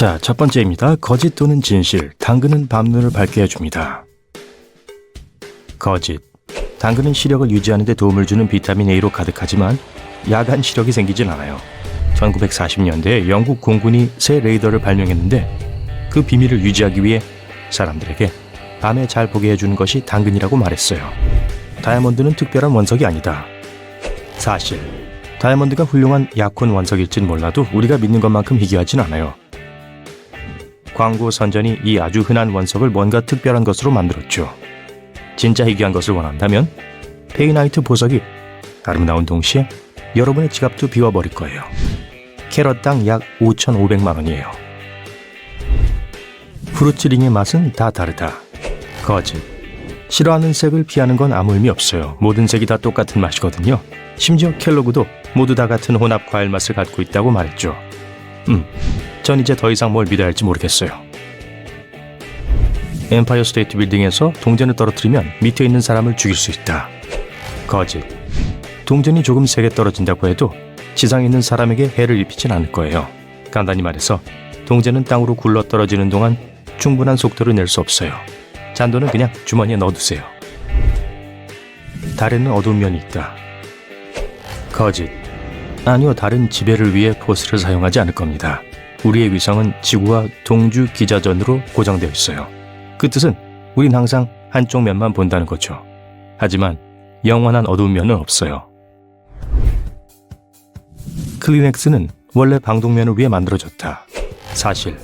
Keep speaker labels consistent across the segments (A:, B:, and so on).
A: 자, 첫 번째입니다. 거짓 또는 진실, 당근은 밤눈을 밝게 해줍니다. 거짓. 당근은 시력을 유지하는 데 도움을 주는 비타민 A로 가득하지만 야간 시력이 생기진 않아요. 1940년대에 영국 공군이 새 레이더를 발명했는데 그 비밀을 유지하기 위해 사람들에게 밤에 잘 보게 해주는 것이 당근이라고 말했어요. 다이아몬드는 특별한 원석이 아니다. 사실 다이아몬드가 훌륭한 약혼 원석일진 몰라도 우리가 믿는 것만큼 희귀하진 않아요. 광고 선전이 이 아주 흔한 원석을 뭔가 특별한 것으로 만들었죠. 진짜 희귀한 것을 원한다면 페이나이트 보석이 아름다운 동시에 여러분의 지갑도 비워버릴 거예요. 캐럿당 약 5,500만 원이에요. 후르츠링의 맛은 다 다르다. 거짓. 싫어하는 색을 피하는 건 아무 의미 없어요. 모든 색이 다 똑같은 맛이거든요. 심지어 켈로그도 모두 다 같은 혼합 과일 맛을 갖고 있다고 말했죠. 전 이제 더 이상 뭘 믿어야 할지 모르겠어요. 엠파이어 스테이트 빌딩에서 동전을 떨어뜨리면 밑에 있는 사람을 죽일 수 있다. 거짓. 동전이 조금 세게 떨어진다고 해도 지상에 있는 사람에게 해를 입히진 않을 거예요. 간단히 말해서 동전은 땅으로 굴러 떨어지는 동안 충분한 속도를 낼 수 없어요. 잔돈은 그냥 주머니에 넣어두세요. 달에는 어두운 면이 있다. 거짓. 아니요, 달은 지배를 위해 포스를 사용하지 않을 겁니다. 우리의 위성은 지구와 동주 기자전으로 고정되어 있어요. 그 뜻은 우린 항상 한쪽 면만 본다는 거죠. 하지만 영원한 어두운 면은 없어요. 클리넥스는 원래 방독면을 위해 만들어졌다. 사실.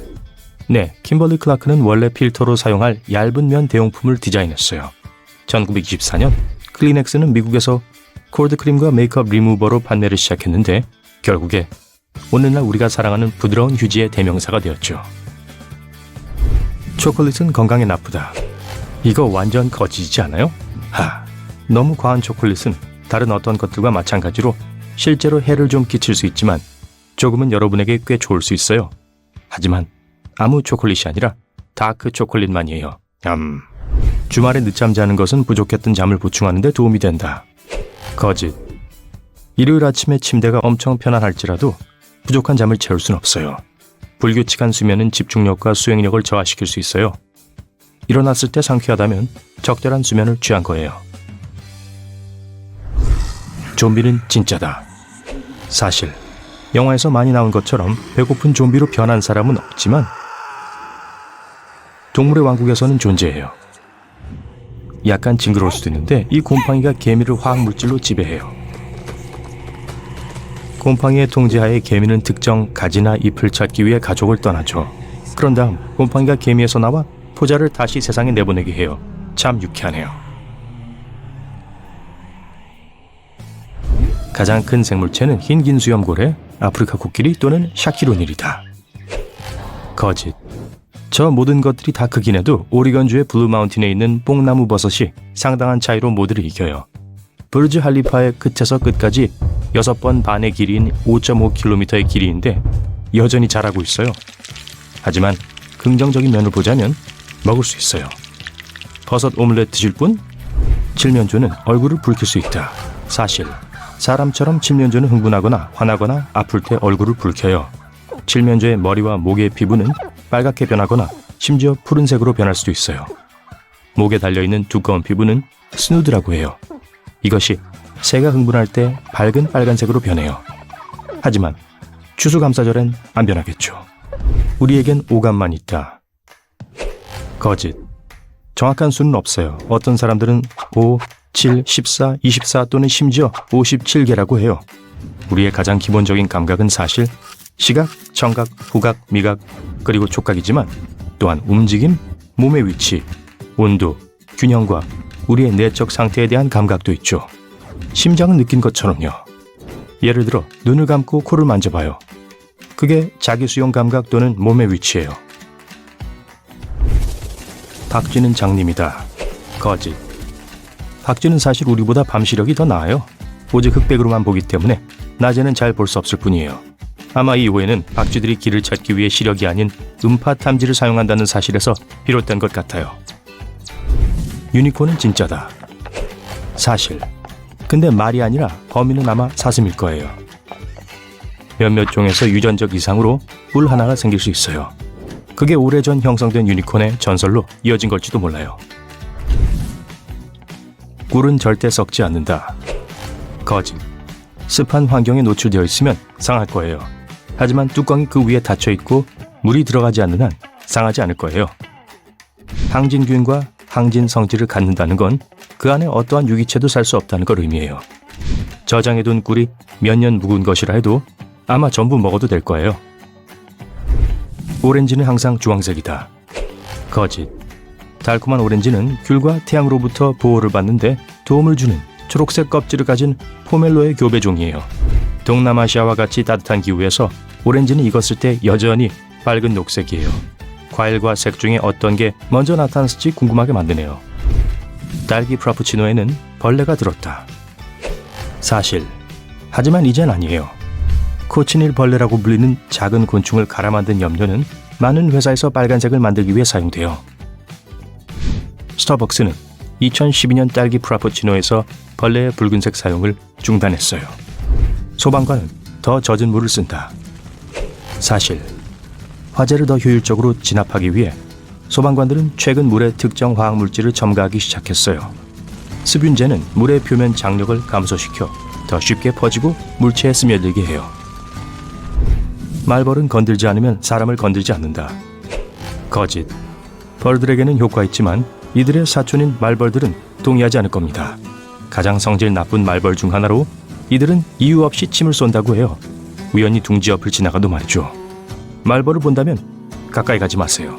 A: 네, kimberly clark는 원래 필터로 사용할 얇은 면 대용품을 디자인했어요. 1924년 클리넥스는 미국에서 콜드크림과 메이크업 리무버로 판매를 시작했는데 결국에 오늘날 우리가 사랑하는 부드러운 휴지의 대명사가 되었죠. 초콜릿은 건강에 나쁘다. 이거 완전 거짓이지 않아요? 너무 과한 초콜릿은 다른 어떤 것들과 마찬가지로 실제로 해를 좀 끼칠 수 있지만 조금은 여러분에게 꽤 좋을 수 있어요. 하지만 아무 초콜릿이 아니라 다크 초콜릿만이에요. 주말에 늦잠 자는 것은 부족했던 잠을 보충하는 데 도움이 된다. 거짓. 일요일 아침에 침대가 엄청 편안할지라도 부족한 잠을 채울 순 없어요. 불규칙한 수면은 집중력과 수행력을 저하시킬 수 있어요. 일어났을 때 상쾌하다면 적절한 수면을 취한 거예요. 좀비는 진짜다. 사실 영화에서 많이 나온 것처럼 배고픈 좀비로 변한 사람은 없지만 동물의 왕국에서는 존재해요. 약간 징그러울 수도 있는데 이 곰팡이가 개미를 화학물질로 지배해요. 곰팡이의 통제하에 개미는 특정 가지나 잎을 찾기 위해 가족을 떠나죠. 그런 다음 곰팡이가 개미에서 나와 포자를 다시 세상에 내보내게 해요. 참 유쾌하네요. 가장 큰 생물체는 흰 긴수염고래, 아프리카 코끼리 또는 샤키로닐이다. 거짓. 저 모든 것들이 다 크긴 해도 오리건주의 블루마운틴에 있는 뽕나무 버섯이 상당한 차이로 모두를 이겨요. 부르즈 할리파의 끝에서 끝까지 6번 반의 길이인 5.5km의 길이인데 여전히 자라고 있어요. 하지만 긍정적인 면을 보자면 먹을 수 있어요. 버섯 오믈렛 드실 분? 칠면조는 얼굴을 붉힐 수 있다. 사실 사람처럼 칠면조는 흥분하거나 화나거나 아플 때 얼굴을 붉혀요. 칠면조의 머리와 목의 피부는 빨갛게 변하거나 심지어 푸른색으로 변할 수도 있어요. 목에 달려있는 두꺼운 피부는 스누드라고 해요. 이것이 새가 흥분할 때 밝은 빨간색으로 변해요. 하지만 추수감사절엔 안 변하겠죠. 우리에겐 오감만 있다. 거짓. 정확한 수는 없어요. 어떤 사람들은 5, 7, 14, 24 또는 심지어 57개라고 해요. 우리의 가장 기본적인 감각은 사실 시각, 청각, 후각, 미각, 그리고 촉각이지만 또한 움직임, 몸의 위치, 온도, 균형과 우리의 내적 상태에 대한 감각도 있죠. 심장은 느낀 것처럼요. 예를 들어 눈을 감고 코를 만져봐요. 그게 자기 수용 감각 또는 몸의 위치예요. 박쥐는 장님이다. 거짓. 박쥐는 사실 우리보다 밤 시력이 더 나아요. 오직 흑백으로만 보기 때문에 낮에는 잘 볼 수 없을 뿐이에요. 아마 이후에는 박쥐들이 길을 찾기 위해 시력이 아닌 음파 탐지를 사용한다는 사실에서 비롯된 것 같아요. 유니콘은 진짜다. 사실. 근데 말이 아니라 범인은 아마 사슴일 거예요. 몇몇 종에서 유전적 이상으로 뿔 하나가 생길 수 있어요. 그게 오래전 형성된 유니콘의 전설로 이어진 걸지도 몰라요. 꿀은 절대 썩지 않는다. 거짓. 습한 환경에 노출되어 있으면 상할 거예요. 하지만 뚜껑이 그 위에 닫혀 있고 물이 들어가지 않는 한 상하지 않을 거예요. 항진균과 항진 성질을 갖는다는 건 그 안에 어떠한 유기체도 살 수 없다는 걸 의미해요. 저장해둔 꿀이 몇 년 묵은 것이라 해도 아마 전부 먹어도 될 거예요. 오렌지는 항상 주황색이다. 거짓. 달콤한 오렌지는 귤과 태양으로부터 보호를 받는데 도움을 주는 초록색 껍질을 가진 포멜로의 교배종이에요. 동남아시아와 같이 따뜻한 기후에서 오렌지는 익었을 때 여전히 밝은 녹색이에요. 과일과 색 중에 어떤 게 먼저 나타났을지 궁금하게 만드네요. 딸기 프라푸치노에는 벌레가 들었다. 사실. 하지만 이젠 아니에요. 코치닐 벌레라고 불리는 작은 곤충을 갈아 만든 염료는 많은 회사에서 빨간색을 만들기 위해 사용돼요. 스타벅스는 2012년 딸기 프라푸치노에서 벌레의 붉은색 사용을 중단했어요. 소방관은 더 젖은 물을 쓴다. 사실. 화재를 더 효율적으로 진압하기 위해 소방관들은 최근 물에 특정 화학물질을 첨가하기 시작했어요. 습윤제는 물의 표면 장력을 감소시켜 더 쉽게 퍼지고 물체에 스며들게 해요. 말벌은 건들지 않으면 사람을 건들지 않는다. 거짓. 벌들에게는 효과 있지만 이들의 사촌인 말벌들은 동의하지 않을 겁니다. 가장 성질 나쁜 말벌 중 하나로 이들은 이유 없이 침을 쏜다고 해요. 우연히 둥지 옆을 지나가도 말이죠. 말벌을 본다면 가까이 가지 마세요.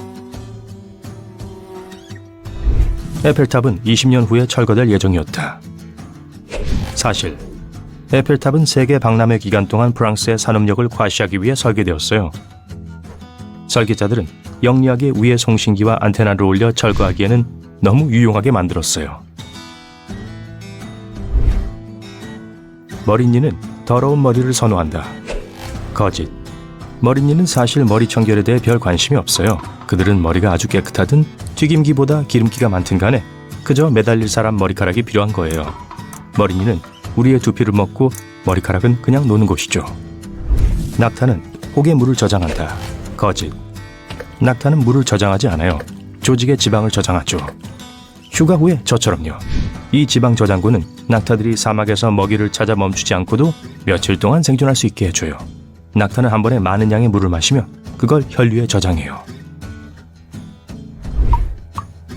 A: 에펠탑은 20년 후에 철거될 예정이었다. 사실. 에펠탑은 세계 박람회 기간 동안 프랑스의 산업력을 과시하기 위해 설계되었어요. 설계자들은 영리하게 위에 송신기와 안테나를 올려 철거하기에는 너무 유용하게 만들었어요. 머릿니는 더러운 머리를 선호한다. 거짓. 머릿니는 사실 머리 청결에 대해 별 관심이 없어요. 그들은 머리가 아주 깨끗하든 튀김기보다 기름기가 많든 간에 그저 매달릴 사람 머리카락이 필요한 거예요. 머릿니는 우리의 두피를 먹고 머리카락은 그냥 노는 곳이죠. 낙타는 혹에 물을 저장한다. 거짓. 낙타는 물을 저장하지 않아요. 조직의 지방을 저장하죠. 휴가 후에 저처럼요. 이 지방 저장고는 낙타들이 사막에서 먹이를 찾아 멈추지 않고도 며칠 동안 생존할 수 있게 해줘요. 낙타는 한 번에 많은 양의 물을 마시며 그걸 혈류에 저장해요.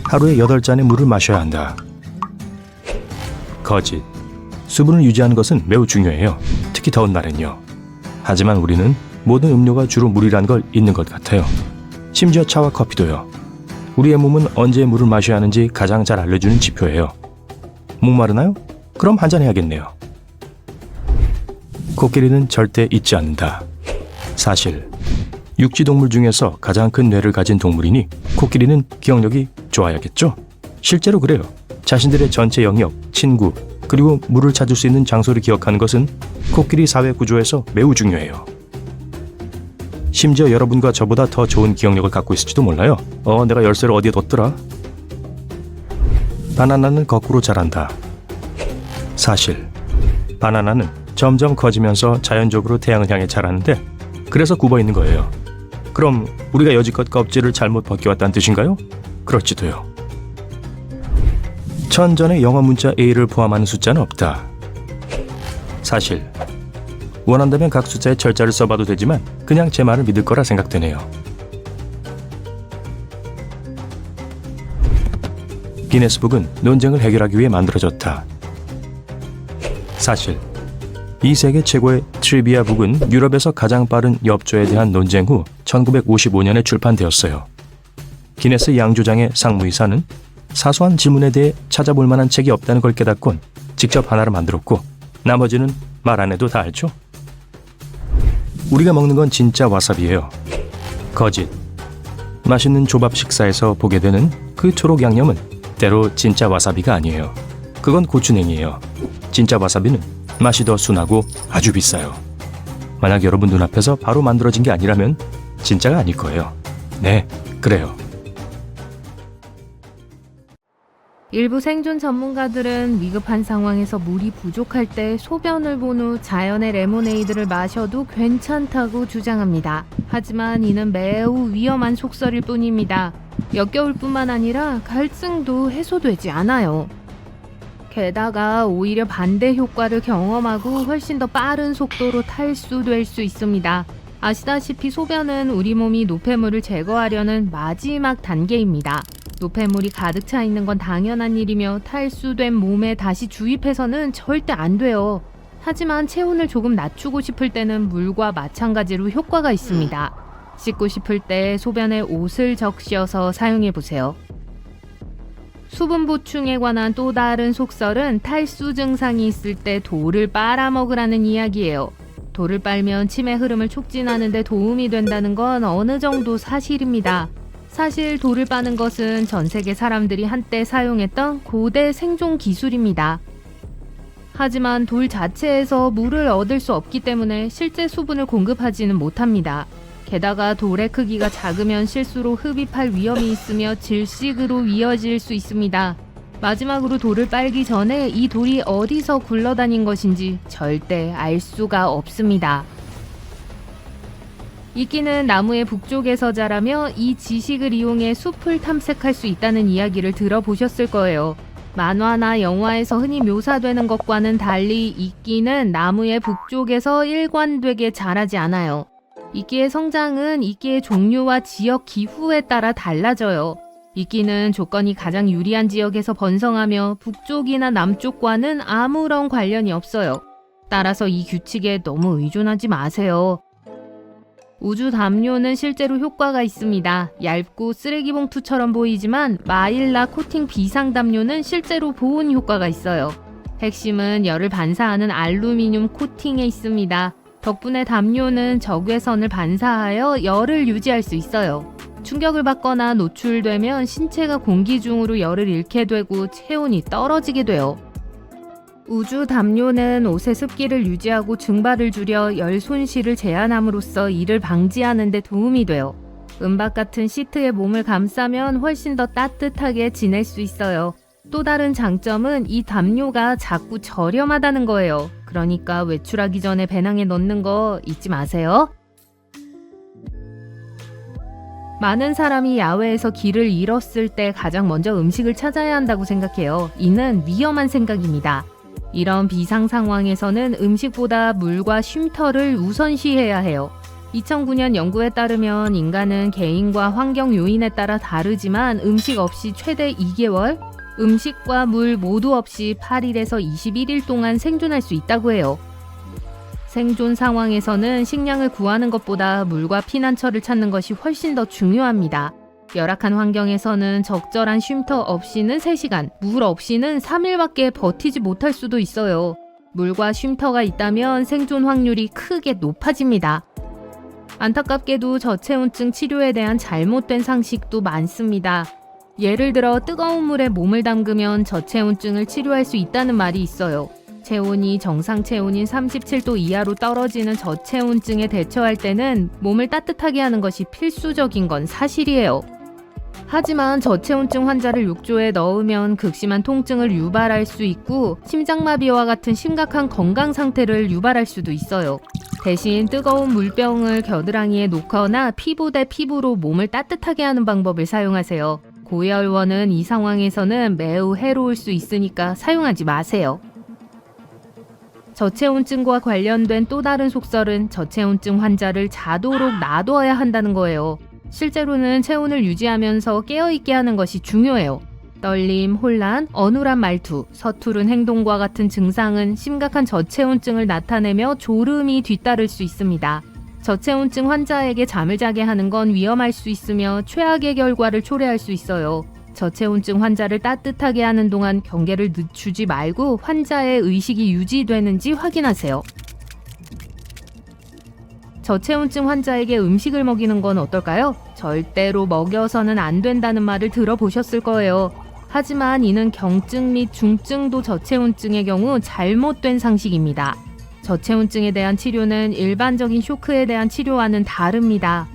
A: 하루에 8잔의 물을 마셔야 한다. 거짓. 수분을 유지하는 것은 매우 중요해요. 특히 더운 날엔요. 하지만 우리는 모든 음료가 주로 물이란 걸 잊는 것 같아요. 심지어 차와 커피도요. 우리의 몸은 언제 물을 마셔야 하는지 가장 잘 알려주는 지표예요. 목마르나요? 그럼 한잔 해야겠네요. 코끼리는 절대 잊지 않는다. 사실. 육지동물 중에서 가장 큰 뇌를 가진 동물이니 코끼리는 기억력이 좋아야겠죠? 실제로 그래요. 자신들의 전체 영역, 친구, 그리고 물을 찾을 수 있는 장소를 기억하는 것은 코끼리 사회 구조에서 매우 중요해요. 심지어 여러분과 저보다 더 좋은 기억력을 갖고 있을지도 몰라요. 내가 열쇠를 어디에 뒀더라? 바나나는 거꾸로 자란다. 사실. 바나나는 점점 커지면서 자연적으로 태양을 향해 자라는데 그래서 굽어 있는 거예요. 그럼 우리가 여지껏 껍질을 잘못 벗겨왔다는 뜻인가요? 그렇지도요. 천전에 영어 문자 A를 포함하는 숫자는 없다. 사실. 원한다면 각 숫자에 철자를 써봐도 되지만 그냥 제 말을 믿을 거라 생각되네요. 기네스북은 논쟁을 해결하기 위해 만들어졌다. 사실. 이 세계 최고의 트리비아 북은 유럽에서 가장 빠른 엽조에 대한 논쟁 후 1955년에 출판되었어요. 기네스 양조장의 상무이사는 사소한 질문에 대해 찾아볼 만한 책이 없다는 걸 깨닫곤 직접 하나를 만들었고 나머지는 말 안 해도 다 알죠? 우리가 먹는 건 진짜 와사비예요. 거짓. 맛있는 조밥 식사에서 보게 되는 그 초록 양념은 때로 진짜 와사비가 아니에요. 그건 고추냉이에요. 진짜 와사비는 맛이 더 순하고 아주 비싸요. 만약 여러분 눈앞에서 바로 만들어진 게 아니라면 진짜가 아닐 거예요. 네, 그래요.
B: 일부 생존 전문가들은 위급한 상황에서 물이 부족할 때 소변을 본 후 자연의 레모네이드를 마셔도 괜찮다고 주장합니다. 하지만 이는 매우 위험한 속설일 뿐입니다. 역겨울 뿐만 아니라 갈증도 해소되지 않아요. 게다가 오히려 반대 효과를 경험하고 훨씬 더 빠른 속도로 탈수될 수 있습니다. 아시다시피 소변은 우리 몸이 노폐물을 제거하려는 마지막 단계입니다. 노폐물이 가득 차 있는 건 당연한 일이며 탈수된 몸에 다시 주입해서는 절대 안 돼요. 하지만 체온을 조금 낮추고 싶을 때는 물과 마찬가지로 효과가 있습니다. 씻고 싶을 때 소변에 옷을 적셔서 사용해보세요. 수분 보충에 관한 또 다른 속설은 탈수 증상이 있을 때 돌을 빨아먹으라는 이야기예요. 돌을 빨면 침의 흐름을 촉진하는 데 도움이 된다는 건 어느 정도 사실입니다. 사실 돌을 빠는 것은 전 세계 사람들이 한때 사용했던 고대 생존 기술입니다. 하지만 돌 자체에서 물을 얻을 수 없기 때문에 실제 수분을 공급하지는 못합니다. 게다가 돌의 크기가 작으면 실수로 흡입할 위험이 있으며 질식으로 이어질 수 있습니다. 마지막으로 돌을 빨기 전에 이 돌이 어디서 굴러다닌 것인지 절대 알 수가 없습니다. 이끼는 나무의 북쪽에서 자라며 이 지식을 이용해 숲을 탐색할 수 있다는 이야기를 들어보셨을 거예요. 만화나 영화에서 흔히 묘사되는 것과는 달리 이끼는 나무의 북쪽에서 일관되게 자라지 않아요. 이끼의 성장은 이끼의 종류와 지역 기후에 따라 달라져요. 이끼는 조건이 가장 유리한 지역에서 번성하며 북쪽이나 남쪽과는 아무런 관련이 없어요. 따라서 이 규칙에 너무 의존하지 마세요. 우주 담요는 실제로 효과가 있습니다. 얇고 쓰레기 봉투처럼 보이지만 마일라 코팅 비상 담요는 실제로 보온 효과가 있어요. 핵심은 열을 반사하는 알루미늄 코팅에 있습니다. 덕분에 담요는 적외선을 반사하여 열을 유지할 수 있어요. 충격을 받거나 노출되면 신체가 공기 중으로 열을 잃게 되고 체온이 떨어지게 돼요. 우주 담요는 옷의 습기를 유지하고 증발을 줄여 열 손실을 제한함으로써 이를 방지하는 데 도움이 돼요. 은박 같은 시트에 몸을 감싸면 훨씬 더 따뜻하게 지낼 수 있어요. 또 다른 장점은 이 담요가 작고 저렴하다는 거예요. 그러니까 외출하기 전에 배낭에 넣는 거 잊지 마세요. 많은 사람이 야외에서 길을 잃었을 때 가장 먼저 음식을 찾아야 한다고 생각해요. 이는 위험한 생각입니다. 이런 비상 상황에서는 음식보다 물과 쉼터를 우선시해야 해요. 2009년 연구에 따르면 인간은 개인과 환경 요인에 따라 다르지만 음식 없이 최대 2개월, 음식과 물 모두 없이 8일에서 21일 동안 생존할 수 있다고 해요. 생존 상황에서는 식량을 구하는 것보다 물과 피난처를 찾는 것이 훨씬 더 중요합니다. 열악한 환경에서는 적절한 쉼터 없이는 3시간, 물 없이는 3일밖에 버티지 못할 수도 있어요. 물과 쉼터가 있다면 생존 확률이 크게 높아집니다. 안타깝게도 저체온증 치료에 대한 잘못된 상식도 많습니다. 예를 들어 뜨거운 물에 몸을 담그면 저체온증을 치료할 수 있다는 말이 있어요. 체온이 정상 체온인 37도 이하로 떨어지는 저체온증에 대처할 때는 몸을 따뜻하게 하는 것이 필수적인 건 사실이에요. 하지만 저체온증 환자를 욕조에 넣으면 극심한 통증을 유발할 수 있고 심장마비와 같은 심각한 건강 상태를 유발할 수도 있어요. 대신 뜨거운 물병을 겨드랑이에 놓거나 피부 대 피부로 몸을 따뜻하게 하는 방법을 사용하세요. 고열원은 이 상황에서는 매우 해로울 수 있으니까 사용하지 마세요. 저체온증과 관련된 또 다른 속설은 저체온증 환자를 자도록 놔둬야 한다는 거예요. 실제로는 체온을 유지하면서 깨어있게 하는 것이 중요해요. 떨림, 혼란, 어눌한 말투, 서투른 행동과 같은 증상은 심각한 저체온증을 나타내며 졸음이 뒤따를 수 있습니다. 저체온증 환자에게 잠을 자게 하는 건 위험할 수 있으며 최악의 결과를 초래할 수 있어요. 저체온증 환자를 따뜻하게 하는 동안 경계를 늦추지 말고 환자의 의식이 유지되는지 확인하세요. 저체온증 환자에게 음식을 먹이는 건 어떨까요? 절대로 먹여서는 안 된다는 말을 들어보셨을 거예요. 하지만 이는 경증 및 중증도 저체온증의 경우 잘못된 상식입니다. 저체온증에 대한 치료는 일반적인 쇼크에 대한 치료와는 다릅니다.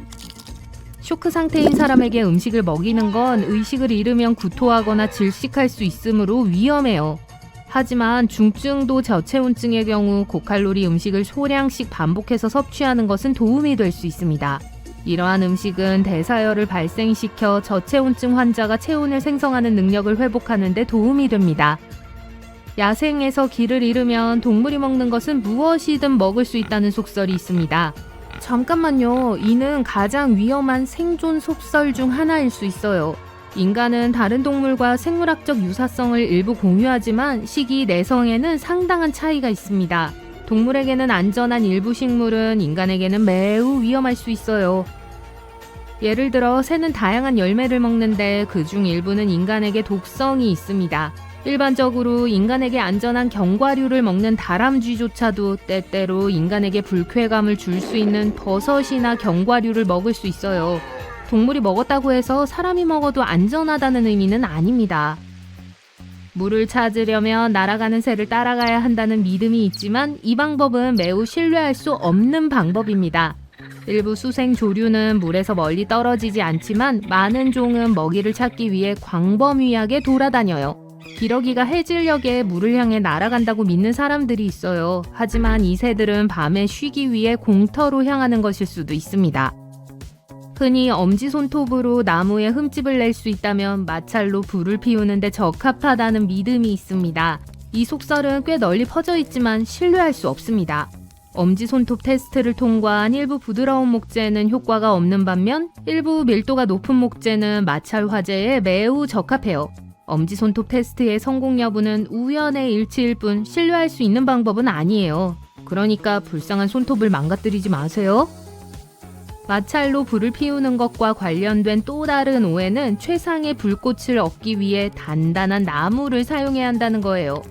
B: 쇼크 상태인 사람에게 음식을 먹이는 건 의식을 잃으면 구토하거나 질식할 수 있으므로 위험해요. 하지만 중증도 저체온증의 경우 고칼로리 음식을 소량씩 반복해서 섭취하는 것은 도움이 될 수 있습니다. 이러한 음식은 대사열을 발생시켜 저체온증 환자가 체온을 생성하는 능력을 회복하는 데 도움이 됩니다. 야생에서 기를 잃으면 동물이 먹는 것은 무엇이든 먹을 수 있다는 속설이 있습니다. 잠깐만요. 이는 가장 위험한 생존 속설 중 하나일 수 있어요. 인간은 다른 동물과 생물학적 유사성을 일부 공유하지만 식이 내성에는 상당한 차이가 있습니다. 동물에게는 안전한 일부 식물은 인간에게는 매우 위험할 수 있어요. 예를 들어 새는 다양한 열매를 먹는데 그중 일부는 인간에게 독성이 있습니다. 일반적으로 인간에게 안전한 견과류를 먹는 다람쥐조차도 때때로 인간에게 불쾌감을 줄 수 있는 버섯이나 견과류를 먹을 수 있어요. 동물이 먹었다고 해서 사람이 먹어도 안전하다는 의미는 아닙니다. 물을 찾으려면 날아가는 새를 따라가야 한다는 믿음이 있지만 이 방법은 매우 신뢰할 수 없는 방법입니다. 일부 수생 조류는 물에서 멀리 떨어지지 않지만 많은 종은 먹이를 찾기 위해 광범위하게 돌아다녀요. 기러기가 해질녘에 물을 향해 날아간다고 믿는 사람들이 있어요. 하지만 이 새들은 밤에 쉬기 위해 공터로 향하는 것일 수도 있습니다. 흔히 엄지손톱으로 나무에 흠집을 낼 수 있다면 마찰로 불을 피우는데 적합하다는 믿음이 있습니다. 이 속설은 꽤 널리 퍼져 있지만 신뢰할 수 없습니다. 엄지손톱 테스트를 통과한 일부 부드러운 목재는 효과가 없는 반면 일부 밀도가 높은 목재는 마찰 화재에 매우 적합해요. 엄지손톱 테스트의 성공 여부는 우연의 일치일 뿐 신뢰할 수 있는 방법은 아니에요. 그러니까 불쌍한 손톱을 망가뜨리지 마세요. 마찰로 불을 피우는 것과 관련된 또 다른 오해는 최상의 불꽃을 얻기 위해 단단한 나무를 사용해야 한다는 거예요.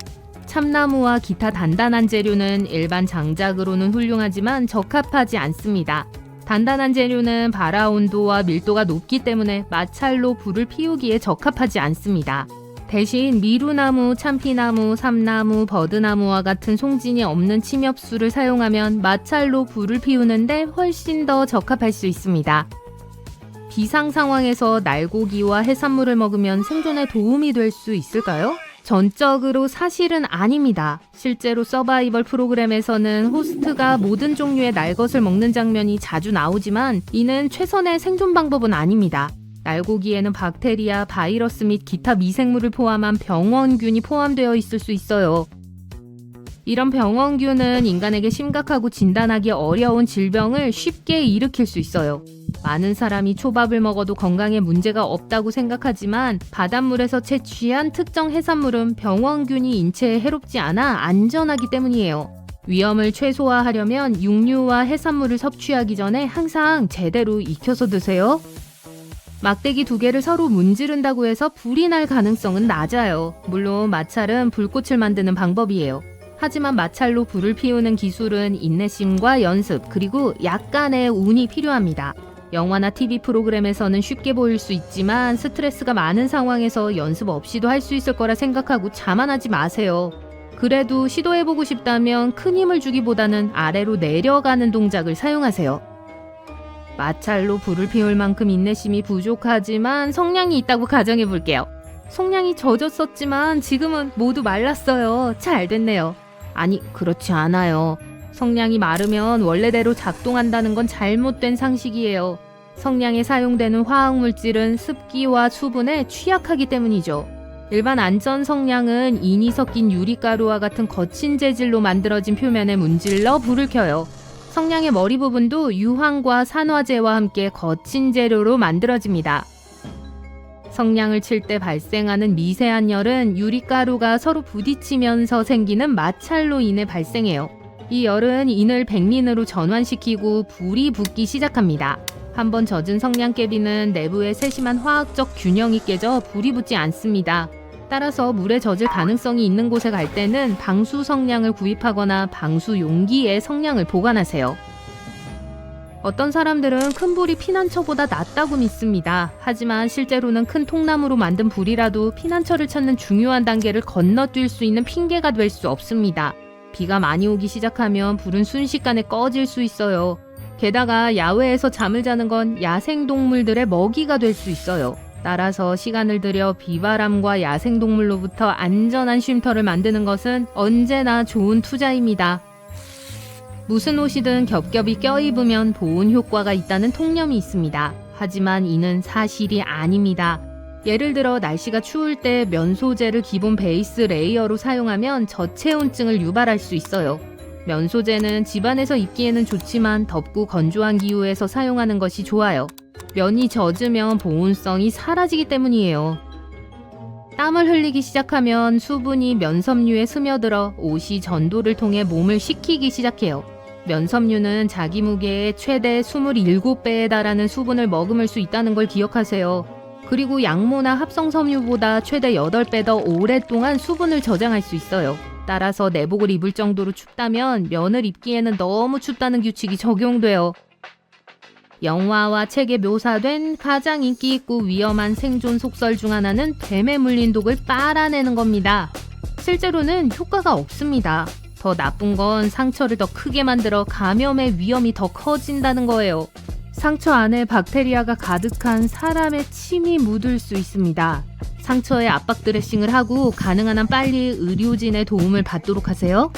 B: 참나무와 기타 단단한 재료는 일반 장작으로는 훌륭하지만 적합하지 않습니다. 단단한 재료는 발화 온도와 밀도가 높기 때문에 마찰로 불을 피우기에 적합하지 않습니다. 대신 미루나무, 참피나무, 삼나무, 버드나무와 같은 송진이 없는 침엽수를 사용하면 마찰로 불을 피우는데 훨씬 더 적합할 수 있습니다. 비상 상황에서 날고기와 해산물을 먹으면 생존에 도움이 될 수 있을까요? 전적으로 사실은 아닙니다. 실제로 서바이벌 프로그램에서는 호스트가 모든 종류의 날것을 먹는 장면이 자주 나오지만 이는 최선의 생존 방법은 아닙니다. 날고기에는 박테리아, 바이러스 및 기타 미생물을 포함한 병원균이 포함되어 있을 수 있어요. 이런 병원균은 인간에게 심각하고 진단하기 어려운 질병을 쉽게 일으킬 수 있어요. 많은 사람이 초밥을 먹어도 건강에 문제가 없다고 생각하지만 바닷물에서 채취한 특정 해산물은 병원균이 인체에 해롭지 않아 안전하기 때문이에요. 위험을 최소화하려면 육류와 해산물을 섭취하기 전에 항상 제대로 익혀서 드세요. 막대기 2개를 서로 문지른다고 해서 불이 날 가능성은 낮아요. 물론 마찰은 불꽃을 만드는 방법이에요. 하지만 마찰로 불을 피우는 기술은 인내심과 연습, 그리고 약간의 운이 필요합니다. 영화나 TV 프로그램에서는 쉽게 보일 수 있지만 스트레스가 많은 상황에서 연습 없이도 할 수 있을 거라 생각하고 자만하지 마세요. 그래도 시도해보고 싶다면 큰 힘을 주기보다는 아래로 내려가는 동작을 사용하세요. 마찰로 불을 피울 만큼 인내심이 부족하지만 성냥이 있다고 가정해볼게요. 성냥이 젖었었지만 지금은 모두 말랐어요. 잘 됐네요. 아니, 그렇지 않아요. 성냥이 마르면 원래대로 작동한다는 건 잘못된 상식이에요. 성냥에 사용되는 화학물질은 습기와 수분에 취약하기 때문이죠. 일반 안전 성냥은 인이 섞인 유리가루와 같은 거친 재질로 만들어진 표면에 문질러 불을 켜요. 성냥의 머리 부분도 유황과 산화제와 함께 거친 재료로 만들어집니다. 성냥을 칠 때 발생하는 미세한 열은 유리가루가 서로 부딪히면서 생기는 마찰로 인해 발생해요. 이 열은 인을 백린으로 전환시키고 불이 붙기 시작합니다. 한번 젖은 성냥개비는 내부에 세심한 화학적 균형이 깨져 불이 붙지 않습니다. 따라서 물에 젖을 가능성이 있는 곳에 갈 때는 방수 성냥을 구입하거나 방수 용기에 성냥을 보관하세요. 어떤 사람들은 큰 불이 피난처보다 낫다고 믿습니다. 하지만 실제로는 큰 통나무로 만든 불이라도 피난처를 찾는 중요한 단계를 건너뛸 수 있는 핑계가 될 수 없습니다. 비가 많이 오기 시작하면 불은 순식간에 꺼질 수 있어요. 게다가 야외에서 잠을 자는 건 야생동물들의 먹이가 될 수 있어요. 따라서 시간을 들여 비바람과 야생동물로부터 안전한 쉼터를 만드는 것은 언제나 좋은 투자입니다. 무슨 옷이든 겹겹이 껴입으면 보온 효과가 있다는 통념이 있습니다. 하지만 이는 사실이 아닙니다. 예를 들어 날씨가 추울 때 면 소재를 기본 베이스 레이어로 사용하면 저체온증을 유발할 수 있어요. 면 소재는 집안에서 입기에는 좋지만 덥고 건조한 기후에서 사용하는 것이 좋아요. 면이 젖으면 보온성이 사라지기 때문이에요. 땀을 흘리기 시작하면 수분이 면섬유에 스며들어 옷이 전도를 통해 몸을 식히기 시작해요. 면섬유는 자기 무게의 최대 27배에 달하는 수분을 머금을 수 있다는 걸 기억하세요. 그리고 양모나 합성섬유보다 최대 8배 더 오랫동안 수분을 저장할 수 있어요. 따라서 내복을 입을 정도로 춥다면 면을 입기에는 너무 춥다는 규칙이 적용돼요. 영화와 책에 묘사된 가장 인기 있고 위험한 생존 속설 중 하나는 뱀에 물린 독을 빨아내는 겁니다. 실제로는 효과가 없습니다. 더 나쁜 건 상처를 더 크게 만들어 감염의 위험이 더 커진다는 거예요. 상처 안에 박테리아가 가득한 사람의 침이 묻을 수 있습니다. 상처에 압박 드레싱을 하고 가능한 한 빨리 의료진의 도움을 받도록 하세요.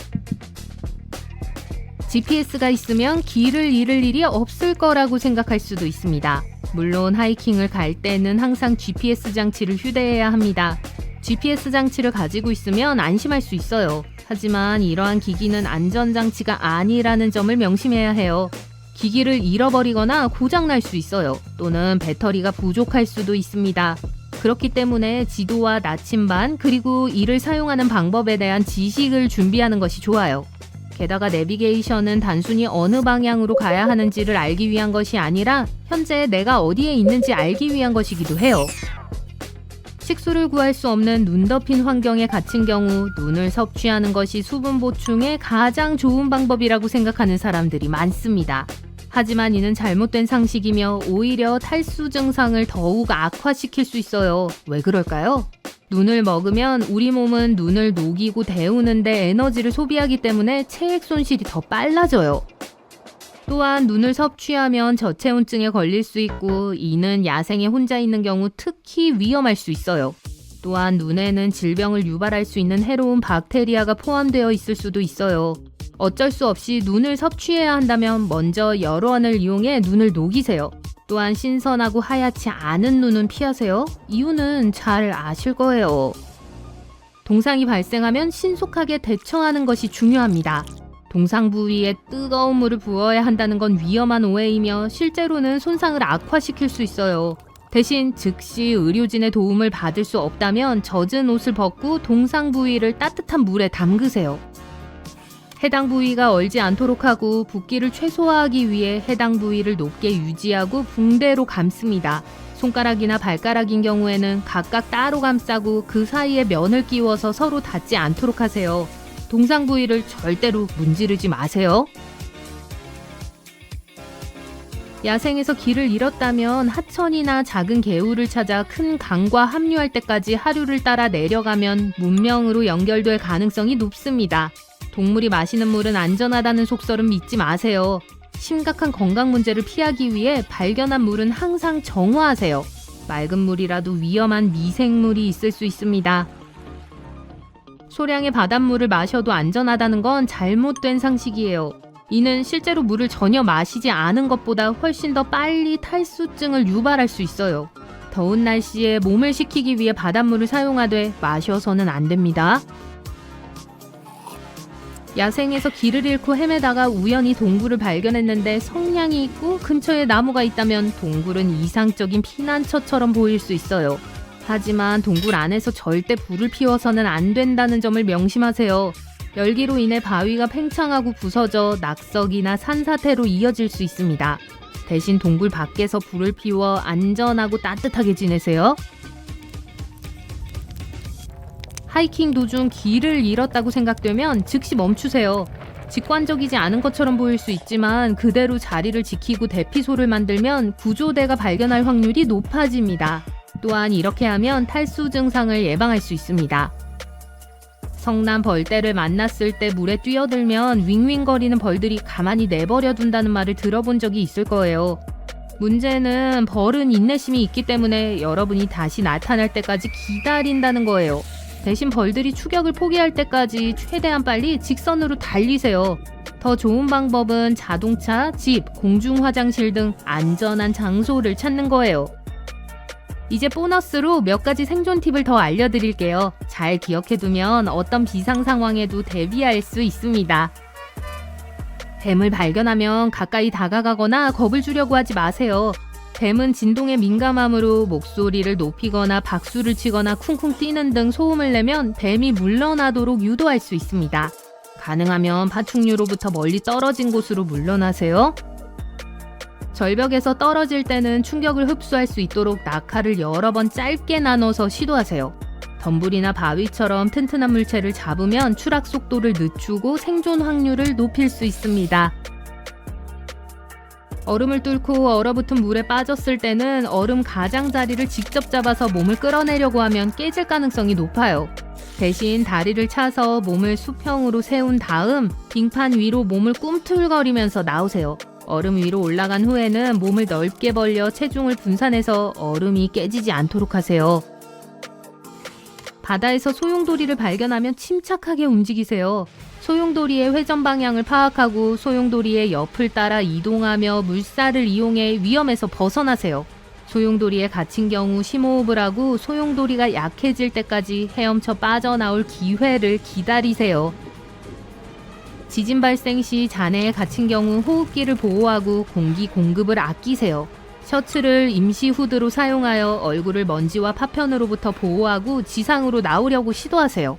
B: GPS가 있으면 길을 잃을 일이 없을 거라고 생각할 수도 있습니다. 물론 하이킹을 갈 때는 항상 GPS 장치를 휴대해야 합니다. GPS 장치를 가지고 있으면 안심할 수 있어요. 하지만 이러한 기기는 안전장치가 아니라는 점을 명심해야 해요. 기기를 잃어버리거나 고장날 수 있어요. 또는 배터리가 부족할 수도 있습니다. 그렇기 때문에 지도와 나침반 그리고 이를 사용하는 방법에 대한 지식을 준비하는 것이 좋아요. 게다가 내비게이션은 단순히 어느 방향으로 가야 하는지를 알기 위한 것이 아니라 현재 내가 어디에 있는지 알기 위한 것이기도 해요. 식수를 구할 수 없는 눈 덮인 환경에 갇힌 경우 눈을 섭취하는 것이 수분 보충에 가장 좋은 방법이라고 생각하는 사람들이 많습니다. 하지만 이는 잘못된 상식이며 오히려 탈수 증상을 더욱 악화시킬 수 있어요. 왜 그럴까요? 눈을 먹으면 우리 몸은 눈을 녹이고 데우는데 에너지를 소비하기 때문에 체액 손실이 더 빨라져요. 또한 눈을 섭취하면 저체온증에 걸릴 수 있고 이는 야생에 혼자 있는 경우 특히 위험할 수 있어요. 또한 눈에는 질병을 유발할 수 있는 해로운 박테리아가 포함되어 있을 수도 있어요. 어쩔 수 없이 눈을 섭취해야 한다면 먼저 열원을 이용해 눈을 녹이세요. 또한 신선하고 하얗지 않은 눈은 피하세요. 이유는 잘 아실 거예요. 동상이 발생하면 신속하게 대처하는 것이 중요합니다. 동상 부위에 뜨거운 물을 부어야 한다는 건 위험한 오해이며 실제로는 손상을 악화시킬 수 있어요. 대신 즉시 의료진의 도움을 받을 수 없다면 젖은 옷을 벗고 동상 부위를 따뜻한 물에 담그세요. 해당 부위가 얼지 않도록 하고 붓기를 최소화하기 위해 해당 부위를 높게 유지하고 붕대로 감습니다. 손가락이나 발가락인 경우에는 각각 따로 감싸고 그 사이에 면을 끼워서 서로 닿지 않도록 하세요. 동상 부위를 절대로 문지르지 마세요. 야생에서 길을 잃었다면 하천이나 작은 개울을 찾아 큰 강과 합류할 때까지 하류를 따라 내려가면 문명으로 연결될 가능성이 높습니다. 동물이 마시는 물은 안전하다는 속설은 믿지 마세요. 심각한 건강 문제를 피하기 위해 발견한 물은 항상 정화하세요. 맑은 물이라도 위험한 미생물이 있을 수 있습니다. 소량의 바닷물을 마셔도 안전하다는 건 잘못된 상식이에요. 이는 실제로 물을 전혀 마시지 않은 것보다 훨씬 더 빨리 탈수증을 유발할 수 있어요. 더운 날씨에 몸을 식히기 위해 바닷물을 사용하되 마셔서는 안 됩니다. 야생에서 길을 잃고 헤매다가 우연히 동굴을 발견했는데 성냥이 있고 근처에 나무가 있다면 동굴은 이상적인 피난처처럼 보일 수 있어요. 하지만 동굴 안에서 절대 불을 피워서는 안 된다는 점을 명심하세요. 열기로 인해 바위가 팽창하고 부서져 낙석이나 산사태로 이어질 수 있습니다. 대신 동굴 밖에서 불을 피워 안전하고 따뜻하게 지내세요. 하이킹 도중 길을 잃었다고 생각되면 즉시 멈추세요. 직관적이지 않은 것처럼 보일 수 있지만 그대로 자리를 지키고 대피소를 만들면 구조대가 발견할 확률이 높아집니다. 또한 이렇게 하면 탈수 증상을 예방할 수 있습니다. 성난 벌떼를 만났을 때 물에 뛰어들면 윙윙거리는 벌들이 가만히 내버려 둔다는 말을 들어본 적이 있을 거예요. 문제는 벌은 인내심이 있기 때문에 여러분이 다시 나타날 때까지 기다린다는 거예요. 대신 벌들이 추격을 포기할 때까지 최대한 빨리 직선으로 달리세요. 더 좋은 방법은 자동차, 집, 공중 화장실 등 안전한 장소를 찾는 거예요. 이제 보너스로 몇 가지 생존 팁을 더 알려드릴게요. 잘 기억해두면 어떤 비상 상황에도 대비할 수 있습니다. 뱀을 발견하면 가까이 다가가거나 겁을 주려고 하지 마세요. 뱀은 진동에 민감함으로 목소리를 높이거나 박수를 치거나 쿵쿵 뛰는 등 소음을 내면 뱀이 물러나도록 유도할 수 있습니다. 가능하면 파충류로부터 멀리 떨어진 곳으로 물러나세요. 절벽에서 떨어질 때는 충격을 흡수할 수 있도록 낙하를 여러 번 짧게 나눠서 시도하세요. 덤불이나 바위처럼 튼튼한 물체를 잡으면 추락 속도를 늦추고 생존 확률을 높일 수 있습니다. 얼음을 뚫고 얼어붙은 물에 빠졌을 때는 얼음 가장자리를 직접 잡아서 몸을 끌어내려고 하면 깨질 가능성이 높아요. 대신 다리를 차서 몸을 수평으로 세운 다음 빙판 위로 몸을 꿈틀거리면서 나오세요. 얼음 위로 올라간 후에는 몸을 넓게 벌려 체중을 분산해서 얼음이 깨지지 않도록 하세요. 바다에서 소용돌이를 발견하면 침착하게 움직이세요. 소용돌이의 회전 방향을 파악하고 소용돌이의 옆을 따라 이동하며 물살을 이용해 위험에서 벗어나세요. 소용돌이에 갇힌 경우 심호흡을 하고 소용돌이가 약해질 때까지 헤엄쳐 빠져나올 기회를 기다리세요. 지진 발생 시 잔해에 갇힌 경우 호흡기를 보호하고 공기 공급을 아끼세요. 셔츠를 임시 후드로 사용하여 얼굴을 먼지와 파편으로부터 보호하고 지상으로 나오려고 시도하세요.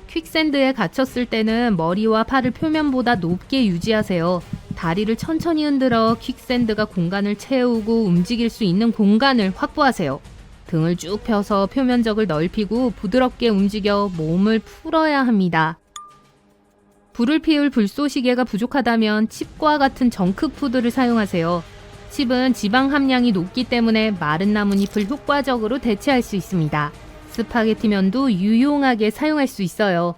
B: 퀵샌드에 갇혔을 때는 머리와 팔을 표면보다 높게 유지하세요. 다리를 천천히 흔들어 퀵샌드가 공간을 채우고 움직일 수 있는 공간을 확보하세요. 등을 쭉 펴서 표면적을 넓히고 부드럽게 움직여 몸을 풀어야 합니다. 불을 피울 불쏘시개가 부족하다면 칩과 같은 정크푸드를 사용하세요. 칩은 지방 함량이 높기 때문에 마른 나뭇잎을 효과적으로 대체할 수 있습니다. 스파게티면도 유용하게 사용할 수 있어요.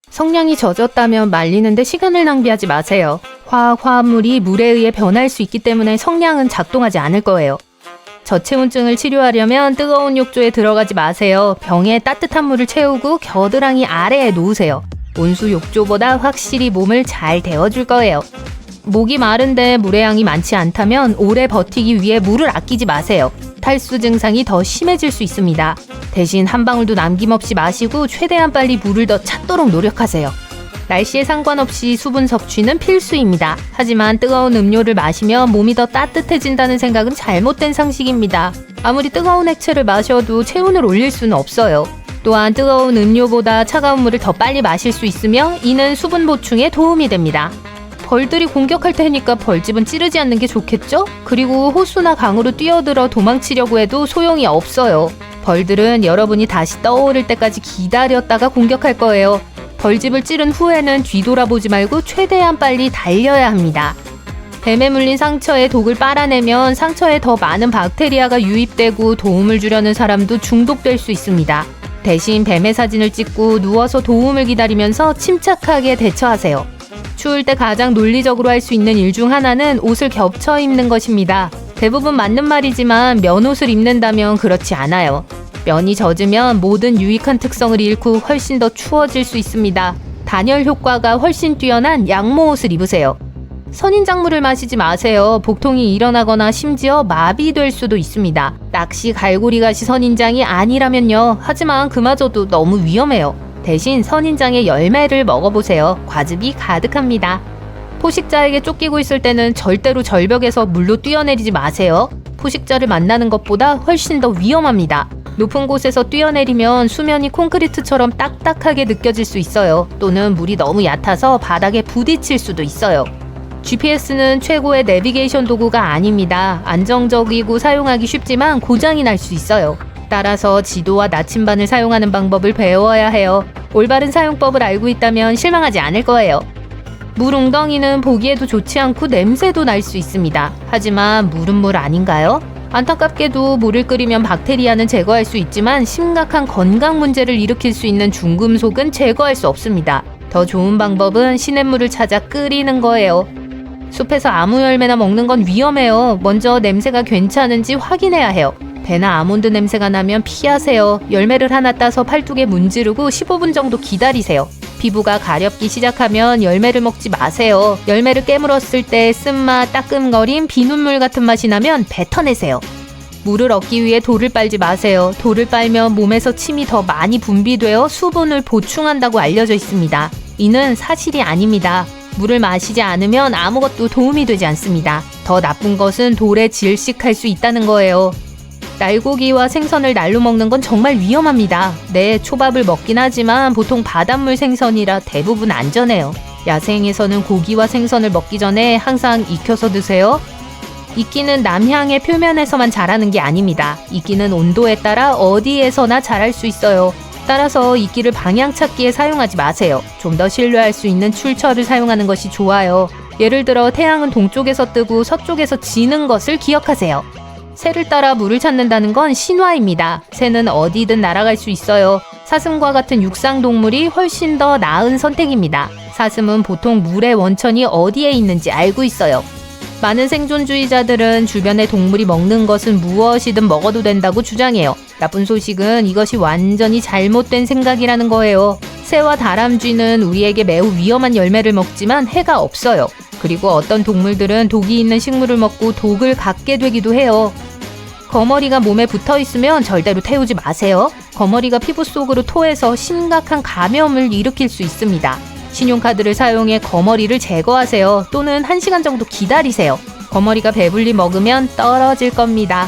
B: 성냥이 젖었다면 말리는데 시간을 낭비하지 마세요. 화합물이 물에 의해 변할 수 있기 때문에 성냥은 작동하지 않을 거예요. 저체온증을 치료하려면 뜨거운 욕조에 들어가지 마세요. 병에 따뜻한 물을 채우고 겨드랑이 아래에 놓으세요. 온수 욕조보다 확실히 몸을 잘 데워줄 거예요. 목이 마른데 물의 양이 많지 않다면 오래 버티기 위해 물을 아끼지 마세요. 탈수 증상이 더 심해질 수 있습니다. 대신 한 방울도 남김없이 마시고 최대한 빨리 물을 더 찾도록 노력하세요. 날씨에 상관없이 수분 섭취는 필수입니다. 하지만 뜨거운 음료를 마시면 몸이 더 따뜻해진다는 생각은 잘못된 상식입니다. 아무리 뜨거운 액체를 마셔도 체온을 올릴 수는 없어요. 또한 뜨거운 음료보다 차가운 물을 더 빨리 마실 수 있으며 이는 수분 보충에 도움이 됩니다. 벌들이 공격할 테니까 벌집은 찌르지 않는 게 좋겠죠? 그리고 호수나 강으로 뛰어들어 도망치려고 해도 소용이 없어요. 벌들은 여러분이 다시 떠오를 때까지 기다렸다가 공격할 거예요. 벌집을 찌른 후에는 뒤돌아보지 말고 최대한 빨리 달려야 합니다. 뱀에 물린 상처에 독을 빨아내면 상처에 더 많은 박테리아가 유입되고 도움을 주려는 사람도 중독될 수 있습니다. 대신 뱀의 사진을 찍고 누워서 도움을 기다리면서 침착하게 대처하세요. 추울 때 가장 논리적으로 할 수 있는 일 중 하나는 옷을 겹쳐 입는 것입니다. 대부분 맞는 말이지만 면옷을 입는다면 그렇지 않아요. 면이 젖으면 모든 유익한 특성을 잃고 훨씬 더 추워질 수 있습니다. 단열 효과가 훨씬 뛰어난 양모옷을 입으세요. 선인장물을 마시지 마세요. 복통이 일어나거나 심지어 마비될 수도 있습니다. 낚시 갈고리가시 선인장이 아니라면요. 하지만 그마저도 너무 위험해요. 대신 선인장의 열매를 먹어보세요. 과즙이 가득합니다. 포식자에게 쫓기고 있을 때는 절대로 절벽에서 물로 뛰어내리지 마세요. 포식자를 만나는 것보다 훨씬 더 위험합니다. 높은 곳에서 뛰어내리면 수면이 콘크리트처럼 딱딱하게 느껴질 수 있어요. 또는 물이 너무 얕아서 바닥에 부딪힐 수도 있어요. GPS는 최고의 내비게이션 도구가 아닙니다. 안정적이고 사용하기 쉽지만 고장이 날 수 있어요. 따라서 지도와 나침반을 사용하는 방법을 배워야 해요. 올바른 사용법을 알고 있다면 실망하지 않을 거예요. 물 웅덩이는 보기에도 좋지 않고 냄새도 날 수 있습니다. 하지만 물은 물 아닌가요? 안타깝게도 물을 끓이면 박테리아는 제거할 수 있지만 심각한 건강 문제를 일으킬 수 있는 중금속은 제거할 수 없습니다. 더 좋은 방법은 시냇물을 찾아 끓이는 거예요. 숲에서 아무 열매나 먹는 건 위험해요. 먼저 냄새가 괜찮은지 확인해야 해요. 배나 아몬드 냄새가 나면 피하세요. 열매를 하나 따서 팔뚝에 문지르고 15분 정도 기다리세요. 피부가 가렵기 시작하면 열매를 먹지 마세요. 열매를 깨물었을 때 쓴맛, 따끔거림, 비눗물 같은 맛이 나면 뱉어내세요. 물을 얻기 위해 돌을 빨지 마세요. 돌을 빨면 몸에서 침이 더 많이 분비되어 수분을 보충한다고 알려져 있습니다. 이는 사실이 아닙니다. 물을 마시지 않으면 아무것도 도움이 되지 않습니다. 더 나쁜 것은 돌에 질식할 수 있다는 거예요. 날고기와 생선을 날로 먹는 건 정말 위험합니다. 네, 초밥을 먹긴 하지만 보통 바닷물 생선이라 대부분 안전해요. 야생에서는 고기와 생선을 먹기 전에 항상 익혀서 드세요. 이끼는 남향의 표면에서만 자라는 게 아닙니다. 이끼는 온도에 따라 어디에서나 자랄 수 있어요. 따라서 이끼를 방향 찾기에 사용하지 마세요. 좀 더 신뢰할 수 있는 출처를 사용하는 것이 좋아요. 예를 들어 태양은 동쪽에서 뜨고 서쪽에서 지는 것을 기억하세요. 새를 따라 물을 찾는다는 건 신화입니다. 새는 어디든 날아갈 수 있어요. 사슴과 같은 육상동물이 훨씬 더 나은 선택입니다. 사슴은 보통 물의 원천이 어디에 있는지 알고 있어요. 많은 생존주의자들은 주변의 동물이 먹는 것은 무엇이든 먹어도 된다고 주장해요. 나쁜 소식은 이것이 완전히 잘못된 생각이라는 거예요. 새와 다람쥐는 우리에게 매우 위험한 열매를 먹지만 해가 없어요. 그리고 어떤 동물들은 독이 있는 식물을 먹고 독을 갖게 되기도 해요. 거머리가 몸에 붙어 있으면 절대로 태우지 마세요. 거머리가 피부 속으로 토해서 심각한 감염을 일으킬 수 있습니다. 신용카드를 사용해 거머리를 제거하세요. 또는 1시간 정도 기다리세요. 거머리가 배불리 먹으면 떨어질 겁니다.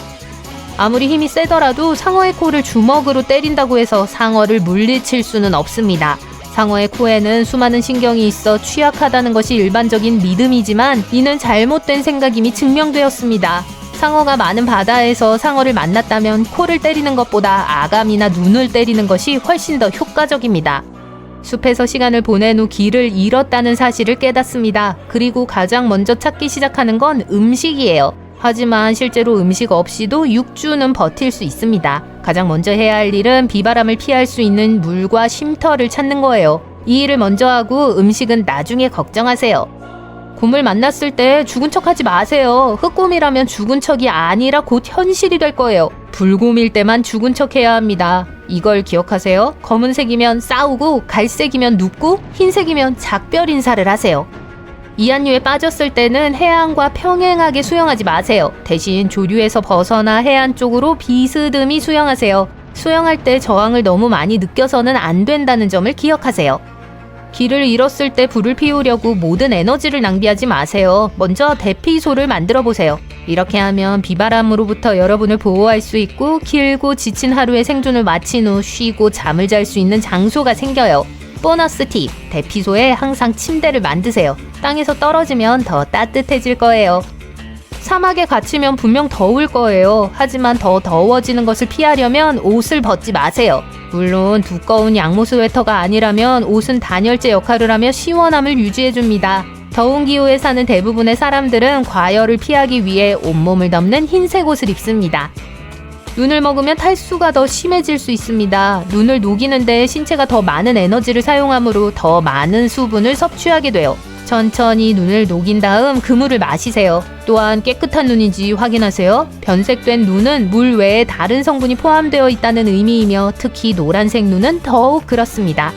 B: 아무리 힘이 세더라도 상어의 코를 주먹으로 때린다고 해서 상어를 물리칠 수는 없습니다. 상어의 코에는 수많은 신경이 있어 취약하다는 것이 일반적인 믿음이지만 이는 잘못된 생각임이 증명되었습니다. 상어가 많은 바다에서 상어를 만났다면 코를 때리는 것보다 아감이나 눈을 때리는 것이 훨씬 더 효과적입니다. 숲에서 시간을 보낸 후 길을 잃었다는 사실을 깨닫습니다. 그리고 가장 먼저 찾기 시작하는 건 음식이에요. 하지만 실제로 음식 없이도 6주는 버틸 수 있습니다. 가장 먼저 해야 할 일은 비바람을 피할 수 있는 물과 쉼터를 찾는 거예요. 이 일을 먼저 하고 음식은 나중에 걱정하세요. 곰을 만났을 때 죽은 척 하지 마세요. 흑곰이라면 죽은 척이 아니라 곧 현실이 될 거예요. 불곰일 때만 죽은 척 해야 합니다. 이걸 기억하세요. 검은색이면 싸우고 갈색이면 눕고 흰색이면 작별 인사를 하세요. 이한류에 빠졌을 때는 해안과 평행하게 수영하지 마세요. 대신 조류에서 벗어나 해안 쪽으로 비스듬히 수영하세요. 수영할 때 저항을 너무 많이 느껴서는 안 된다는 점을 기억하세요. 길을 잃었을 때 불을 피우려고 모든 에너지를 낭비하지 마세요. 먼저 대피소를 만들어 보세요. 이렇게 하면 비바람으로부터 여러분을 보호할 수 있고 길고 지친 하루의 생존을 마친 후 쉬고 잠을 잘 수 있는 장소가 생겨요. 보너스 팁! 대피소에 항상 침대를 만드세요. 땅에서 떨어지면 더 따뜻해질 거예요. 사막에 갇히면 분명 더울 거예요. 하지만 더 더워지는 것을 피하려면 옷을 벗지 마세요. 물론 두꺼운 양모 스웨터가 아니라면 옷은 단열재 역할을 하며 시원함을 유지해줍니다. 더운 기후에 사는 대부분의 사람들은 과열을 피하기 위해 온몸을 덮는 흰색 옷을 입습니다. 눈을 먹으면 탈수가 더 심해질 수 있습니다. 눈을 녹이는데 신체가 더 많은 에너지를 사용하므로 더 많은 수분을 섭취하게 돼요. 천천히 눈을 녹인 다음 그 물을 마시세요. 또한 깨끗한 눈인지 확인하세요. 변색된 눈은 물 외에 다른 성분이 포함되어 있다는 의미이며 특히 노란색 눈은 더욱 그렇습니다.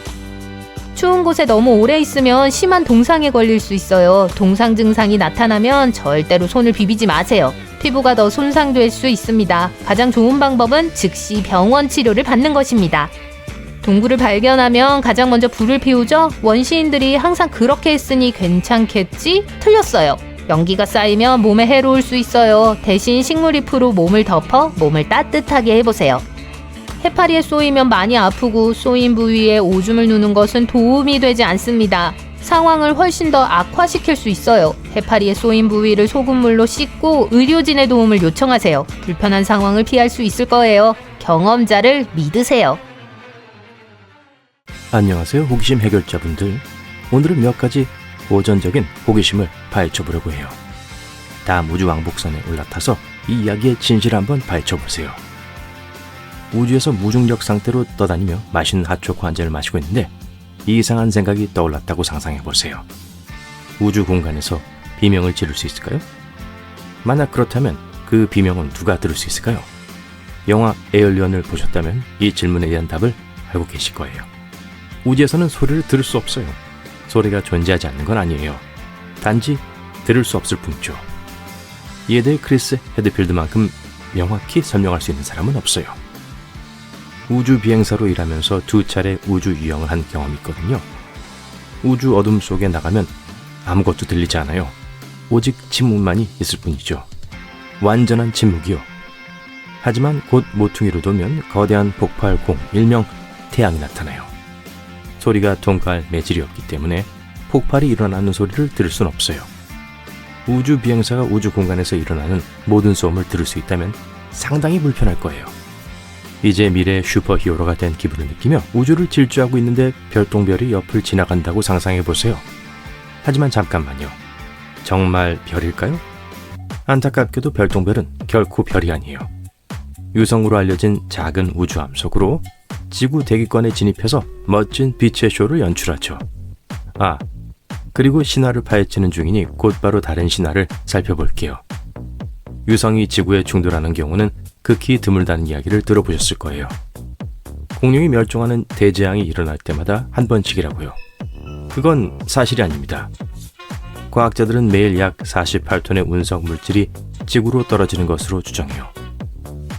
B: 추운 곳에 너무 오래 있으면 심한 동상에 걸릴 수 있어요. 동상 증상이 나타나면 절대로 손을 비비지 마세요. 피부가 더 손상될 수 있습니다. 가장 좋은 방법은 즉시 병원 치료를 받는 것입니다. 동굴을 발견하면 가장 먼저 불을 피우죠? 원시인들이 항상 그렇게 했으니 괜찮겠지? 틀렸어요. 연기가 쌓이면 몸에 해로울 수 있어요. 대신 식물잎으로 몸을 덮어 몸을 따뜻하게 해보세요. 해파리에 쏘이면 많이 아프고 쏘인 부위에 오줌을 누는 것은 도움이 되지 않습니다. 상황을 훨씬 더 악화시킬 수 있어요. 해파리에 쏘인 부위를 소금물로 씻고 의료진의 도움을 요청하세요. 불편한 상황을 피할 수 있을 거예요. 경험자를 믿으세요.
A: 안녕하세요, 호기심 해결자분들. 오늘은 몇 가지 고전적인 호기심을 파헤쳐보려고 해요. 다음 우주왕복선에 올라타서 이 이야기의 진실을 한번 파헤쳐보세요. 우주에서 무중력 상태로 떠다니며 맛있는 핫초코 한 잔을 마시고 있는데 이상한 생각이 떠올랐다고 상상해보세요. 우주 공간에서 비명을 지를 수 있을까요? 만약 그렇다면 그 비명은 누가 들을 수 있을까요? 영화 에얼리언을 보셨다면 이 질문에 대한 답을 알고 계실 거예요. 우주에서는 소리를 들을 수 없어요. 소리가 존재하지 않는 건 아니에요. 단지 들을 수 없을 뿐이죠. 이에 대해 크리스 헤드필드만큼 명확히 설명할 수 있는 사람은 없어요. 우주 비행사로 일하면서 2차례 우주 유영을 한 경험이 있거든요. 우주 어둠 속에 나가면 아무것도 들리지 않아요. 오직 침묵만이 있을 뿐이죠. 완전한 침묵이요. 하지만 곧 모퉁이로 돌면 거대한 폭발공, 일명 태양이 나타나요. 소리가 통과할 매질이 없기 때문에 폭발이 일어나는 소리를 들을 순 없어요. 우주 비행사가 우주 공간에서 일어나는 모든 소음을 들을 수 있다면 상당히 불편할 거예요. 이제 미래의 슈퍼히어로가 된 기분을 느끼며 우주를 질주하고 있는데 별똥별이 옆을 지나간다고 상상해보세요. 하지만 잠깐만요. 정말 별일까요? 안타깝게도 별똥별은 결코 별이 아니에요. 유성으로 알려진 작은 우주함 속으로 지구 대기권에 진입해서 멋진 빛의 쇼를 연출하죠. 아, 그리고 신화를 파헤치는 중이니 곧바로 다른 신화를 살펴볼게요. 유성이 지구에 충돌하는 경우는 극히 드물다는 이야기를 들어보셨을 거예요. 공룡이 멸종하는 대재앙이 일어날 때마다 한 번씩이라고요. 그건 사실이 아닙니다. 과학자들은 매일 약 48톤의 운석 물질이 지구로 떨어지는 것으로 추정해요.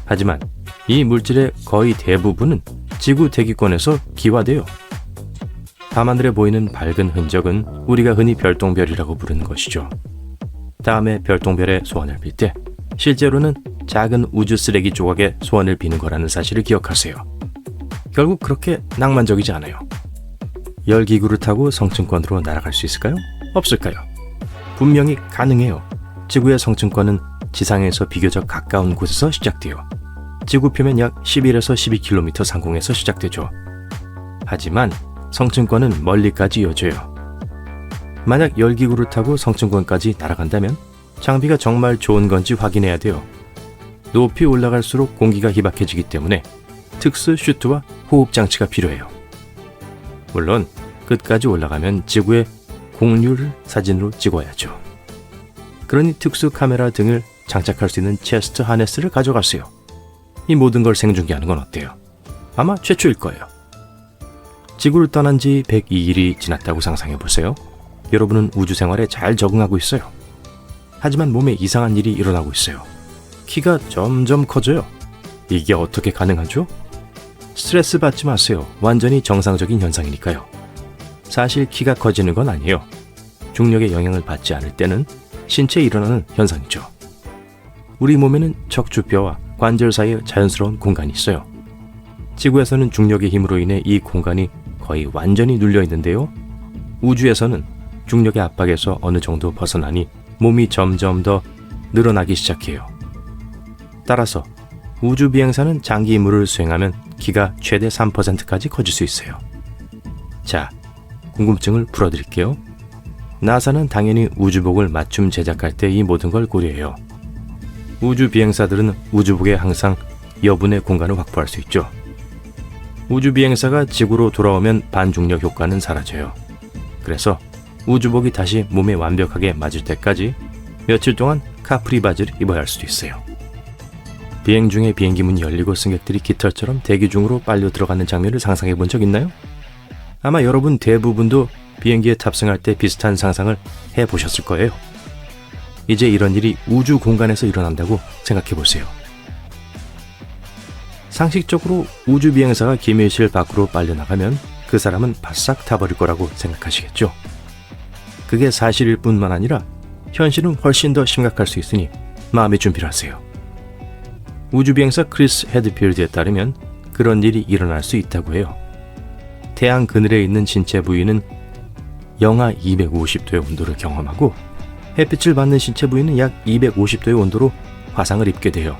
A: 하지만 이 물질의 거의 대부분은 지구 대기권에서 기화돼요. 밤하늘에 보이는 밝은 흔적은 우리가 흔히 별똥별이라고 부르는 것이죠. 다음에 별똥별의 소원을 빌 때 실제로는 작은 우주 쓰레기 조각의 소원을 비는 거라는 사실을 기억하세요. 결국 그렇게 낭만적이지 않아요. 열기구를 타고 성층권으로 날아갈 수 있을까요? 없을까요? 분명히 가능해요. 지구의 성층권은 지상에서 비교적 가까운 곳에서 시작돼요. 지구 표면 약 11에서 12km 상공에서 시작되죠. 하지만 성층권은 멀리까지 이어져요. 만약 열기구를 타고 성층권까지 날아간다면 장비가 정말 좋은 건지 확인해야 돼요. 높이 올라갈수록 공기가 희박해지기 때문에 특수 슈트와 호흡 장치가 필요해요. 물론 끝까지 올라가면 지구의 공률을 사진으로 찍어야죠. 그러니 특수 카메라 등을 장착할 수 있는 체스트 하네스를 가져가세요. 이 모든 걸 생중계하는 건 어때요? 아마 최초일 거예요. 지구를 떠난 지 102일이 지났다고 상상해 보세요. 여러분은 우주 생활에 잘 적응하고 있어요. 하지만 몸에 이상한 일이 일어나고 있어요. 키가 점점 커져요. 이게 어떻게 가능하죠? 스트레스 받지 마세요. 완전히 정상적인 현상이니까요. 사실 키가 커지는 건 아니에요. 중력의 영향을 받지 않을 때는 신체에 일어나는 현상이죠. 우리 몸에는 척추뼈와 관절 사이에 자연스러운 공간이 있어요. 지구에서는 중력의 힘으로 인해 이 공간이 거의 완전히 눌려 있는데요. 우주에서는 중력의 압박에서 어느 정도 벗어나니 몸이 점점 더 늘어나기 시작해요. 따라서 우주 비행사는 장기 임무를 수행하면 키가 최대 3%까지 커질 수 있어요. 자, 궁금증을 풀어드릴게요. 나사는 당연히 우주복을 맞춤 제작할 때 이 모든 걸 고려해요. 우주 비행사들은 우주복에 항상 여분의 공간을 확보할 수 있죠. 우주 비행사가 지구로 돌아오면 반중력 효과는 사라져요. 그래서 우주복이 다시 몸에 완벽하게 맞을 때까지 며칠 동안 카프리 바지를 입어야 할 수도 있어요. 비행 중에 비행기 문이 열리고 승객들이 깃털처럼 대기 중으로 빨려 들어가는 장면을 상상해 본 적 있나요? 아마 여러분 대부분도 비행기에 탑승할 때 비슷한 상상을 해보셨을 거예요. 이제 이런 일이 우주 공간에서 일어난다고 생각해 보세요. 상식적으로 우주 비행사가 기밀실 밖으로 빨려나가면 그 사람은 바싹 타버릴 거라고 생각하시겠죠? 그게 사실일 뿐만 아니라 현실은 훨씬 더 심각할 수 있으니 마음의 준비를 하세요. 우주 비행사 크리스 헤드필드에 따르면 그런 일이 일어날 수 있다고 해요. 태양 그늘에 있는 신체 부위는 영하 250도의 온도를 경험하고 햇빛을 받는 신체 부위는 약 250도의 온도로 화상을 입게 돼요.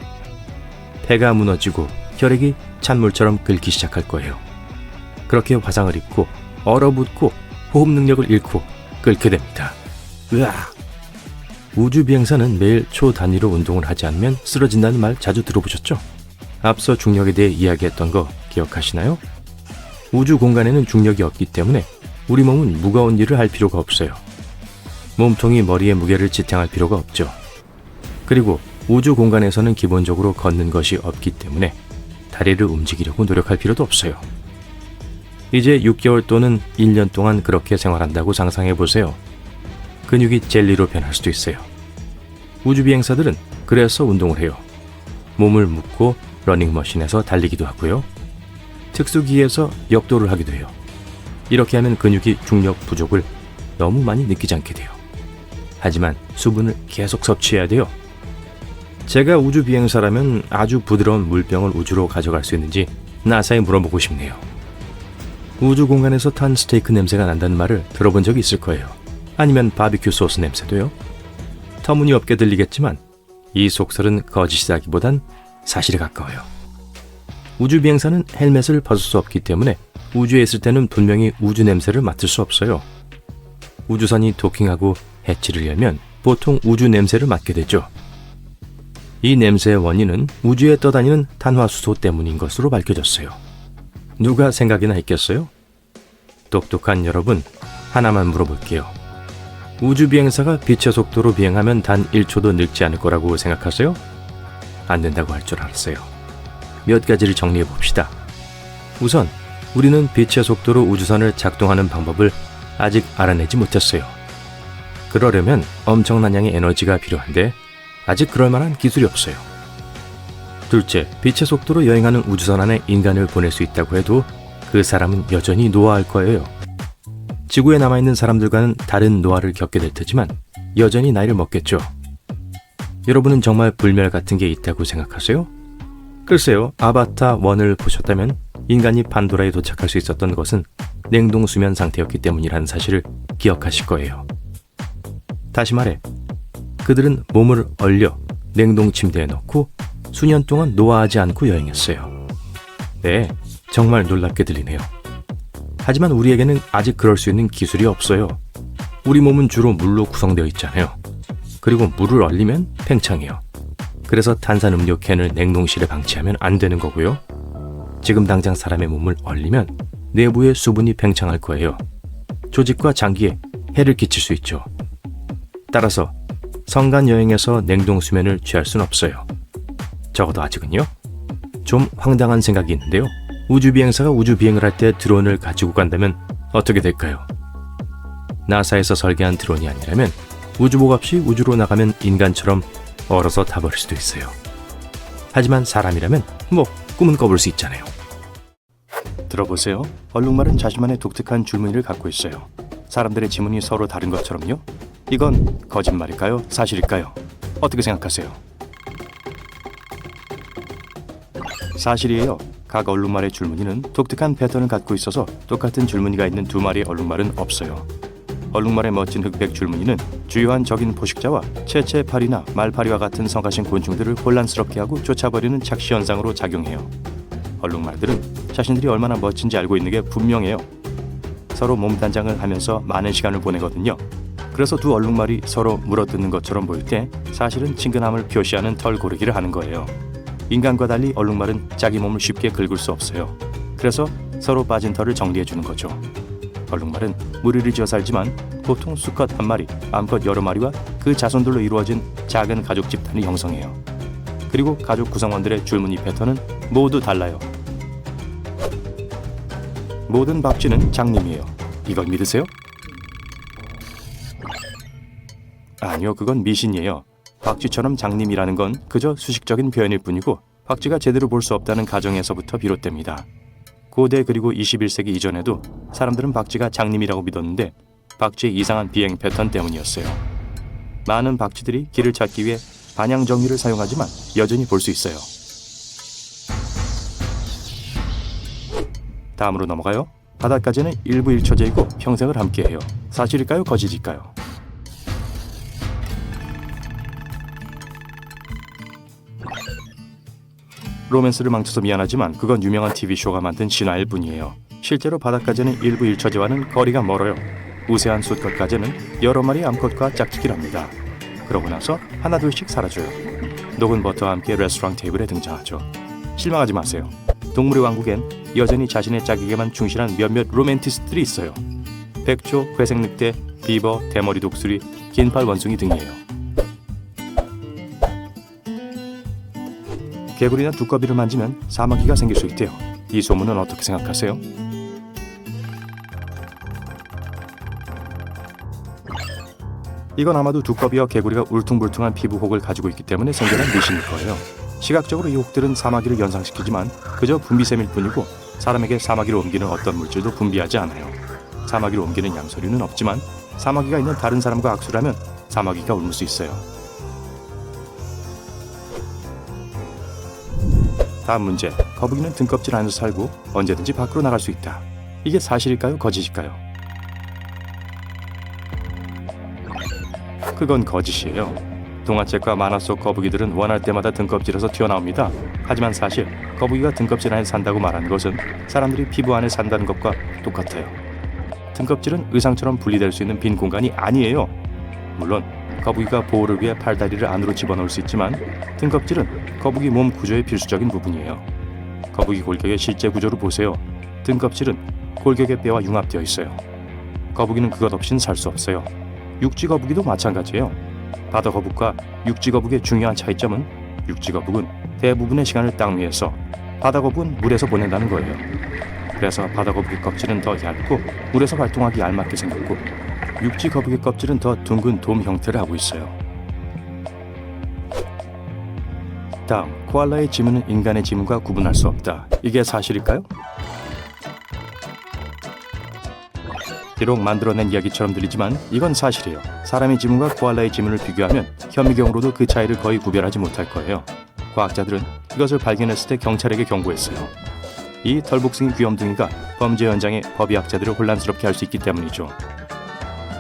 A: 폐가 무너지고 혈액이 찬물처럼 끓기 시작할 거예요. 그렇게 화상을 입고 얼어붙고 호흡 능력을 잃고 끓게 됩니다. 으아! 우주 비행사는 매일 초 단위로 운동을 하지 않으면 쓰러진다는 말 자주 들어보셨죠? 앞서 중력에 대해 이야기했던 거 기억하시나요? 우주 공간에는 중력이 없기 때문에 우리 몸은 무거운 일을 할 필요가 없어요. 몸통이 머리의 무게를 지탱할 필요가 없죠. 그리고 우주 공간에서는 기본적으로 걷는 것이 없기 때문에 다리를 움직이려고 노력할 필요도 없어요. 이제 6개월 또는 1년 동안 그렇게 생활한다고 상상해 보세요. 근육이 젤리로 변할 수도 있어요. 우주 비행사들은 그래서 운동을 해요. 몸을 묶고 러닝머신에서 달리기도 하고요. 특수기에서 역도를 하기도 해요. 이렇게 하면 근육이 중력 부족을 너무 많이 느끼지 않게 돼요. 하지만 수분을 계속 섭취해야 돼요. 제가 우주 비행사라면 아주 부드러운 물병을 우주로 가져갈 수 있는지 나사에 물어보고 싶네요. 우주 공간에서 탄 스테이크 냄새가 난다는 말을 들어본 적이 있을 거예요. 아니면 바비큐 소스 냄새도요. 터무니없게 들리겠지만 이 속설은 거짓이라기보단 사실에 가까워요. 우주 비행사는 헬멧을 벗을 수 없기 때문에 우주에 있을 때는 분명히 우주 냄새를 맡을 수 없어요. 우주선이 도킹하고 해치를 열면 보통 우주 냄새를 맡게 되죠. 이 냄새의 원인은 우주에 떠다니는 탄화수소 때문인 것으로 밝혀졌어요. 누가 생각이나 했겠어요? 똑똑한 여러분, 하나만 물어볼게요. 우주 비행사가 빛의 속도로 비행하면 단 1초도 늙지 않을 거라고 생각하세요? 안 된다고 할 줄 알았어요. 몇 가지를 정리해 봅시다. 우선 우리는 빛의 속도로 우주선을 작동하는 방법을 아직 알아내지 못했어요. 그러려면 엄청난 양의 에너지가 필요한데 아직 그럴 만한 기술이 없어요. 둘째, 빛의 속도로 여행하는 우주선 안에 인간을 보낼 수 있다고 해도 그 사람은 여전히 노화할 거예요. 지구에 남아있는 사람들과는 다른 노화를 겪게 될 테지만 여전히 나이를 먹겠죠. 여러분은 정말 불멸 같은 게 있다고 생각하세요? 글쎄요, 아바타 1을 보셨다면 인간이 판도라에 도착할 수 있었던 것은 냉동 수면 상태였기 때문이라는 사실을 기억하실 거예요. 다시 말해, 그들은 몸을 얼려 냉동 침대에 넣고 수년 동안 노화하지 않고 여행했어요. 네, 정말 놀랍게 들리네요. 하지만 우리에게는 아직 그럴 수 있는 기술이 없어요. 우리 몸은 주로 물로 구성되어 있잖아요. 그리고 물을 얼리면 팽창해요. 그래서 탄산음료 캔을 냉동실에 방치하면 안 되는 거고요. 지금 당장 사람의 몸을 얼리면 내부의 수분이 팽창할 거예요. 조직과 장기에 해를 끼칠 수 있죠. 따라서 성간 여행에서 냉동 수면을 취할 순 없어요. 적어도 아직은요. 좀 황당한 생각이 있는데요. 우주 비행사가 우주 비행을 할 때 드론을 가지고 간다면 어떻게 될까요? 나사에서 설계한 드론이 아니라면 우주복 없이 우주로 나가면 인간처럼 얼어서 타버릴 수도 있어요. 하지만 사람이라면 꿈은 꿔볼 수 있잖아요. 들어보세요. 얼룩말은 자신만의 독특한 줄무늬를 갖고 있어요. 사람들의 지문이 서로 다른 것처럼요. 이건 거짓말일까요? 사실일까요? 어떻게 생각하세요? 사실이에요. 각 얼룩말의 줄무늬는 독특한 패턴을 갖고 있어서 똑같은 줄무늬가 있는 두 마리의 얼룩말은 없어요. 얼룩말의 멋진 흑백 줄무늬는 주요한 적인 포식자와 채채파리나 말파리와 같은 성가신 곤충들을 혼란스럽게 하고 쫓아버리는 착시 현상으로 작용해요. 얼룩말들은 자신들이 얼마나 멋진지 알고 있는 게 분명해요. 서로 몸단장을 하면서 많은 시간을 보내거든요. 그래서 두 얼룩말이 서로 물어뜯는 것처럼 보일 때 사실은 친근함을 표시하는 털 고르기를 하는 거예요. 인간과 달리 얼룩말은 자기 몸을 쉽게 긁을 수 없어요. 그래서 서로 빠진 털을 정리해주는 거죠. 얼룩말은 무리를 지어 살지만 보통 수컷 한 마리, 암컷 여러 마리와 그 자손들로 이루어진 작은 가족 집단이 형성해요. 그리고 가족 구성원들의 줄무늬 패턴은 모두 달라요. 모든 박쥐는 장님이에요. 이걸 믿으세요? 아니요, 그건 미신이에요. 박쥐처럼 장님이라는 건 그저 수식적인 표현일 뿐이고 박쥐가 제대로 볼 수 없다는 가정에서부터 비롯됩니다. 고대 그리고 21세기 이전에도 사람들은 박쥐가 장님이라고 믿었는데 박쥐의 이상한 비행 패턴 때문이었어요. 많은 박쥐들이 길을 찾기 위해 반향 정리를 사용하지만 여전히 볼 수 있어요. 다음으로 넘어가요. 바닷가재는 일부 일처제이고 평생을 함께해요. 사실일까요? 거짓일까요? 로맨스를 망쳐서 미안하지만 그건 유명한 TV쇼가 만든 신화일 뿐이에요. 실제로 바닷가재는 일부 일처제와는 거리가 멀어요. 우세한 수컷 가재는 여러 마리 암컷과 짝짓기를 합니다. 그러고 나서 하나둘씩 사라져요. 녹은 버터와 함께 레스토랑 테이블에 등장하죠. 실망하지 마세요. 동물의 왕국엔 여전히 자신의 짝에게만 충실한 몇몇 로맨티스트들이 있어요. 백조, 회색 늑대, 비버, 대머리 독수리, 긴팔 원숭이 등이에요. 개구리나 두꺼비를 만지면 사마귀가 생길 수 있대요. 이 소문은 어떻게 생각하세요? 이건 아마도 두꺼비와 개구리가 울퉁불퉁한 피부 혹을 가지고 있기 때문에 생겨난 미신일 거예요. 시각적으로 이 혹들은 사마귀를 연상시키지만 그저 분비샘일 뿐이고 사람에게 사마귀를 옮기는 어떤 물질도 분비하지 않아요. 사마귀를 옮기는 양서류는 없지만 사마귀가 있는 다른 사람과 악수를 하면 사마귀가 옮을 수 있어요. 다음 문제. 거북이는 등껍질 안에서 살고 언제든지 밖으로 나갈 수 있다. 이게 사실일까요? 거짓일까요? 그건 거짓이에요. 동화책과 만화 속 거북이들은 원할 때마다 등껍질에서 튀어나옵니다. 하지만 사실 거북이가 등껍질 안에 산다고 말하는 것은 사람들이 피부 안에 산다는 것과 똑같아요. 등껍질은 의상처럼 분리될 수 있는 빈 공간이 아니에요. 물론 거북이가 보호를 위해 팔다리를 안으로 집어넣을 수 있지만 등껍질은 거북이 몸 구조의 필수적인 부분이에요. 거북이 골격의 실제 구조를 보세요. 등껍질은 골격의 뼈와 융합되어 있어요. 거북이는 그것 없이는 살 수 없어요. 육지 거북이도 마찬가지예요. 바다 거북과 육지 거북의 중요한 차이점은 육지 거북은 대부분의 시간을 땅 위에서, 바다 거북은 물에서 보낸다는 거예요. 그래서 바다 거북의 껍질은 더 얇고 물에서 활동하기 알맞게 생겼고 육지 거북의 껍질은 더 둥근 돔 형태를 하고 있어요. 다음, 코알라의 지문은 인간의 지문과 구분할 수 없다. 이게 사실일까요? 비록 만들어낸 이야기처럼 들리지만 이건 사실이에요. 사람의 지문과 코알라의 지문을 비교하면 현미경으로도 그 차이를 거의 구별하지 못할 거예요. 과학자들은 이것을 발견했을 때 경찰에게 경고했어요. 이 털복숭이 귀염둥이가 범죄 현장에 법의학자들을 혼란스럽게 할 수 있기 때문이죠.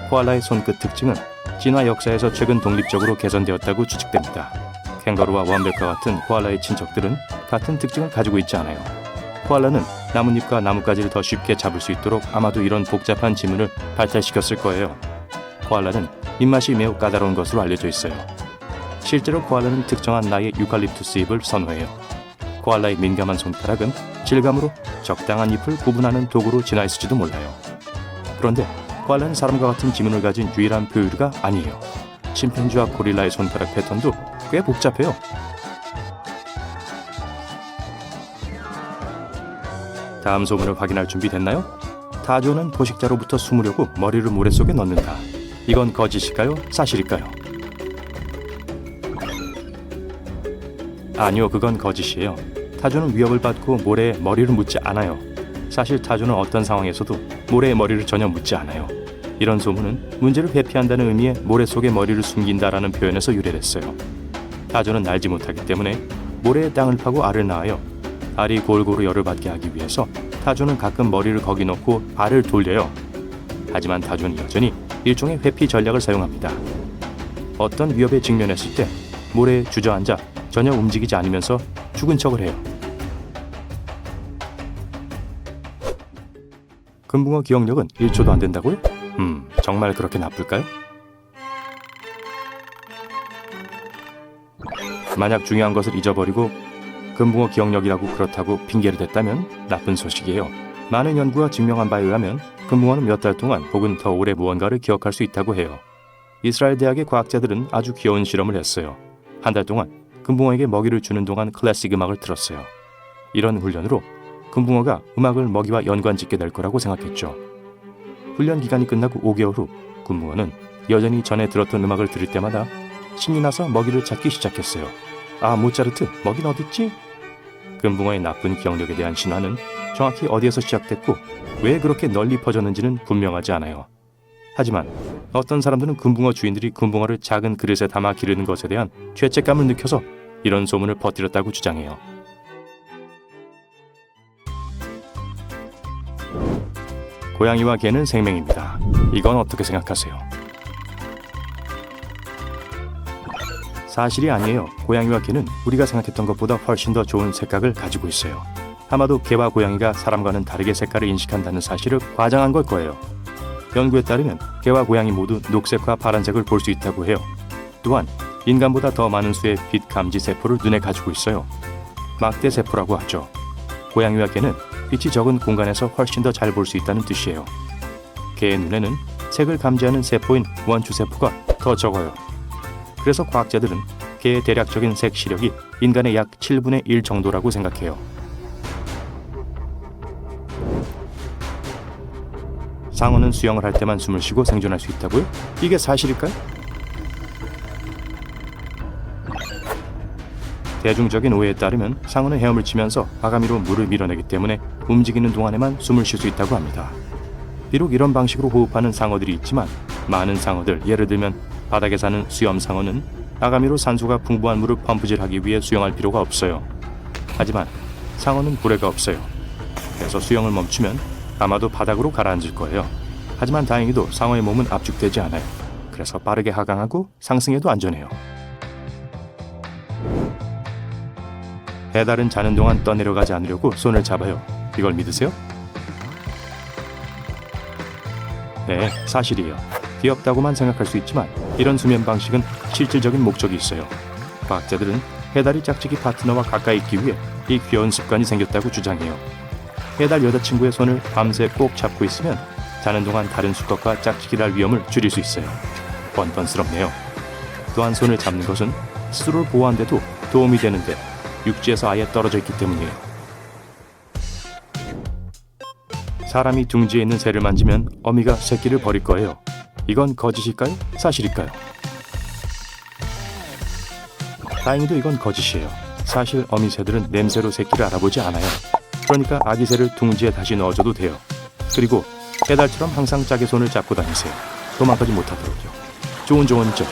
A: 코알라의 손끝 특징은 진화 역사에서 최근 독립적으로 개선되었다고 추측됩니다. 캥거루와 원백과 같은 코알라의 친척들은 같은 특징을 가지고 있지 않아요. 코알라는 나뭇잎과 나뭇가지를 더 쉽게 잡을 수 있도록 아마도 이런 복잡한 지문을 발달시켰을 거예요. 코알라는 입맛이 매우 까다로운 것으로 알려져 있어요. 실제로 코알라는 특정한 나이의 유칼립투스 잎을 선호해요. 코알라의 민감한 손가락은 질감으로 적당한 잎을 구분하는 도구로 진화했을지도 몰라요. 그런데 코알라는 사람과 같은 지문을 가진 유일한 포유류가 아니에요. 침팬지와 고릴라의 손가락 패턴도 꽤 복잡해요. 다음 소문을 확인할 준비 됐나요? 타조는 포식자로부터 숨으려고 머리를 모래 속에 넣는다. 이건 거짓일까요? 사실일까요? 아니요, 그건 거짓이에요. 타조는 위협을 받고 모래에 머리를 묻지 않아요. 사실 타조는 어떤 상황에서도 모래에 머리를 전혀 묻지 않아요. 이런 소문은 문제를 회피한다는 의미의 모래 속에 머리를 숨긴다라는 표현에서 유래됐어요. 타조는 날지 못하기 때문에 모래에 땅을 파고 알을 낳아요. 알이 골고루 열을 받게 하기 위해서 타조는 가끔 머리를 거기 넣고 알을 돌려요. 하지만 타조는 여전히 일종의 회피 전략을 사용합니다. 어떤 위협에 직면했을 때 모래에 주저앉아 전혀 움직이지 않으면서 죽은 척을 해요. 금붕어 기억력은 1초도 안 된다고요? 정말 그렇게 나쁠까요? 만약 중요한 것을 잊어버리고 금붕어 기억력이라고 그렇다고 핑계를 댔다면 나쁜 소식이에요. 많은 연구가 증명한 바에 의하면 금붕어는 몇 달 동안 혹은 더 오래 무언가를 기억할 수 있다고 해요. 이스라엘 대학의 과학자들은 아주 귀여운 실험을 했어요. 한 달 동안 금붕어에게 먹이를 주는 동안 클래식 음악을 틀었어요. 이런 훈련으로 금붕어가 음악을 먹이와 연관짓게 될 거라고 생각했죠. 훈련 기간이 끝나고 5개월 후 금붕어는 여전히 전에 들었던 음악을 들을 때마다 신이 나서 먹이를 찾기 시작했어요. 아, 모차르트, 먹이는 어딨지? 금붕어의 나쁜 기억력에 대한 신화는 정확히 어디에서 시작됐고 왜 그렇게 널리 퍼졌는지는 분명하지 않아요. 하지만 어떤 사람들은 금붕어 주인들이 금붕어를 작은 그릇에 담아 기르는 것에 대한 죄책감을 느껴서 이런 소문을 퍼뜨렸다고 주장해요. 고양이와 개는 생명입니다. 이건 어떻게 생각하세요? 사실이 아니에요. 고양이와 개는 우리가 생각했던 것보다 훨씬 더 좋은 색각을 가지고 있어요. 아마도 개와 고양이가 사람과는 다르게 색깔을 인식한다는 사실을 과장한 걸 거예요. 연구에 따르면 개와 고양이 모두 녹색과 파란색을 볼 수 있다고 해요. 또한 인간보다 더 많은 수의 빛 감지 세포를 눈에 가지고 있어요. 막대 세포라고 하죠. 고양이와 개는 빛이 적은 공간에서 훨씬 더 잘 볼 수 있다는 뜻이에요. 개의 눈에는 색을 감지하는 세포인 원추 세포가 더 적어요. 그래서 과학자들은 개의 대략적인 색 시력이 인간의 약 7분의 1 정도라고 생각해요. 상어는 수영을 할 때만 숨을 쉬고 생존할 수 있다고요? 이게 사실일까요? 대중적인 오해에 따르면 상어는 헤엄을 치면서 아가미로 물을 밀어내기 때문에 움직이는 동안에만 숨을 쉴 수 있다고 합니다. 비록 이런 방식으로 호흡하는 상어들이 있지만 많은 상어들, 예를 들면 바닥에 사는 수염 상어는 아가미로 산소가 풍부한 물을 펌프질하기 위해 수영할 필요가 없어요. 하지만 상어는 고래가 없어요. 그래서 수영을 멈추면 아마도 바닥으로 가라앉을 거예요. 하지만 다행히도 상어의 몸은 압축되지 않아요. 그래서 빠르게 하강하고 상승해도 안전해요. 해달은 자는 동안 떠내려가지 않으려고 손을 잡아요. 이걸 믿으세요? 네, 사실이에요. 귀엽다고만 생각할 수 있지만 이런 수면 방식은 실질적인 목적이 있어요. 과학자들은 해달이 짝짓기 파트너와 가까이 있기 위해 이 귀여운 습관이 생겼다고 주장해요. 해달 여자친구의 손을 밤새 꼭 잡고 있으면 자는 동안 다른 수컷과 짝짓기를 할 위험을 줄일 수 있어요. 뻔뻔스럽네요. 또한 손을 잡는 것은 스스로를 보호하는 데도 도움이 되는데 육지에서 아예 떨어져 있기 때문이에요. 사람이 둥지에 있는 새를 만지면 어미가 새끼를 버릴 거예요. 이건 거짓일까요? 사실일까요? 다행히도 이건 거짓이에요. 사실 어미 새들은 냄새로 새끼를 알아보지 않아요. 그러니까 아기 새를 둥지에 다시 넣어줘도 돼요. 그리고 해달처럼 항상 짝의 손을 잡고 다니세요. 도망가지 못하도록요. 좋은 조언이죠.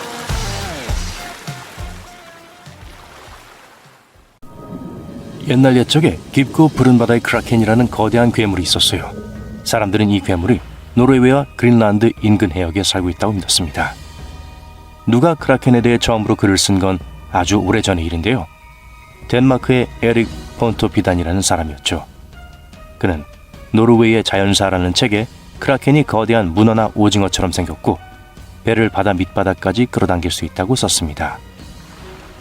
A: 옛날 옛적에 깊고 푸른 바다의 크라켄이라는 거대한 괴물이 있었어요. 사람들은 이 괴물이 노르웨이와 그린란드 인근 해역에 살고 있다고 믿었습니다. 누가 크라켄에 대해 처음으로 글을 쓴 건 아주 오래전의 일인데요. 덴마크의 에릭 폰토피단이라는 사람이었죠. 그는 노르웨이의 자연사라는 책에 크라켄이 거대한 문어나 오징어처럼 생겼고 배를 바다 밑바닥까지 끌어당길 수 있다고 썼습니다.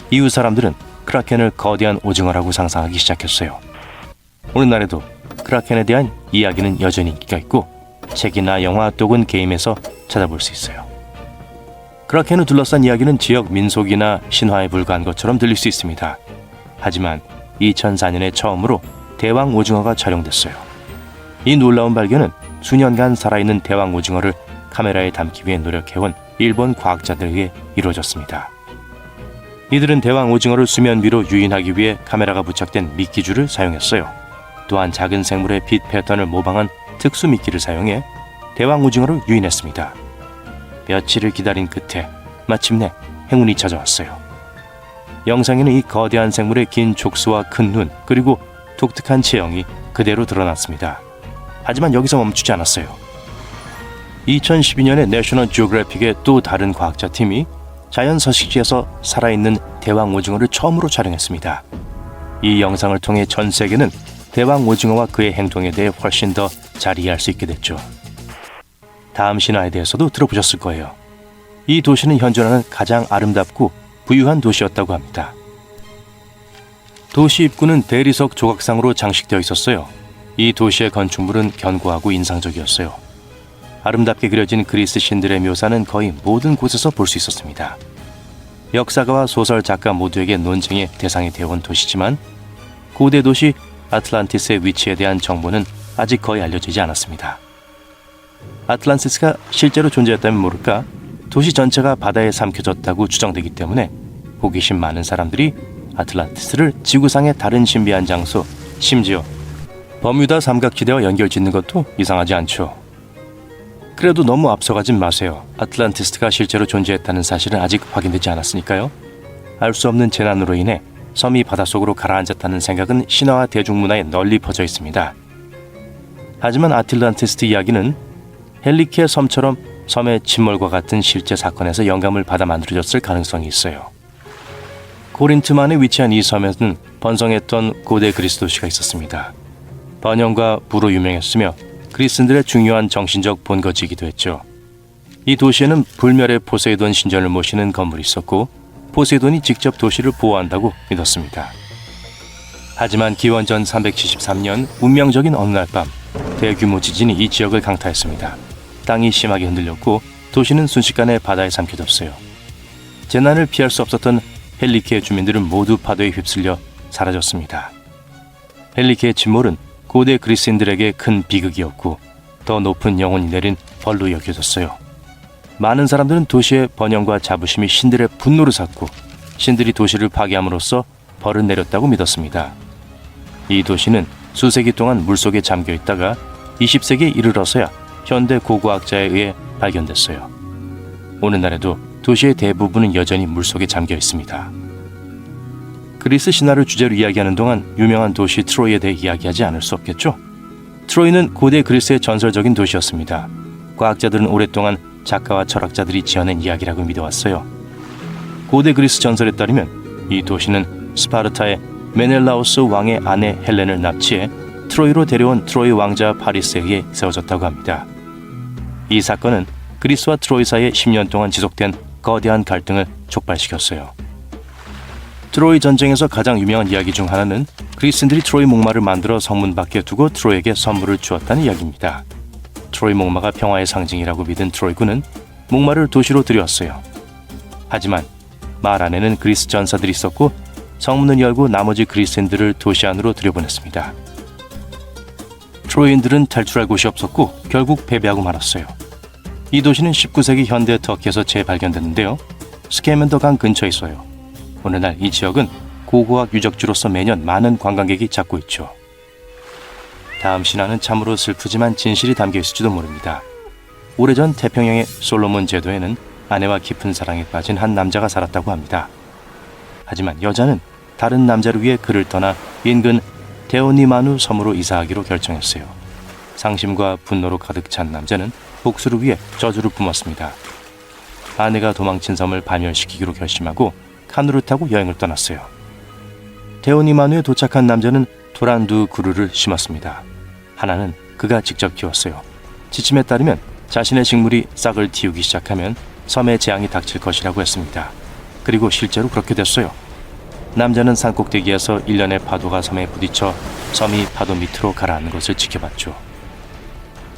A: 이후 사람들은 크라켄을 거대한 오징어라고 상상하기 시작했어요. 오늘날에도 크라켄에 대한 이야기는 여전히 인기가 있고 책이나 영화 또는 게임에서 찾아볼 수 있어요. 크라켄을 둘러싼 이야기는 지역 민속이나 신화에 불과한 것처럼 들릴 수 있습니다. 하지만 2004년에 처음으로 대왕 오징어가 촬영됐어요. 이 놀라운 발견은 수년간 살아있는 대왕 오징어를 카메라에 담기 위해 노력해온 일본 과학자들에 의해 이루어졌습니다. 이들은 대왕 오징어를 수면 위로 유인하기 위해 카메라가 부착된 미끼줄을 사용했어요. 또한 작은 생물의 빛 패턴을 모방한 특수 미끼를 사용해 대왕 오징어를 유인했습니다. 며칠을 기다린 끝에 마침내 행운이 찾아왔어요. 영상에는 이 거대한 생물의 긴 족수와 큰 눈 그리고 독특한 체형이 그대로 드러났습니다. 하지만 여기서 멈추지 않았어요. 2012년에 내셔널 지오그래픽의 또 다른 과학자 팀이 자연 서식지에서 살아있는 대왕 오징어를 처음으로 촬영했습니다. 이 영상을 통해 전 세계는 대왕 오징어와 그의 행동에 대해 훨씬 더 잘 이해할 수 있게 됐죠. 다음 신화에 대해서도 들어보셨을 거예요. 이 도시는 현존하는 가장 아름답고 부유한 도시였다고 합니다. 도시 입구는 대리석 조각상으로 장식되어 있었어요. 이 도시의 건축물은 견고하고 인상적이었어요. 아름답게 그려진 그리스 신들의 묘사는 거의 모든 곳에서 볼 수 있었습니다. 역사가와 소설 작가 모두에게 논쟁의 대상이 되어온 도시지만 고대 도시 아틀란티스의 위치에 대한 정보는 아직 거의 알려지지 않았습니다. 아틀란티스가 실제로 존재했다면 모를까 도시 전체가 바다에 삼켜졌다고 추정되기 때문에 호기심 많은 사람들이 아틀란티스를 지구상의 다른 신비한 장소, 심지어 버뮤다 삼각지대와 연결짓는 것도 이상하지 않죠. 그래도 너무 앞서가진 마세요. 아틀란티스가 실제로 존재했다는 사실은 아직 확인되지 않았으니까요. 알 수 없는 재난으로 인해 섬이 바닷속으로 가라앉았다는 생각은 신화와 대중문화에 널리 퍼져 있습니다. 하지만 아틀란티스 이야기는 헬리키의 섬처럼 섬의 침몰과 같은 실제 사건에서 영감을 받아 만들어졌을 가능성이 있어요. 코린트만에 위치한 이 섬에는 번성했던 고대 그리스 도시가 있었습니다. 번영과 부로 유명했으며 그리스인들의 중요한 정신적 본거지이기도 했죠. 이 도시에는 불멸의 포세이돈 신전을 모시는 건물이 있었고 포세이돈이 직접 도시를 보호한다고 믿었습니다. 하지만 기원전 373년 운명적인 어느 날 밤 대규모 지진이 이 지역을 강타했습니다. 땅이 심하게 흔들렸고 도시는 순식간에 바다에 삼켜졌어요. 재난을 피할 수 없었던 헬리케의 주민들은 모두 파도에 휩쓸려 사라졌습니다. 헬리케의 침몰은 고대 그리스인들에게 큰 비극이었고 더 높은 영혼이 내린 벌로 여겨졌어요. 많은 사람들은 도시의 번영과 자부심이 신들의 분노를 샀고 신들이 도시를 파괴함으로써 벌을 내렸다고 믿었습니다. 이 도시는 수세기 동안 물속에 잠겨 있다가 20세기에 이르러서야 현대 고고학자에 의해 발견됐어요. 오늘날에도 도시의 대부분은 여전히 물속에 잠겨 있습니다. 그리스 신화를 주제로 이야기하는 동안 유명한 도시 트로이에 대해 이야기하지 않을 수 없겠죠? 트로이는 고대 그리스의 전설적인 도시였습니다. 과학자들은 오랫동안 작가와 철학자들이 지어낸 이야기라고 믿어왔어요. 고대 그리스 전설에 따르면 이 도시는 스파르타의 메넬라우스 왕의 아내 헬렌을 납치해 트로이로 데려온 트로이 왕자 파리스에 의해 세워졌다고 합니다. 이 사건은 그리스와 트로이 사이에 10년 동안 지속된 거대한 갈등을 촉발시켰어요. 트로이 전쟁에서 가장 유명한 이야기 중 하나는 그리스인들이 트로이 목마를 만들어 성문 밖에 두고 트로이에게 선물을 주었다는 이야기입니다. 트로이 목마가 평화의 상징이라고 믿은 트로이군은 목마를 도시로 들여왔어요. 하지만 말 안에는 그리스 전사들이 있었고 성문을 열고 나머지 그리스인들을 도시 안으로 들여보냈습니다. 트로이인들은 탈출할 곳이 없었고 결국 패배하고 말았어요. 이 도시는 19세기 현대 터키에서 재발견됐는데요. 스케멘더 강 근처에 있어요. 오늘날 이 지역은 고고학 유적지로서 매년 많은 관광객이 찾고 있죠. 다음 신화는 참으로 슬프지만 진실이 담겨 있을지도 모릅니다. 오래전 태평양의 솔로몬 제도에는 아내와 깊은 사랑에 빠진 한 남자가 살았다고 합니다. 하지만 여자는 다른 남자를 위해 그를 떠나 인근 데오니마누 섬으로 이사하기로 결정했어요. 상심과 분노로 가득 찬 남자는 복수를 위해 저주를 뿜었습니다. 아내가 도망친 섬을 파멸시키기로 결심하고 카누를 타고 여행을 떠났어요. 데오니마누에 도착한 남자는 토란 두 그루를 심었습니다. 하나는 그가 직접 키웠어요. 지침에 따르면 자신의 식물이 싹을 틔우기 시작하면 섬에 재앙이 닥칠 것이라고 했습니다. 그리고 실제로 그렇게 됐어요. 남자는 산꼭대기에서 일련의 파도가 섬에 부딪혀 섬이 파도 밑으로 가라앉는 것을 지켜봤죠.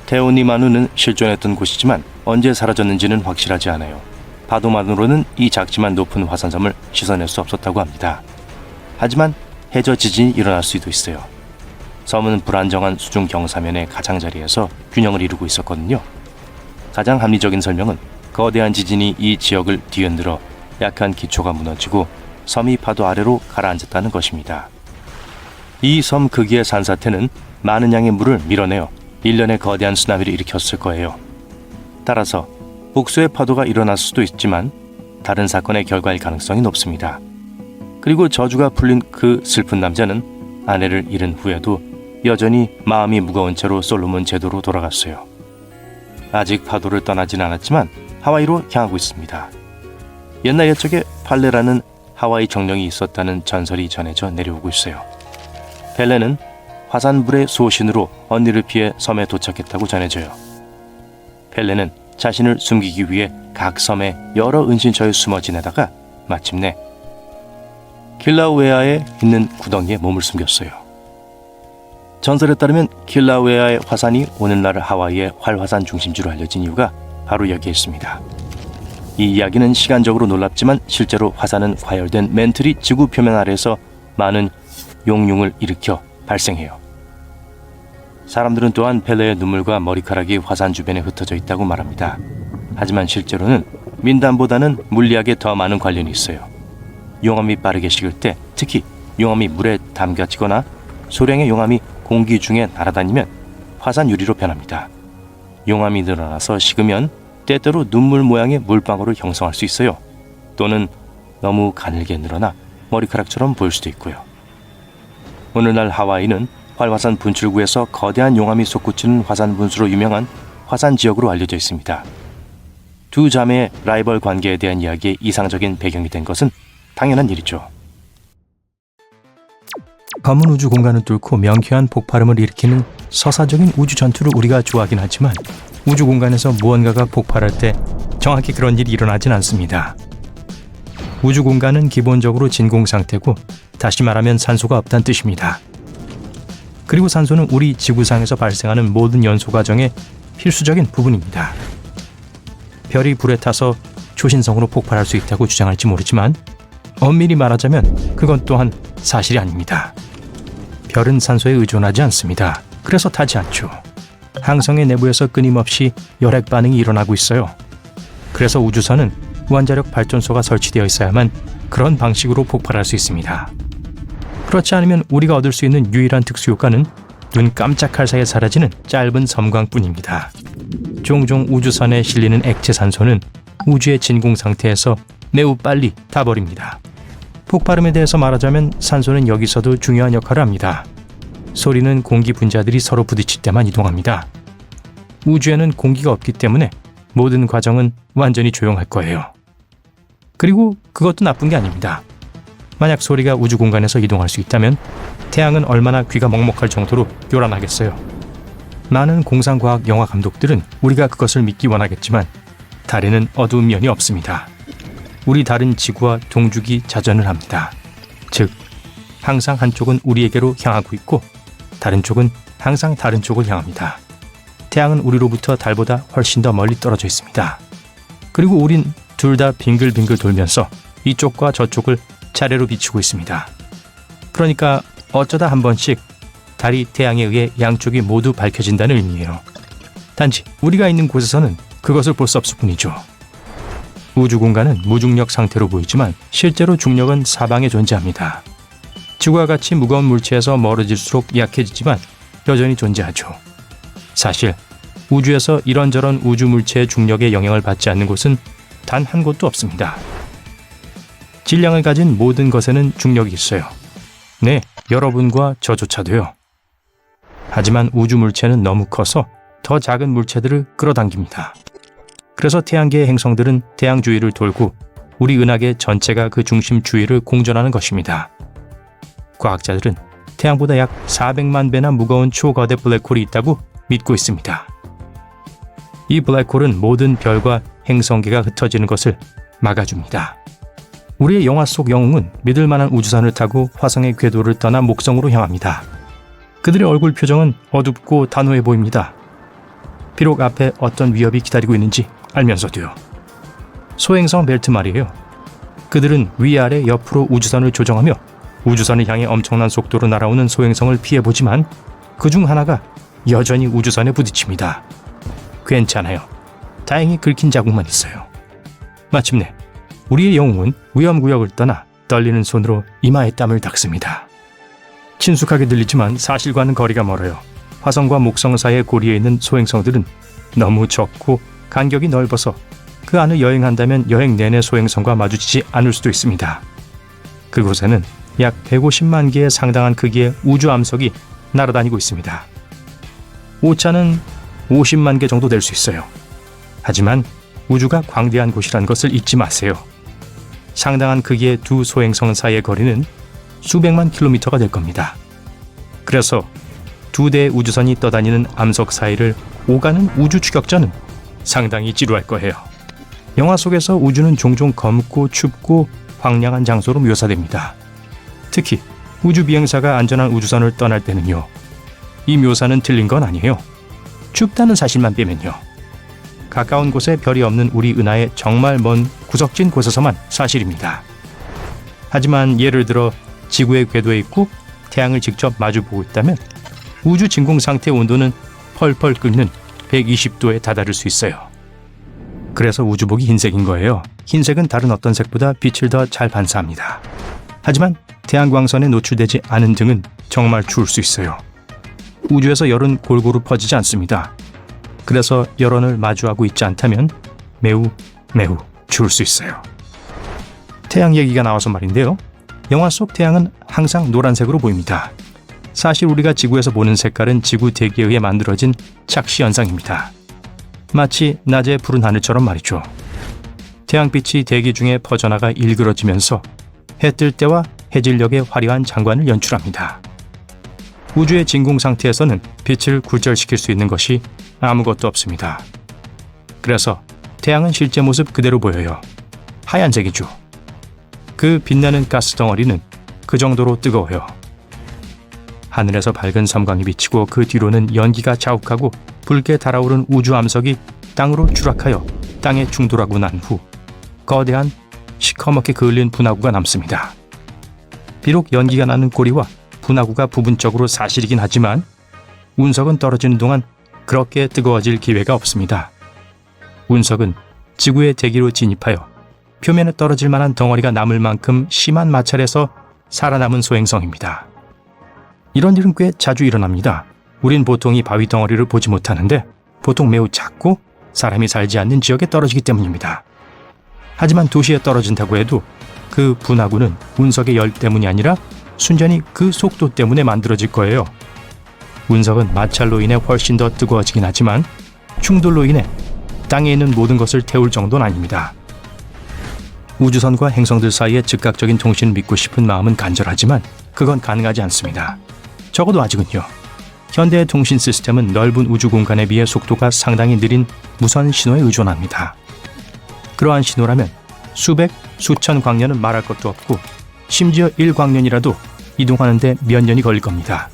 A: 데오니마누는 실존했던 곳이지만 언제 사라졌는지는 확실하지 않아요. 파도만으로는 이 작지만 높은 화산섬을 씻어낼 수 없었다고 합니다. 하지만 해저 지진이 일어날 수도 있어요. 섬은 불안정한 수중 경사면의 가장자리에서 균형을 이루고 있었거든요. 가장 합리적인 설명은 거대한 지진이 이 지역을 뒤흔들어 약한 기초가 무너지고 섬이 파도 아래로 가라앉았다는 것입니다. 이 섬 크기의 산사태는 많은 양의 물을 밀어내어 일련의 거대한 쓰나미를 일으켰을 거예요. 따라서 복수의 파도가 일어날 수도 있지만 다른 사건의 결과일 가능성이 높습니다. 그리고 저주가 풀린 그 슬픈 남자는 아내를 잃은 후에도 여전히 마음이 무거운 채로 솔로몬 제도로 돌아갔어요. 아직 파도를 떠나진 않았지만 하와이로 향하고 있습니다. 옛날 옛적에 팔레라는 하와이 정령이 있었다는 전설이 전해져 내려오고 있어요. 펠레는 화산불의 소신으로 언니를 피해 섬에 도착했다고 전해져요. 펠레는 자신을 숨기기 위해 각 섬에 여러 은신처에 숨어 지내다가 마침내 킬라우에아에 있는 구덩이에 몸을 숨겼어요. 전설에 따르면 킬라우에아의 화산이 오늘날 하와이의 활화산 중심지로 알려진 이유가 바로 여기에 있습니다. 이 이야기는 시간적으로 놀랍지만 실제로 화산은 과열된 멘틀이 지구 표면 아래에서 많은 용융을 일으켜 발생해요. 사람들은 또한 펠레의 눈물과 머리카락이 화산 주변에 흩어져 있다고 말합니다. 하지만 실제로는 민담보다는 물리학에 더 많은 관련이 있어요. 용암이 빠르게 식을 때, 특히 용암이 물에 담가지거나 소량의 용암이 공기 중에 날아다니면 화산 유리로 변합니다. 용암이 늘어나서 식으면 때때로 눈물 모양의 물방울을 형성할 수 있어요. 또는 너무 가늘게 늘어나 머리카락처럼 보일 수도 있고요. 오늘날 하와이는 활화산 분출구에서 거대한 용암이 솟구치는 화산 분수로 유명한 화산 지역으로 알려져 있습니다. 두 자매의 라이벌 관계에 대한 이야기의 이상적인 배경이 된 것은 당연한 일이죠. 검은 우주 공간을 뚫고 명쾌한 폭발음을 일으키는 서사적인 우주 전투를 우리가 좋아하긴 하지만 우주 공간에서 무언가가 폭발할 때 정확히 그런 일이 일어나진 않습니다. 우주 공간은 기본적으로 진공 상태고 다시 말하면 산소가 없다는 뜻입니다. 그리고 산소는 우리 지구상에서 발생하는 모든 연소 과정의 필수적인 부분입니다. 별이 불에 타서 초신성으로 폭발할 수 있다고 주장할지 모르지만 엄밀히 말하자면 그건 또한 사실이 아닙니다. 별은 산소에 의존하지 않습니다. 그래서 타지 않죠. 항성의 내부에서 끊임없이 열핵 반응이 일어나고 있어요. 그래서 우주선은 무한자력 발전소가 설치되어 있어야만 그런 방식으로 폭발할 수 있습니다. 그렇지 않으면 우리가 얻을 수 있는 유일한 특수효과는 눈 깜짝할 사이에 사라지는 짧은 섬광뿐입니다. 종종 우주선에 실리는 액체 산소는 우주의 진공 상태에서 매우 빨리 타버립니다. 폭발음에 대해서 말하자면 산소는 여기서도 중요한 역할을 합니다. 소리는 공기 분자들이 서로 부딪힐 때만 이동합니다. 우주에는 공기가 없기 때문에 모든 과정은 완전히 조용할 거예요. 그리고 그것도 나쁜 게 아닙니다. 만약 소리가 우주 공간에서 이동할 수 있다면 태양은 얼마나 귀가 먹먹할 정도로 요란하겠어요. 많은 공상과학 영화 감독들은 우리가 그것을 믿기 원하겠지만 달에는 어두운 면이 없습니다. 우리 달은 지구와 동주기 자전을 합니다. 즉, 항상 한쪽은 우리에게로 향하고 있고 다른 쪽은 항상 다른 쪽을 향합니다. 태양은 우리로부터 달보다 훨씬 더 멀리 떨어져 있습니다. 그리고 우린 둘 다 빙글빙글 돌면서 이쪽과 저쪽을 차례로 비추고 있습니다. 그러니까 어쩌다 한 번씩 달이 태양에 의해 양쪽이 모두 밝혀진다는 의미예요. 단지 우리가 있는 곳에서는 그것을 볼 수 없을 뿐이죠. 우주 공간은 무중력 상태로 보이지만 실제로 중력은 사방에 존재합니다. 지구와 같이 무거운 물체에서 멀어질수록 약해지지만 여전히 존재하죠. 사실 우주에서 이런저런 우주 물체의 중력에 영향을 받지 않는 곳은 단 한 곳도 없습니다. 질량을 가진 모든 것에는 중력이 있어요. 네, 여러분과 저조차도요. 하지만 우주 물체는 너무 커서 더 작은 물체들을 끌어당깁니다. 그래서 태양계의 행성들은 태양 주위를 돌고 우리 은하계 전체가 그 중심 주위를 공전하는 것입니다. 과학자들은 태양보다 약 400만 배나 무거운 초거대 블랙홀이 있다고 믿고 있습니다. 이 블랙홀은 모든 별과 행성계가 흩어지는 것을 막아줍니다. 우리의 영화 속 영웅은 믿을 만한 우주선을 타고 화성의 궤도를 떠나 목성으로 향합니다. 그들의 얼굴 표정은 어둡고 단호해 보입니다. 비록 앞에 어떤 위협이 기다리고 있는지 알면서도요. 소행성 벨트 말이에요. 그들은 위아래 옆으로 우주선을 조정하며 우주선을 향해 엄청난 속도로 날아오는 소행성을 피해보지만 그중 하나가 여전히 우주선에 부딪힙니다. 괜찮아요. 다행히 긁힌 자국만 있어요. 마침내 우리의 영웅은 위험구역을 떠나 떨리는 손으로 이마에 땀을 닦습니다. 친숙하게 들리지만 사실과는 거리가 멀어요. 화성과 목성 사이의 고리에 있는 소행성들은 너무 적고 간격이 넓어서 그 안을 여행한다면 여행 내내 소행성과 마주치지 않을 수도 있습니다. 그곳에는 약 150만 개의 상당한 크기의 우주 암석이 날아다니고 있습니다. 오차는 50만 개 정도 될 수 있어요. 하지만 우주가 광대한 곳이란 것을 잊지 마세요. 상당한 크기의 두 소행성 사이의 거리는 수백만 킬로미터가 될 겁니다. 그래서 두 대의 우주선이 떠다니는 암석 사이를 오가는 우주 추격전은 상당히 지루할 거예요. 영화 속에서 우주는 종종 검고 춥고 황량한 장소로 묘사됩니다. 특히 우주 비행사가 안전한 우주선을 떠날 때는요. 이 묘사는 틀린 건 아니에요. 춥다는 사실만 빼면요. 가까운 곳에 별이 없는 우리 은하의 정말 먼 구석진 곳에서만 사실입니다. 하지만 예를 들어 지구의 궤도에 있고 태양을 직접 마주보고 있다면 우주 진공 상태의 온도는 펄펄 끓는 120도에 다다를 수 있어요. 그래서 우주복이 흰색인 거예요. 흰색은 다른 어떤 색보다 빛을 더 잘 반사합니다. 하지만 태양광선에 노출되지 않은 등은 정말 추울 수 있어요. 우주에서 열은 골고루 퍼지지 않습니다. 그래서 열원을 마주하고 있지 않다면 매우 추울 수 있어요. 태양 얘기가 나와서 말인데요. 영화 속 태양은 항상 노란색으로 보입니다. 사실 우리가 지구에서 보는 색깔은 지구 대기에 의해 만들어진 착시 현상입니다. 마치 낮의 푸른 하늘처럼 말이죠. 태양빛이 대기 중에 퍼져나가 일그러지면서 해 뜰 때와 해질녘의 화려한 장관을 연출합니다. 우주의 진공 상태에서는 빛을 굴절시킬 수 있는 것이 아무것도 없습니다. 그래서 태양은 실제 모습 그대로 보여요. 하얀색이죠. 그 빛나는 가스 덩어리는 그 정도로 뜨거워요. 하늘에서 밝은 섬광이 비치고 그 뒤로는 연기가 자욱하고 붉게 달아오른 우주 암석이 땅으로 추락하여 땅에 충돌하고 난 후 거대한 시커멓게 그을린 분화구가 남습니다. 비록 연기가 나는 꼬리와 분화구가 부분적으로 사실이긴 하지만 운석은 떨어지는 동안 그렇게 뜨거워질 기회가 없습니다. 운석은 지구의 대기로 진입하여 표면에 떨어질 만한 덩어리가 남을 만큼 심한 마찰에서 살아남은 소행성입니다. 이런 일은 꽤 자주 일어납니다. 우린 보통 이 바위 덩어리를 보지 못하는데 보통 매우 작고 사람이 살지 않는 지역에 떨어지기 때문입니다. 하지만 도시에 떨어진다고 해도 그 분화구는 운석의 열 때문이 아니라 순전히 그 속도 때문에 만들어질 거예요. 운석은 마찰로 인해 훨씬 더 뜨거워지긴 하지만 충돌로 인해 땅에 있는 모든 것을 태울 정도는 아닙니다. 우주선과 행성들 사이의 즉각적인 통신을 믿고 싶은 마음은 간절하지만 그건 가능하지 않습니다. 적어도 아직은요. 현대의 통신 시스템은 넓은 우주 공간에 비해 속도가 상당히 느린 무선 신호에 의존합니다. 그러한 신호라면 수백, 수천 광년은 말할 것도 없고 심지어 1광년이라도 이동하는데 몇 년이 걸릴 겁니다.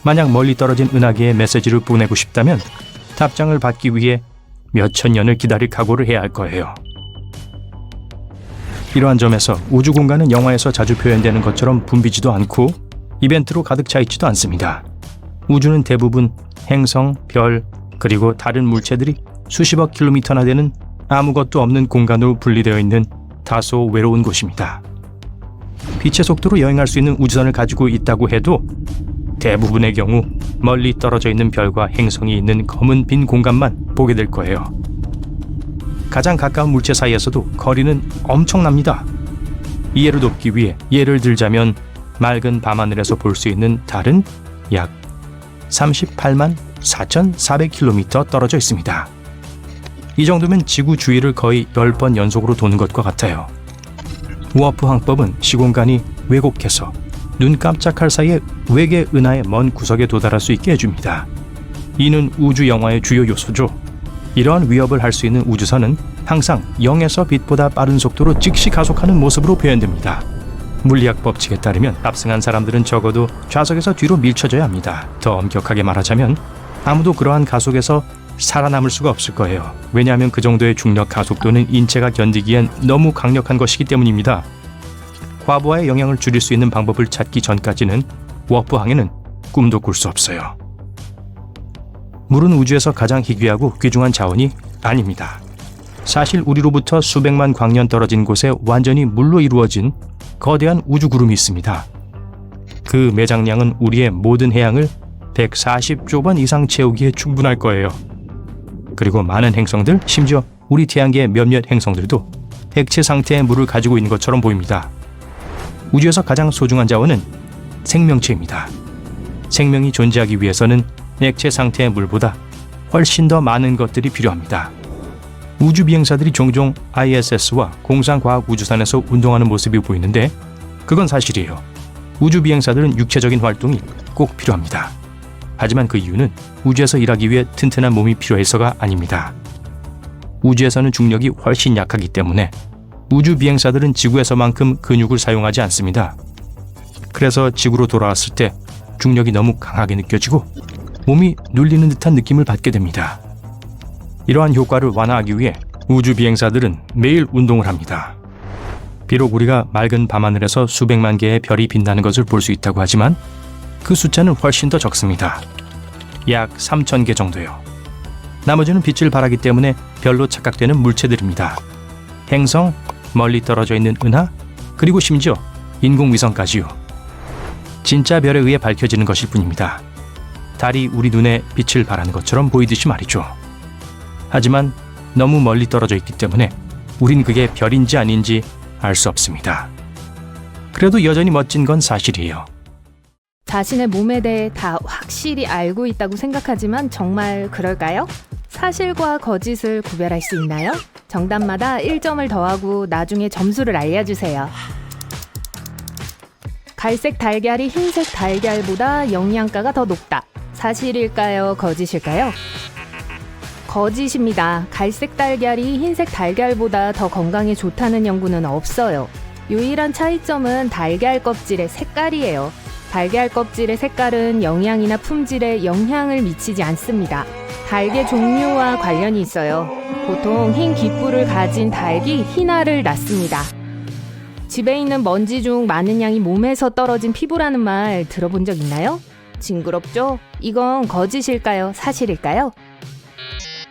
A: 만약 멀리 떨어진 은하계에 메시지를 보내고 싶다면 답장을 받기 위해 몇천 년을 기다릴 각오를 해야 할 거예요. 이러한 점에서 우주 공간은 영화에서 자주 표현되는 것처럼 붐비지도 않고 이벤트로 가득 차 있지도 않습니다. 우주는 대부분 행성, 별, 그리고 다른 물체들이 수십억 킬로미터나 되는 아무것도 없는 공간으로 분리되어 있는 다소 외로운 곳입니다. 빛의 속도로 여행할 수 있는 우주선을 가지고 있다고 해도 대부분의 경우 멀리 떨어져 있는 별과 행성이 있는 검은 빈 공간만 보게 될 거예요. 가장 가까운 물체 사이에서도 거리는 엄청납니다. 이해를 돕기 위해 예를 들자면 맑은 밤하늘에서 볼 수 있는 달은 약 38만 4,400km 떨어져 있습니다. 이 정도면 지구 주위를 거의 10번 연속으로 도는 것과 같아요. 워프 항법은 시공간이 왜곡해서 눈 깜짝할 사이에 외계 은하의 먼 구석에 도달할 수 있게 해줍니다. 이는 우주 영화의 주요 요소죠. 이러한 위협을 할 수 있는 우주선은 항상 0에서 빛보다 빠른 속도로 즉시 가속하는 모습으로 표현됩니다. 물리학 법칙에 따르면 탑승한 사람들은 적어도 좌석에서 뒤로 밀쳐져야 합니다. 더 엄격하게 말하자면 아무도 그러한 가속에서 살아남을 수가 없을 거예요. 왜냐하면 그 정도의 중력 가속도는 인체가 견디기엔 너무 강력한 것이기 때문입니다. 과부하의 영향을 줄일 수 있는 방법을 찾기 전까지는 워프항에는 꿈도 꿀 수 없어요. 물은 우주에서 가장 희귀하고 귀중한 자원이 아닙니다. 사실 우리로부터 수백만 광년 떨어진 곳에 완전히 물로 이루어진 거대한 우주 구름이 있습니다. 그 매장량은 우리의 모든 해양을 140조 번 이상 채우기에 충분할 거예요. 그리고 많은 행성들, 심지어 우리 태양계의 몇몇 행성들도 액체 상태의 물을 가지고 있는 것처럼 보입니다. 우주에서 가장 소중한 자원은 생명체입니다. 생명이 존재하기 위해서는 액체 상태의 물보다 훨씬 더 많은 것들이 필요합니다. 우주 비행사들이 종종 ISS와 공상과학우주선에서 운동하는 모습이 보이는데 그건 사실이에요. 우주 비행사들은 육체적인 활동이 꼭 필요합니다. 하지만 그 이유는 우주에서 일하기 위해 튼튼한 몸이 필요해서가 아닙니다. 우주에서는 중력이 훨씬 약하기 때문에 우주 비행사들은 지구에서만큼 근육을 사용하지 않습니다. 그래서 지구로 돌아왔을 때 중력이 너무 강하게 느껴지고 몸이 눌리는 듯한 느낌을 받게 됩니다. 이러한 효과를 완화하기 위해 우주 비행사들은 매일 운동을 합니다. 비록 우리가 맑은 밤하늘에서 수백만 개의 별이 빛나는 것을 볼 수 있다고 하지만 그 숫자는 훨씬 더 적습니다. 약 3,000개 정도요. 나머지는 빛을 발하기 때문에 별로 착각되는 물체들입니다. 행성, 멀리 떨어져 있는 은하, 그리고 심지어 인공위성까지요. 진짜 별에 의해 밝혀지는 것일 뿐입니다. 달이 우리 눈에 빛을 발하는 것처럼 보이듯이 말이죠. 하지만 너무 멀리 떨어져 있기 때문에 우린 그게 별인지 아닌지 알 수 없습니다. 그래도 여전히 멋진 건 사실이에요.
B: 자신의 몸에 대해 다 확실히 알고 있다고 생각하지만 정말 그럴까요? 사실과 거짓을 구별할 수 있나요? 정답마다 1점을 더하고 나중에 점수를 알려주세요. 갈색 달걀이 흰색 달걀보다 영양가가 더 높다. 사실일까요? 거짓일까요? 거짓입니다. 갈색 달걀이 흰색 달걀보다 더 건강에 좋다는 연구는 없어요. 유일한 차이점은 달걀 껍질의 색깔이에요. 달걀 껍질의 색깔은 영양이나 품질에 영향을 미치지 않습니다. 달걀 종류와 관련이 있어요. 보통 흰 깃불을 가진 닭이 흰알을 낳습니다. 집에 있는 먼지 중 많은 양이 몸에서 떨어진 피부라는 말 들어본 적 있나요? 징그럽죠? 이건 거짓일까요? 사실일까요?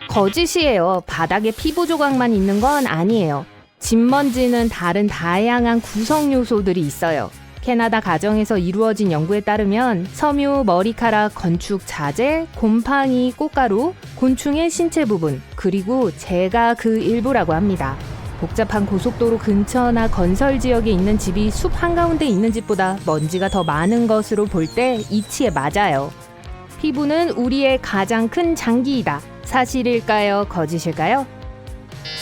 B: 거짓이에요. 바닥에 피부 조각만 있는 건 아니에요. 집먼지는 다른 다양한 구성 요소들이 있어요. 캐나다 가정에서 이루어진 연구에 따르면 섬유, 머리카락, 건축 자재, 곰팡이, 꽃가루, 곤충의 신체 부분, 그리고 재가 그 일부라고 합니다. 복잡한 고속도로 근처나 건설 지역에 있는 집이 숲 한가운데 있는 집보다 먼지가 더 많은 것으로 볼 때 이치에 맞아요. 피부는 우리의 가장 큰 장기이다. 사실일까요? 거짓일까요?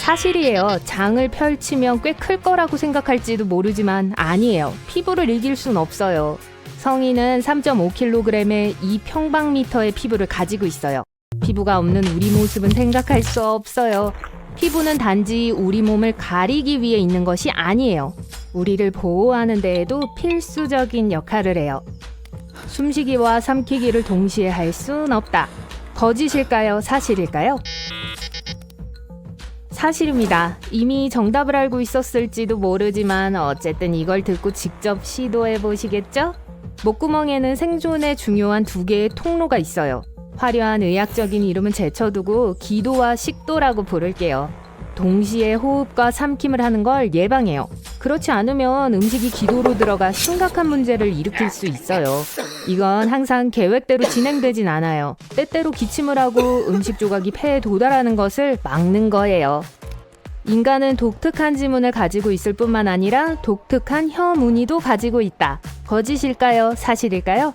B: 사실이에요. 장을 펼치면 꽤 클 거라고 생각할지도 모르지만 아니에요. 피부를 이길 순 없어요. 성인은 3.5kg의 2평방미터의 피부를 가지고 있어요. 피부가 없는 우리 모습은 생각할 수 없어요. 피부는 단지 우리 몸을 가리기 위해 있는 것이 아니에요. 우리를 보호하는 데에도 필수적인 역할을 해요. 숨쉬기와 삼키기를 동시에 할 순 없다. 거짓일까요? 사실일까요? 사실입니다. 이미 정답을 알고 있었을지도 모르지만 어쨌든 이걸 듣고 직접 시도해 보시겠죠? 목구멍에는 생존에 중요한 두 개의 통로가 있어요. 화려한 의학적인 이름은 제쳐두고 기도와 식도라고 부를게요. 동시에 호흡과 삼킴을 하는 걸 예방해요. 그렇지 않으면 음식이 기도로 들어가 심각한 문제를 일으킬 수 있어요. 이건 항상 계획대로 진행되진 않아요. 때때로 기침을 하고 음식 조각이 폐에 도달하는 것을 막는 거예요. 인간은 독특한 지문을 가지고 있을 뿐만 아니라 독특한 혀 무늬도 가지고 있다. 거짓일까요? 사실일까요?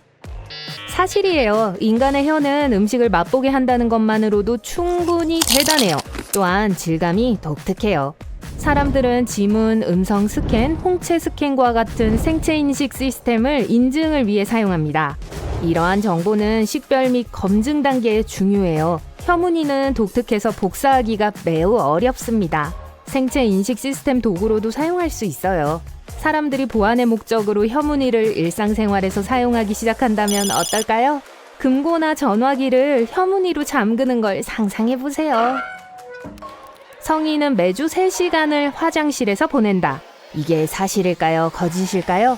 B: 사실이에요. 인간의 혀는 음식을 맛보게 한다는 것만으로도 충분히 대단해요. 또한 질감이 독특해요. 사람들은 지문, 음성 스캔, 홍채 스캔과 같은 생체 인식 시스템을 인증을 위해 사용합니다. 이러한 정보는 식별 및 검증 단계에 중요해요. 혀무늬는 독특해서 복사하기가 매우 어렵습니다. 생체 인식 시스템 도구로도 사용할 수 있어요. 사람들이 보안의 목적으로 혀무늬를 일상생활에서 사용하기 시작한다면 어떨까요? 금고나 전화기를 혀무늬로 잠그는 걸 상상해보세요. 성인은 매주 3시간을 화장실에서 보낸다. 이게 사실일까요? 거짓일까요?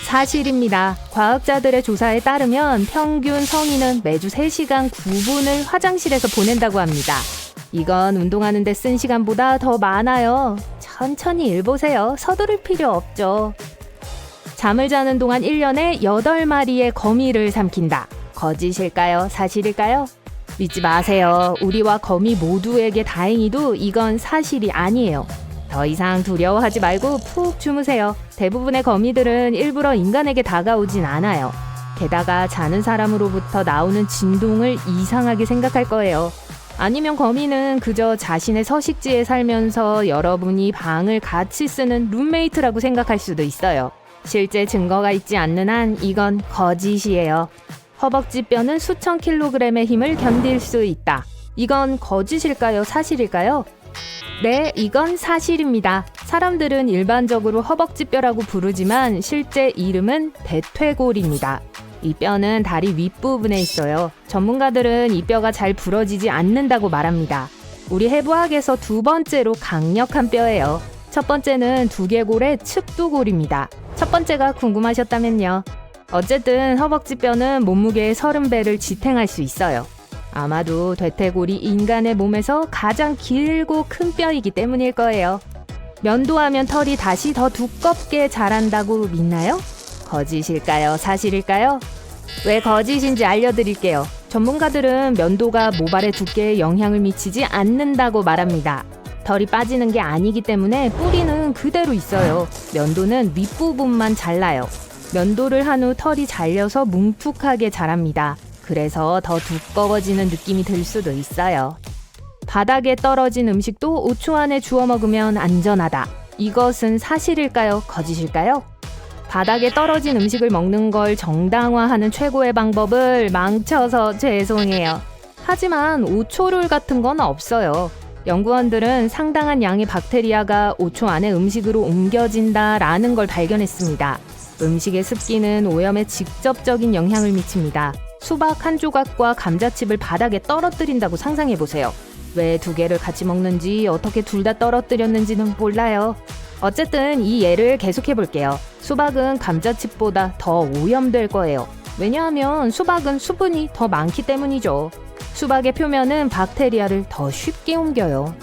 B: 사실입니다. 과학자들의 조사에 따르면 평균 성인은 매주 3시간 9분을 화장실에서 보낸다고 합니다. 이건 운동하는 데 쓴 시간보다 더 많아요. 천천히 읽보세요. 서두를 필요 없죠. 잠을 자는 동안 1년에 8마리의 거미를 삼킨다. 거짓일까요? 사실일까요? 믿지 마세요. 우리와 거미 모두에게 다행히도 이건 사실이 아니에요. 더 이상 두려워하지 말고 푹 주무세요. 대부분의 거미들은 일부러 인간에게 다가오진 않아요. 게다가 자는 사람으로부터 나오는 진동을 이상하게 생각할 거예요. 아니면 거미는 그저 자신의 서식지에 살면서 여러분이 방을 같이 쓰는 룸메이트라고 생각할 수도 있어요. 실제 증거가 있지 않는 한 이건 거짓이에요. 허벅지 뼈는 수천 킬로그램의 힘을 견딜 수 있다. 이건 거짓일까요? 사실일까요? 네, 이건 사실입니다. 사람들은 일반적으로 허벅지 뼈라고 부르지만 실제 이름은 대퇴골입니다. 이 뼈는 다리 윗부분에 있어요. 전문가들은 이 뼈가 잘 부러지지 않는다고 말합니다. 우리 해부학에서 두 번째로 강력한 뼈예요. 첫 번째는 두개골의 측두골입니다. 첫 번째가 궁금하셨다면요. 어쨌든 허벅지 뼈는 몸무게의 30배를 지탱할 수 있어요. 아마도 대퇴골이 인간의 몸에서 가장 길고 큰 뼈이기 때문일 거예요. 면도하면 털이 다시 더 두껍게 자란다고 믿나요? 거짓일까요? 사실일까요? 왜 거짓인지 알려드릴게요. 전문가들은 면도가 모발의 두께에 영향을 미치지 않는다고 말합니다. 털이 빠지는 게 아니기 때문에 뿌리는 그대로 있어요. 면도는 윗부분만 잘라요. 면도를 한 후 털이 잘려서 뭉툭하게 자랍니다. 그래서 더 두꺼워지는 느낌이 들 수도 있어요. 바닥에 떨어진 음식도 5초 안에 주워 먹으면 안전하다. 이것은 사실일까요? 거짓일까요? 바닥에 떨어진 음식을 먹는 걸 정당화하는 최고의 방법을 망쳐서 죄송해요. 하지만 오초롤 같은 건 없어요. 연구원들은 상당한 양의 박테리아가 5초 안에 음식으로 옮겨진다라는 걸 발견했습니다. 음식의 습기는 오염에 직접적인 영향을 미칩니다. 수박 한 조각과 감자칩을 바닥에 떨어뜨린다고 상상해보세요. 왜 두 개를 같이 먹는지 어떻게 둘 다 떨어뜨렸는지는 몰라요. 어쨌든 이 예를 계속해볼게요. 수박은 감자칩보다 더 오염될 거예요. 왜냐하면 수박은 수분이 더 많기 때문이죠. 수박의 표면은 박테리아를 더 쉽게 옮겨요.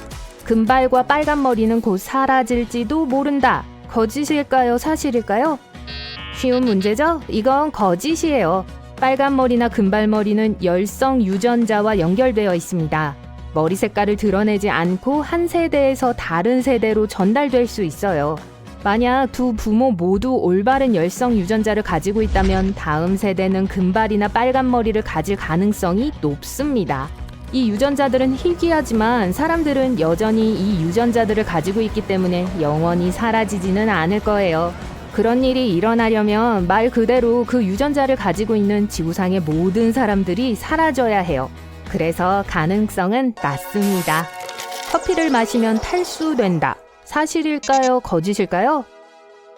B: 금발과 빨간 머리는 곧 사라질지도 모른다. 거짓일까요? 사실일까요? 쉬운 문제죠? 이건 거짓이에요. 빨간 머리나 금발 머리는 열성 유전자와 연결되어 있습니다. 머리 색깔을 드러내지 않고 한 세대에서 다른 세대로 전달될 수 있어요. 만약 두 부모 모두 올바른 열성 유전자를 가지고 있다면 다음 세대는 금발이나 빨간 머리를 가질 가능성이 높습니다. 이 유전자들은 희귀하지만 사람들은 여전히 이 유전자들을 가지고 있기 때문에 영원히 사라지지는 않을 거예요. 그런 일이 일어나려면 말 그대로 그 유전자를 가지고 있는 지구상의 모든 사람들이 사라져야 해요. 그래서 가능성은 낮습니다. 커피를 마시면 탈수된다. 사실일까요? 거짓일까요?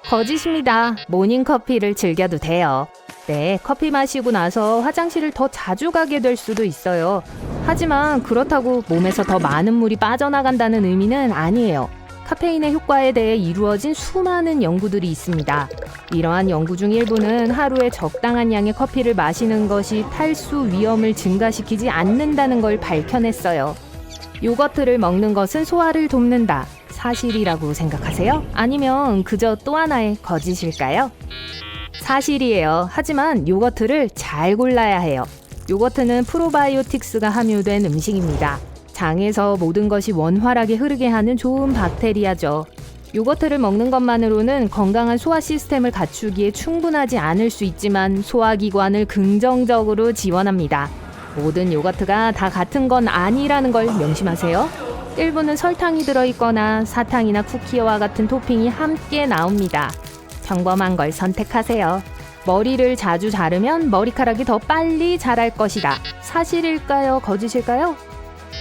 B: 거짓입니다. 모닝커피를 즐겨도 돼요. 네, 커피 마시고 나서 화장실을 더 자주 가게 될 수도 있어요. 하지만 그렇다고 몸에서 더 많은 물이 빠져나간다는 의미는 아니에요. 카페인의 효과에 대해 이루어진 수많은 연구들이 있습니다. 이러한 연구 중 일부는 하루에 적당한 양의 커피를 마시는 것이 탈수 위험을 증가시키지 않는다는 걸 밝혀냈어요. 요거트를 먹는 것은 소화를 돕는다. 사실이라고 생각하세요? 아니면 그저 또 하나의 거짓일까요? 사실이에요. 하지만 요거트를 잘 골라야 해요. 요거트는 프로바이오틱스가 함유된 음식입니다. 장에서 모든 것이 원활하게 흐르게 하는 좋은 박테리아죠. 요거트를 먹는 것만으로는 건강한 소화 시스템을 갖추기에 충분하지 않을 수 있지만 소화기관을 긍정적으로 지원합니다. 모든 요거트가 다 같은 건 아니라는 걸 명심하세요. 일부는 설탕이 들어있거나 사탕이나 쿠키와 같은 토핑이 함께 나옵니다. 평범한 걸 선택하세요. 머리를 자주 자르면 머리카락이 더 빨리 자랄 것이다. 사실일까요? 거짓일까요?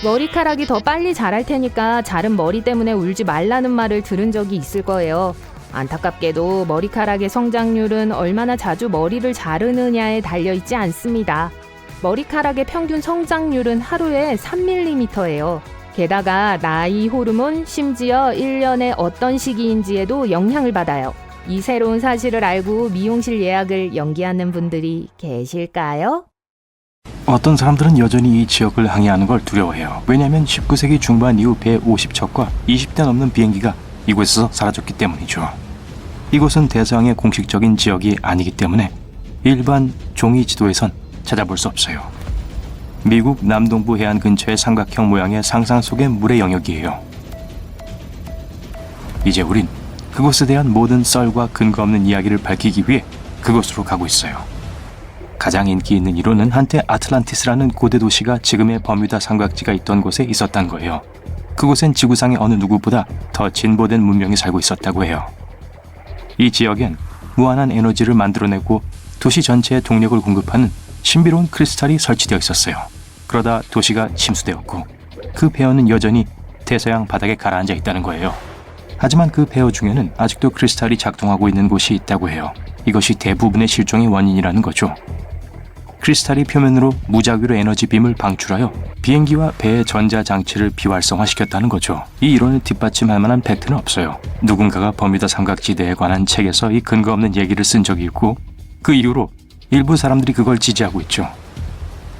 B: 머리카락이 더 빨리 자랄 테니까 자른 머리 때문에 울지 말라는 말을 들은 적이 있을 거예요. 안타깝게도 머리카락의 성장률은 얼마나 자주 머리를 자르느냐에 달려있지 않습니다. 머리카락의 평균 성장률은 하루에 3mm예요. 게다가 나이, 호르몬, 심지어 1년의 어떤 시기인지에도 영향을 받아요. 이 새로운 사실을 알고 미용실 예약을 연기하는 분들이 계실까요?
A: 어떤 사람들은 여전히 이 지역을 항해하는 걸 두려워해요. 왜냐하면 19세기 중반 이후 배 50척과 20대 넘는 비행기가 이곳에서 사라졌기 때문이죠. 이곳은 대서양의 공식적인 지역이 아니기 때문에 일반 종이 지도에선 찾아볼 수 없어요. 미국 남동부 해안 근처의 삼각형 모양의 상상 속의 물의 영역이에요. 이제 우린 그곳에 대한 모든 썰과 근거 없는 이야기를 밝히기 위해 그곳으로 가고 있어요. 가장 인기 있는 이론은 한때 아틀란티스라는 고대 도시가 지금의 버뮤다 삼각지가 있던 곳에 있었단 거예요. 그곳엔 지구상의 어느 누구보다 더 진보된 문명이 살고 있었다고 해요. 이 지역엔 무한한 에너지를 만들어내고 도시 전체에 동력을 공급하는 신비로운 크리스탈이 설치되어 있었어요. 그러다 도시가 침수되었고 그 폐허는 여전히 대서양 바닥에 가라앉아 있다는 거예요. 하지만 그 폐허 중에는 아직도 크리스탈이 작동하고 있는 곳이 있다고 해요. 이것이 대부분의 실종의 원인이라는 거죠. 크리스탈이 표면으로 무작위로 에너지 빔을 방출하여 비행기와 배의 전자장치를 비활성화시켰다는 거죠. 이 이론을 뒷받침할 만한 팩트는 없어요. 누군가가 버뮤다 삼각지대에 관한 책에서 이 근거 없는 얘기를 쓴 적이 있고 그 이후로 일부 사람들이 그걸 지지하고 있죠.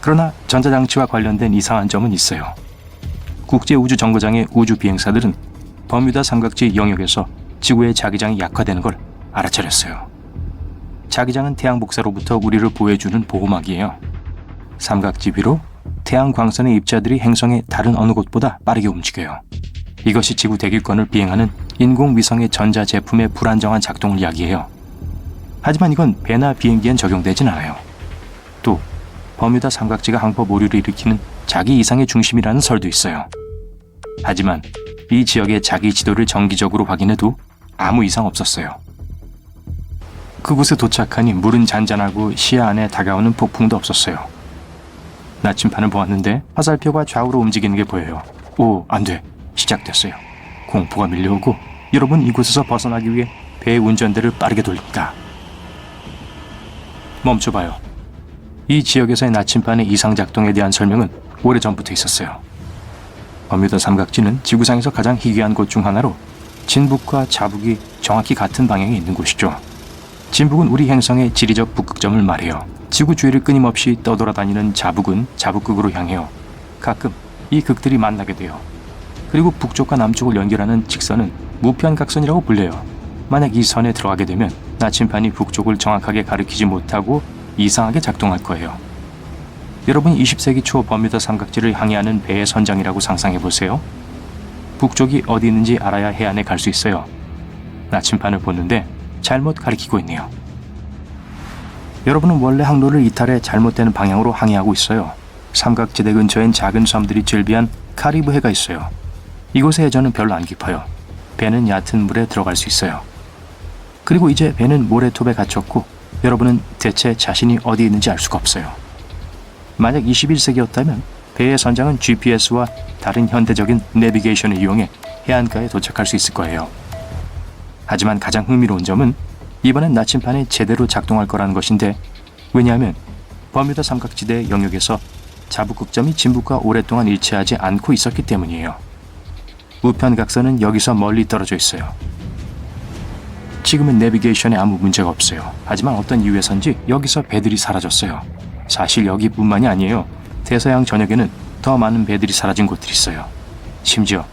A: 그러나 전자장치와 관련된 이상한 점은 있어요. 국제우주정거장의 우주 비행사들은 버뮤다 삼각지 영역에서 지구의 자기장이 약화되는 걸 알아차렸어요. 자기장은 태양 복사로부터 우리를 보호해주는 보호막이에요. 삼각지 위로 태양 광선의 입자들이 행성의 다른 어느 곳보다 빠르게 움직여요. 이것이 지구 대기권을 비행하는 인공위성의 전자제품의 불안정한 작동을 이야기해요. 하지만 이건 배나 비행기엔 적용되진 않아요. 또 버뮤다 삼각지가 항법 오류를 일으키는 자기 이상의 중심이라는 설도 있어요. 하지만 이 지역의 자기 지도를 정기적으로 확인해도 아무 이상 없었어요. 그곳에 도착하니 물은 잔잔하고 시야 안에 다가오는 폭풍도 없었어요. 나침판을 보았는데 화살표가 좌우로 움직이는 게 보여요. 오, 안 돼. 시작됐어요. 공포가 밀려오고 여러분 이곳에서 벗어나기 위해 배의 운전대를 빠르게 돌립니다. 멈춰봐요. 이 지역에서의 나침판의 이상 작동에 대한 설명은 오래전부터 있었어요. 버뮤다 삼각지는 지구상에서 가장 희귀한 곳 중 하나로 진북과 자북이 정확히 같은 방향에 있는 곳이죠. 진북은 우리 행성의 지리적 북극점을 말해요. 지구 주위를 끊임없이 떠돌아다니는 자북은 자북극으로 향해요. 가끔 이 극들이 만나게 돼요. 그리고 북쪽과 남쪽을 연결하는 직선은 무편각선이라고 불려요. 만약 이 선에 들어가게 되면 나침판이 북쪽을 정확하게 가리키지 못하고 이상하게 작동할 거예요. 여러분 20세기 초 버뮤다 삼각지를 항해하는 배의 선장이라고 상상해 보세요. 북쪽이 어디 있는지 알아야 해안에 갈 수 있어요. 나침판을 보는데 잘못 가리키고 있네요. 여러분은 원래 항로를 이탈해 잘못된 방향으로 항해하고 있어요. 삼각지대 근처엔 작은 섬들이 즐비한 카리브해가 있어요. 이곳의 해저는 별로 안 깊어요. 배는 얕은 물에 들어갈 수 있어요. 그리고 이제 배는 모래톱에 갇혔고 여러분은 대체 자신이 어디 있는지 알 수가 없어요. 만약 21세기였다면 배의 선장은 GPS와 다른 현대적인 내비게이션을 이용해 해안가에 도착할 수 있을 거예요. 하지만 가장 흥미로운 점은 이번엔 나침판이 제대로 작동할 거라는 것인데, 왜냐하면 버뮤다 삼각지대 영역에서 자북극점이 진북과 오랫동안 일치하지 않고 있었기 때문이에요. 우편각선은 여기서 멀리 떨어져 있어요. 지금은 내비게이션에 아무 문제가 없어요. 하지만 어떤 이유에선지 여기서 배들이 사라졌어요. 사실 여기뿐만이 아니에요. 대서양 전역에는 더 많은 배들이 사라진 곳들이 있어요. 심지어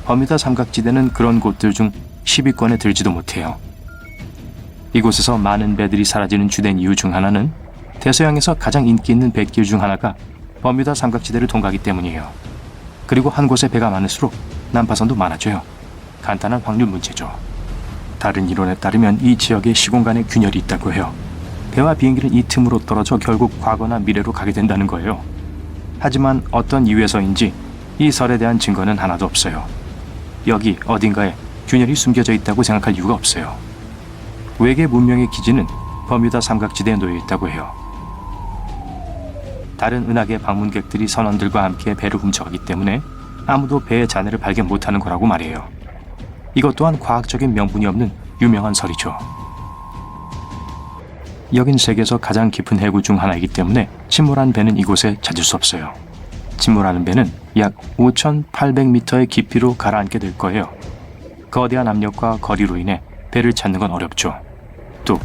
A: 버뮤다 삼각지대는 그런 곳들 중 10위권에 들지도 못해요. 이곳에서 많은 배들이 사라지는 주된 이유 중 하나는 대서양에서 가장 인기 있는 뱃길 중 하나가 버뮤다 삼각지대를 통과하기 때문이에요. 그리고 한 곳에 배가 많을수록 난파선도 많아져요. 간단한 확률 문제죠. 다른 이론에 따르면 이 지역에 시공간에 균열이 있다고 해요. 배와 비행기는 이 틈으로 떨어져 결국 과거나 미래로 가게 된다는 거예요. 하지만 어떤 이유에서인지 이 설에 대한 증거는 하나도 없어요. 여기 어딘가에 균열이 숨겨져 있다고 생각할 이유가 없어요. 외계 문명의 기지는 버뮤다 삼각지대에 놓여 있다고 해요. 다른 은하계 방문객들이 선원들과 함께 배를 훔쳐가기 때문에 아무도 배의 잔해를 발견 못하는 거라고 말해요. 이것 또한 과학적인 명분이 없는 유명한 설이죠. 여긴 세계에서 가장 깊은 해구 중 하나이기 때문에 침몰한 배는 이곳에 찾을 수 없어요. 침몰하는 배는 약 5,800m의 깊이로 가라앉게 될 거예요. 거대한 압력과 거리로 인해 배를 찾는 건 어렵죠. 또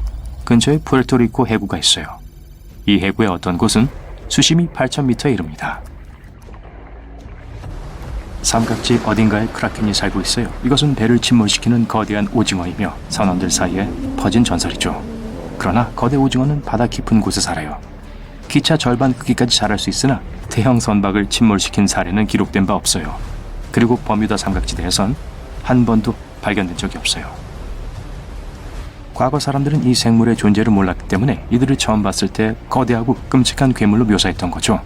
A: 근처에 푸에르토리코 해구가 있어요. 이 해구의 어떤 곳은 수심이 8,000m에 이릅니다. 삼각지 어딘가에 크라켄이 살고 있어요. 이것은 배를 침몰시키는 거대한 오징어이며 선원들 사이에 퍼진 전설이죠. 그러나 거대 오징어는 바다 깊은 곳에 살아요. 기차 절반 크기까지 자랄 수 있으나 대형 선박을 침몰시킨 사례는 기록된 바 없어요. 그리고 버뮤다 삼각지대에선 한 번도 발견된 적이 없어요. 과거 사람들은 이 생물의 존재를 몰랐기 때문에 이들을 처음 봤을 때 거대하고 끔찍한 괴물로 묘사했던 거죠.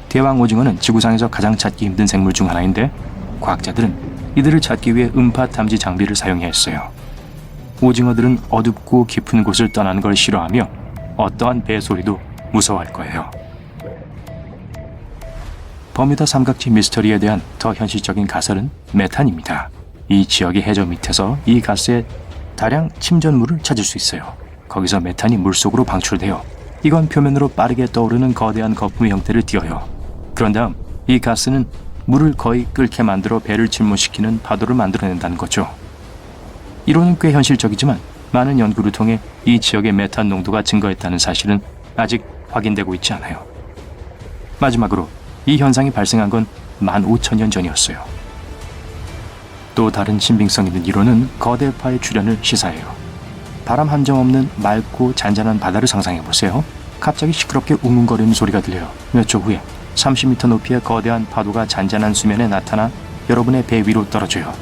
A: 대왕 오징어는 지구상에서 가장 찾기 힘든 생물 중 하나인데 과학자들은 이들을 찾기 위해 음파 탐지 장비를 사용해야 했어요. 오징어들은 어둡고 깊은 곳을 떠나는 걸 싫어하며 어떠한 배 소리도 무서워할 거예요. 버뮤다 삼각지 미스터리에 대한 더 현실적인 가설은 메탄입니다. 이 지역의 해저 밑에서 이 가스에 다량 침전물을 찾을 수 있어요. 거기서 메탄이 물속으로 방출되어 이건 표면으로 빠르게 떠오르는 거대한 거품의 형태를 띠어요. 그런 다음 이 가스는 물을 거의 끓게 만들어 배를 침몰시키는 파도를 만들어낸다는 거죠. 이론은 꽤 현실적이지만 많은 연구를 통해 이 지역의 메탄 농도가 증가했다는 사실은 아직 확인되고 있지 않아요. 마지막으로 이 현상이 발생한 건 15,000년 전이었어요. 또 다른 신빙성 있는 이론은 거대파의 출현을 시사해요. 바람 한 점 없는 맑고 잔잔한 바다를 상상해보세요. 갑자기 시끄럽게 웅웅거리는 소리가 들려요. 몇 초 후에 30m 높이의 거대한 파도가 잔잔한 수면에 나타나 여러분의 배 위로 떨어져요.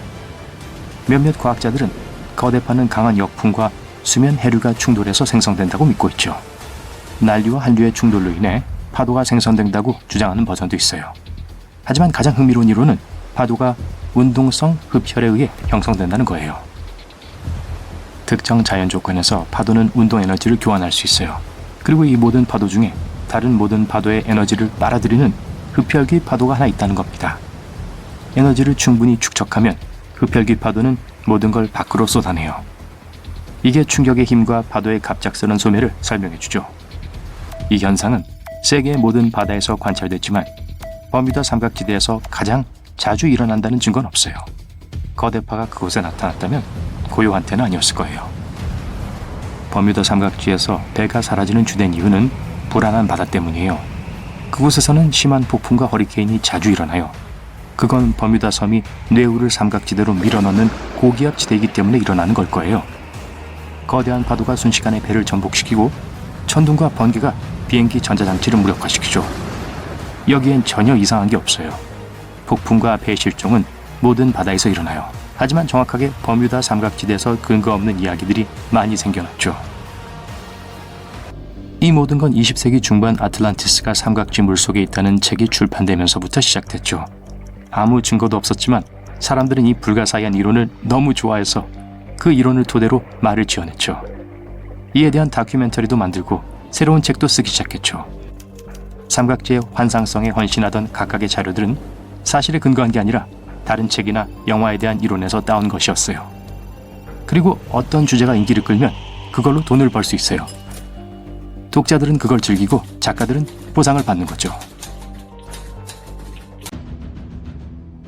A: 몇몇 과학자들은 거대파는 강한 역풍과 수면 해류가 충돌해서 생성된다고 믿고 있죠. 난리와 한류의 충돌로 인해 파도가 생성된다고 주장하는 버전도 있어요. 하지만 가장 흥미로운 이론은 파도가 운동성 흡혈에 의해 형성된다는 거예요. 특정 자연 조건에서 파도는 운동 에너지를 교환할 수 있어요. 그리고 이 모든 파도 중에 다른 모든 파도의 에너지를 빨아들이는 흡혈귀 파도가 하나 있다는 겁니다. 에너지를 충분히 축적하면 흡혈귀 파도는 모든 걸 밖으로 쏟아내요. 이게 충격의 힘과 파도의 갑작스런 소멸을 설명해주죠. 이 현상은 세계의 모든 바다에서 관찰됐지만 버뮤다 삼각지대에서 가장 자주 일어난다는 증거는 없어요. 거대파가 그곳에 나타났다면 고요한 때는 아니었을 거예요. 버뮤다 삼각지에서 배가 사라지는 주된 이유는 불안한 바다 때문이에요. 그곳에서는 심한 폭풍과 허리케인이 자주 일어나요. 그건 버뮤다 섬이 뇌우를 삼각지대로 밀어넣는 고기압 지대이기 때문에 일어나는 걸 거예요. 거대한 파도가 순식간에 배를 전복시키고 천둥과 번개가 비행기 전자장치를 무력화시키죠. 여기엔 전혀 이상한 게 없어요. 폭풍과 배 실종은 모든 바다에서 일어나요. 하지만 정확하게 버뮤다 삼각지대에서 근거 없는 이야기들이 많이 생겨났죠. 이 모든 건 20세기 중반 아틀란티스가 삼각지 물속에 있다는 책이 출판되면서부터 시작됐죠. 아무 증거도 없었지만 사람들은 이 불가사의한 이론을 너무 좋아해서 그 이론을 토대로 말을 지어냈죠. 이에 대한 다큐멘터리도 만들고 새로운 책도 쓰기 시작했죠. 삼각지의 환상성에 헌신하던 각각의 자료들은 사실에 근거한 게 아니라 다른 책이나 영화에 대한 이론에서 따온 것이었어요. 그리고 어떤 주제가 인기를 끌면 그걸로 돈을 벌 수 있어요. 독자들은 그걸 즐기고 작가들은 보상을 받는 거죠.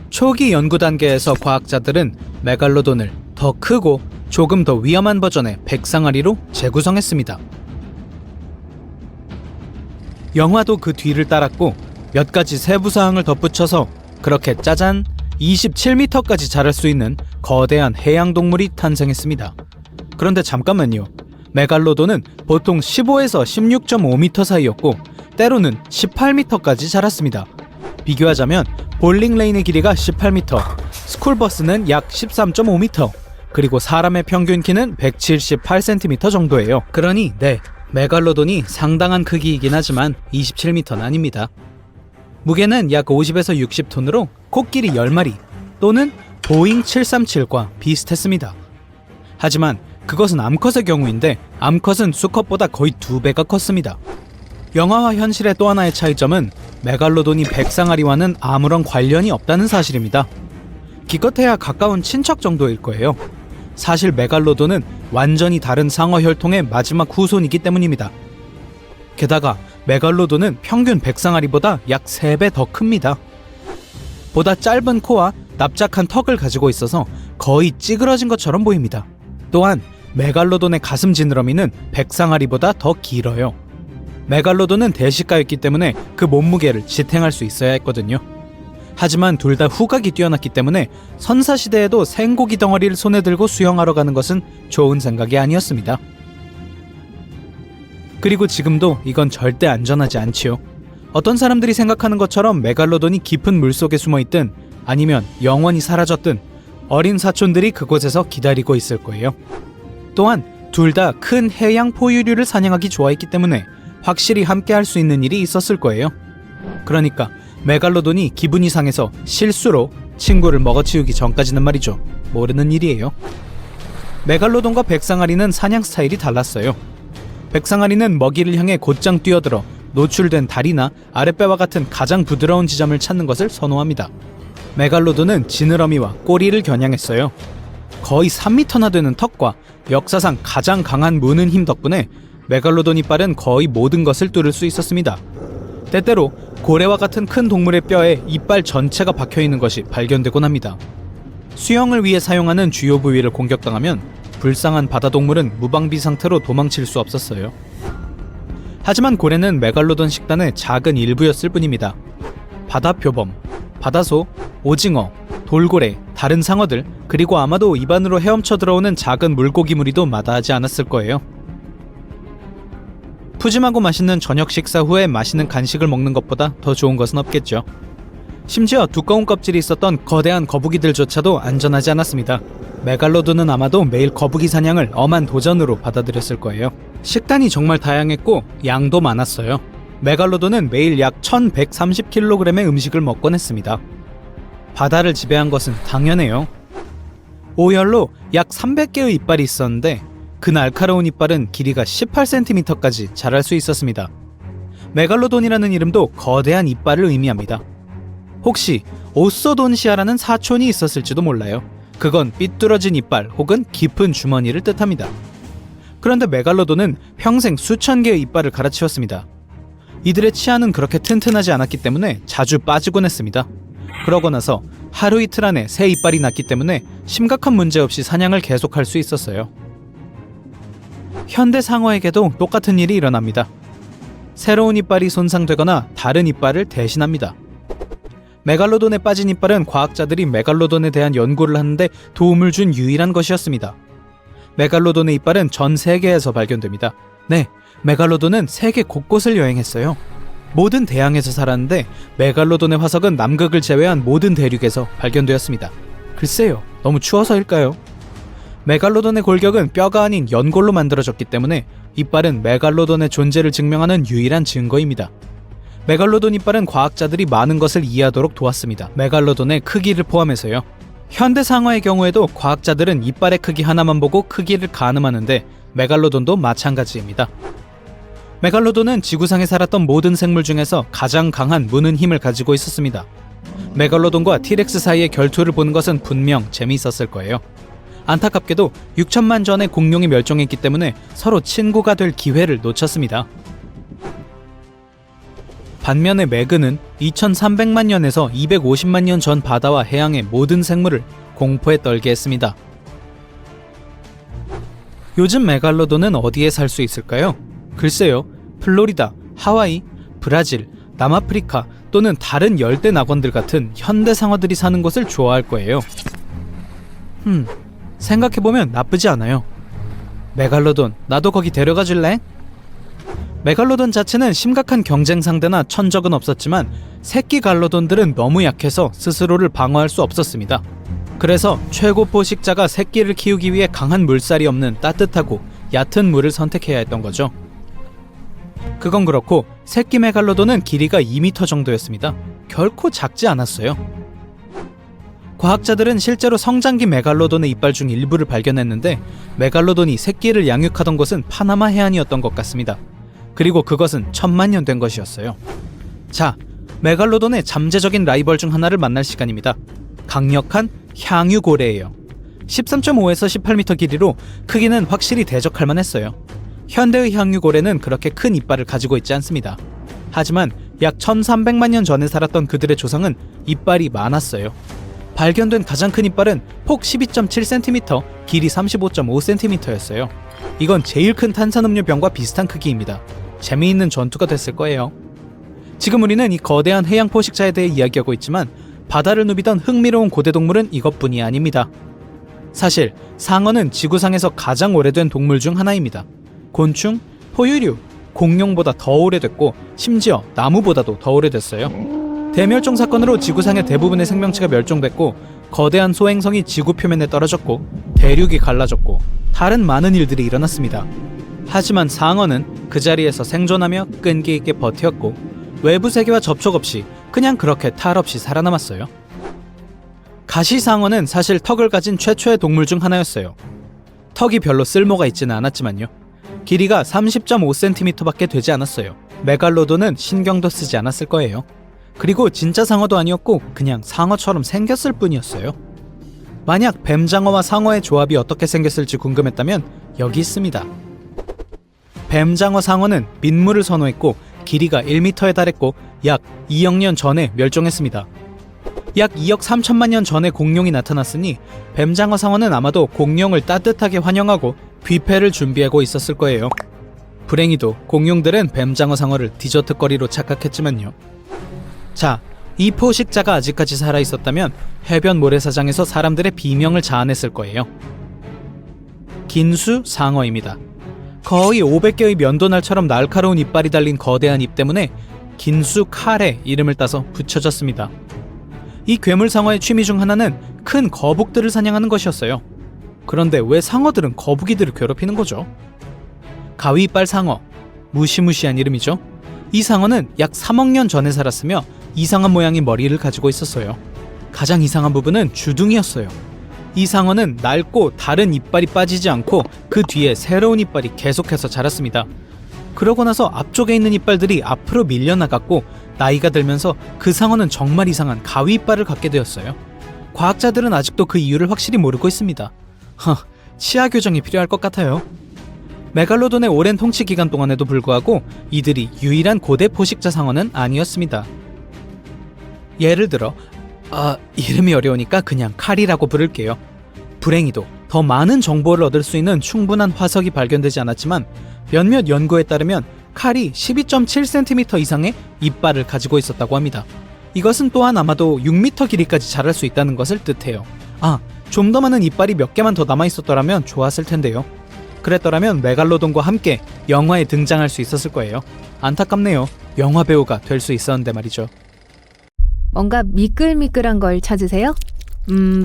C: 초기 연구 단계에서 과학자들은 메갈로돈을 더 크고 조금 더 위험한 버전의 백상아리로 재구성했습니다. 영화도 그 뒤를 따랐고 몇 가지 세부 사항을 덧붙여서 그렇게 짜잔 27m까지 자랄 수 있는 거대한 해양 동물이 탄생했습니다. 그런데 잠깐만요. 메갈로돈은 보통 15에서 16.5m 사이였고 때로는 18m까지 자랐습니다. 비교하자면 볼링 레인의 길이가 18m, 스쿨버스는 약 13.5m, 그리고 사람의 평균 키는 178cm 정도예요. 그러니 메갈로돈이 상당한 크기이긴 하지만 27m는 아닙니다. 무게는 약 50에서 60톤으로 코끼리 10마리 또는 보잉 737과 비슷했습니다. 하지만 그것은 암컷의 경우인데 암컷은 수컷보다 거의 2배가 컸습니다. 영화와 현실의 또 하나의 차이점은 메갈로돈이 백상아리와는 아무런 관련이 없다는 사실입니다. 기껏해야 가까운 친척 정도일 거예요. 사실 메갈로돈은 완전히 다른 상어 혈통의 마지막 후손이기 때문입니다. 게다가 메갈로돈은 평균 백상아리보다 약 3배 더 큽니다. 보다 짧은 코와 납작한 턱을 가지고 있어서 거의 찌그러진 것처럼 보입니다. 또한 메갈로돈의 가슴 지느러미는 백상아리보다 더 길어요. 메갈로돈은 대식가였기 때문에 그 몸무게를 지탱할 수 있어야 했거든요. 하지만 둘 다 후각이 뛰어났기 때문에 선사시대에도 생고기 덩어리를 손에 들고 수영하러 가는 것은 좋은 생각이 아니었습니다. 그리고 지금도 이건 절대 안전하지 않지요. 어떤 사람들이 생각하는 것처럼 메갈로돈이 깊은 물속에 숨어있든 아니면 영원히 사라졌든 어린 사촌들이 그곳에서 기다리고 있을 거예요. 또한 둘 다 큰 해양 포유류를 사냥하기 좋아했기 때문에 확실히 함께 할 수 있는 일이 있었을 거예요. 그러니까 메갈로돈이 기분이 상해서 실수로 친구를 먹어치우기 전까지는 말이죠. 모르는 일이에요. 메갈로돈과 백상아리는 사냥 스타일이 달랐어요. 백상아리는 먹이를 향해 곧장 뛰어들어 노출된 다리나 아랫배와 같은 가장 부드러운 지점을 찾는 것을 선호합니다. 메갈로돈은 지느러미와 꼬리를 겨냥했어요. 거의 3m나 되는 턱과 역사상 가장 강한 무는 힘 덕분에 메갈로돈 이빨은 거의 모든 것을 뚫을 수 있었습니다. 때때로 고래와 같은 큰 동물의 뼈에 이빨 전체가 박혀있는 것이 발견되곤 합니다. 수영을 위해 사용하는 주요 부위를 공격당하면 불쌍한 바다동물은 무방비 상태로 도망칠 수 없었어요. 하지만 고래는 메갈로돈 식단의 작은 일부였을 뿐입니다. 바다표범, 바다소, 오징어, 돌고래, 다른 상어들, 그리고 아마도 입안으로 헤엄쳐 들어오는 작은 물고기 무리도 마다하지 않았을 거예요. 푸짐하고 맛있는 저녁 식사 후에 맛있는 간식을 먹는 것보다 더 좋은 것은 없겠죠. 심지어 두꺼운 껍질이 있었던 거대한 거북이들조차도 안전하지 않았습니다. 메갈로돈은 아마도 매일 거북이 사냥을 엄한 도전으로 받아들였을 거예요. 식단이 정말 다양했고 양도 많았어요. 메갈로돈은 매일 약 1130kg의 음식을 먹곤 했습니다. 바다를 지배한 것은 당연해요. 오열로 약 300개의 이빨이 있었는데 그 날카로운 이빨은 길이가 18cm까지 자랄 수 있었습니다. 메갈로돈이라는 이름도 거대한 이빨을 의미합니다. 혹시 오소돈시아라는 사촌이 있었을지도 몰라요. 그건 삐뚤어진 이빨 혹은 깊은 주머니를 뜻합니다. 그런데 메갈로돈은 평생 수천 개의 이빨을 갈아치웠습니다. 이들의 치아는 그렇게 튼튼하지 않았기 때문에 자주 빠지곤 했습니다. 그러고 나서 하루 이틀 안에 새 이빨이 났기 때문에 심각한 문제 없이 사냥을 계속할 수 있었어요. 현대 상어에게도 똑같은 일이 일어납니다. 새로운 이빨이 손상되거나 다른 이빨을 대신합니다. 메갈로돈에 빠진 이빨은 과학자들이 메갈로돈에 대한 연구를 하는데 도움을 준 유일한 것이었습니다. 메갈로돈의 이빨은 전 세계에서 발견됩니다. 네, 메갈로돈은 세계 곳곳을 여행했어요. 모든 대양에서 살았는데 메갈로돈의 화석은 남극을 제외한 모든 대륙에서 발견되었습니다. 글쎄요, 너무 추워서일까요? 메갈로돈의 골격은 뼈가 아닌 연골로 만들어졌기 때문에 이빨은 메갈로돈의 존재를 증명하는 유일한 증거입니다. 메갈로돈 이빨은 과학자들이 많은 것을 이해하도록 도왔습니다. 메갈로돈의 크기를 포함해서요. 현대 상어의 경우에도 과학자들은 이빨의 크기 하나만 보고 크기를 가늠하는데 메갈로돈도 마찬가지입니다. 메갈로돈은 지구상에 살았던 모든 생물 중에서 가장 강한 무는 힘을 가지고 있었습니다. 메갈로돈과 티렉스 사이의 결투를 보는 것은 분명 재미있었을 거예요. 안타깝게도 6천만 전에 공룡이 멸종했기 때문에 서로 친구가 될 기회를 놓쳤습니다. 반면에 매그는 2300만 년에서 250만 년 전 바다와 해양의 모든 생물을 공포에 떨게 했습니다. 요즘 메갈로돈은 어디에 살 수 있을까요? 글쎄요, 플로리다, 하와이, 브라질, 남아프리카 또는 다른 열대 낙원들 같은 현대 상어들이 사는 곳을 좋아할 거예요. 생각해보면 나쁘지 않아요. 메갈로돈, 나도 거기 데려가 줄래? 메갈로돈 자체는 심각한 경쟁 상대나 천적은 없었지만 새끼 갈로돈들은 너무 약해서 스스로를 방어할 수 없었습니다. 그래서 최고 포식자가 새끼를 키우기 위해 강한 물살이 없는 따뜻하고 얕은 물을 선택해야 했던 거죠. 그건 그렇고 새끼 메갈로돈은 길이가 2m 정도였습니다. 결코 작지 않았어요. 과학자들은 실제로 성장기 메갈로돈의 이빨 중 일부를 발견했는데 메갈로돈이 새끼를 양육하던 곳은 파나마 해안이었던 것 같습니다. 그리고 그것은 1000만 년 된 것이었어요. 자, 메갈로돈의 잠재적인 라이벌 중 하나를 만날 시간입니다. 강력한 향유고래예요. 13.5에서 18m 길이로 크기는 확실히 대적할 만했어요. 현대의 향유고래는 그렇게 큰 이빨을 가지고 있지 않습니다. 하지만 약 1300만 년 전에 살았던 그들의 조상은 이빨이 많았어요. 발견된 가장 큰 이빨은 폭 12.7cm, 길이 35.5cm였어요. 이건 제일 큰 탄산음료 병과 비슷한 크기입니다. 재미있는 전투가 됐을 거예요. 지금 우리는 이 거대한 해양 포식자에 대해 이야기하고 있지만 바다를 누비던 흥미로운 고대 동물은 이것뿐이 아닙니다. 사실 상어는 지구상에서 가장 오래된 동물 중 하나입니다. 곤충, 포유류, 공룡보다 더 오래됐고 심지어 나무보다도 더 오래됐어요. 대멸종 사건으로 지구상의 대부분의 생명체가 멸종됐고 거대한 소행성이 지구 표면에 떨어졌고 대륙이 갈라졌고 다른 많은 일들이 일어났습니다. 하지만 상어는 그 자리에서 생존하며 끈기 있게 버텼고 외부 세계와 접촉 없이 그냥 그렇게 탈 없이 살아남았어요. 가시상어는 사실 턱을 가진 최초의 동물 중 하나였어요. 턱이 별로 쓸모가 있지는 않았지만요. 길이가 30.5cm밖에 되지 않았어요. 메갈로돈은 신경도 쓰지 않았을 거예요. 그리고 진짜 상어도 아니었고 그냥 상어처럼 생겼을 뿐이었어요. 만약 뱀장어와 상어의 조합이 어떻게 생겼을지 궁금했다면 여기 있습니다. 뱀장어 상어는 민물을 선호했고 길이가 1m에 달했고 약 2억 년 전에 멸종했습니다. 약 2억 3천만 년 전에 공룡이 나타났으니 뱀장어 상어는 아마도 공룡을 따뜻하게 환영하고 뷔페를 준비하고 있었을 거예요. 불행히도 공룡들은 뱀장어 상어를 디저트거리로 착각했지만요. 자, 이 포식자가 아직까지 살아있었다면 해변 모래사장에서 사람들의 비명을 자아냈을 거예요. 긴수 상어입니다. 거의 500개의 면도날처럼 날카로운 이빨이 달린 거대한 입 때문에 긴수 칼의 이름을 따서 붙여졌습니다. 이 괴물상어의 취미 중 하나는 큰 거북들을 사냥하는 것이었어요. 그런데 왜 상어들은 거북이들을 괴롭히는 거죠? 가위이빨 상어, 무시무시한 이름이죠. 이 상어는 약 3억 년 전에 살았으며 이상한 모양의 머리를 가지고 있었어요. 가장 이상한 부분은 주둥이였어요. 이 상어는 낡고 다른 이빨이 빠지지 않고 그 뒤에 새로운 이빨이 계속해서 자랐습니다. 그러고 나서 앞쪽에 있는 이빨들이 앞으로 밀려나갔고 나이가 들면서 그 상어는 정말 이상한 가위 이빨을 갖게 되었어요. 과학자들은 아직도 그 이유를 확실히 모르고 있습니다. 치아 교정이 필요할 것 같아요. 메갈로돈의 오랜 통치 기간 동안에도 불구하고 이들이 유일한 고대 포식자 상어는 아니었습니다. 예를 들어 이름이 어려우니까 그냥 칼이라고 부를게요. 불행히도 더 많은 정보를 얻을 수 있는 충분한 화석이 발견되지 않았지만 몇몇 연구에 따르면 칼이 12.7cm 이상의 이빨을 가지고 있었다고 합니다. 이것은 또한 아마도 6m 길이까지 자랄 수 있다는 것을 뜻해요. 좀 더 많은 이빨이 몇 개만 더 남아있었더라면 좋았을 텐데요. 그랬더라면 메갈로돈과 함께 영화에 등장할 수 있었을 거예요. 안타깝네요. 영화 배우가 될 수 있었는데 말이죠.
B: 뭔가 미끌미끌한 걸 찾으세요?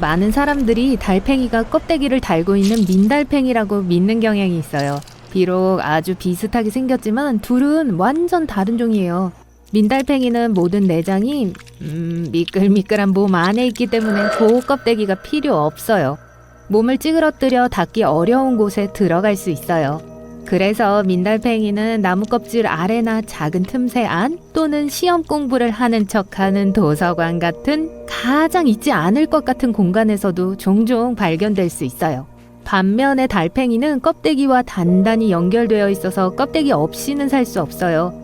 B: 많은 사람들이 달팽이가 껍데기를 달고 있는 민달팽이라고 믿는 경향이 있어요. 비록 아주 비슷하게 생겼지만 둘은 완전 다른 종이에요. 민달팽이는 모든 내장이 미끌미끌한 몸 안에 있기 때문에 조 껍데기가 필요 없어요. 몸을 찌그러뜨려 닿기 어려운 곳에 들어갈 수 있어요. 그래서 민달팽이는 나무 껍질 아래나 작은 틈새 안 또는 시험 공부를 하는 척하는 도서관 같은 가장 있지 않을 것 같은 공간에서도 종종 발견될 수 있어요. 반면에 달팽이는 껍데기와 단단히 연결되어 있어서 껍데기 없이는 살 수 없어요.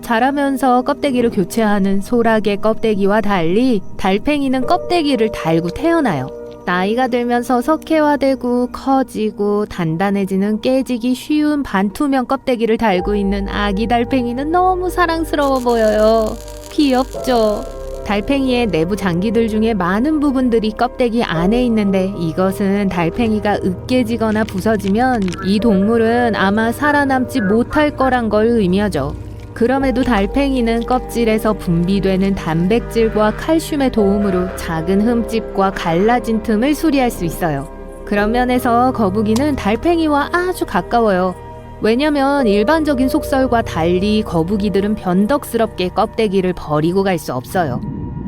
B: 자라면서 껍데기를 교체하는 소라게 껍데기와 달리 달팽이는 껍데기를 달고 태어나요. 나이가 들면서 석회화되고 커지고 단단해지는 깨지기 쉬운 반투명 껍데기를 달고 있는 아기 달팽이는 너무 사랑스러워 보여요. 귀엽죠? 달팽이의 내부 장기들 중에 많은 부분들이 껍데기 안에 있는데 이것은 달팽이가 으깨지거나 부서지면 이 동물은 아마 살아남지 못할 거란 걸 의미하죠. 그럼에도 달팽이는 껍질에서 분비되는 단백질과 칼슘의 도움으로 작은 흠집과 갈라진 틈을 수리할 수 있어요. 그런 면에서 거북이는 달팽이와 아주 가까워요. 왜냐면 일반적인 속설과 달리 거북이들은 변덕스럽게 껍데기를 버리고 갈 수 없어요.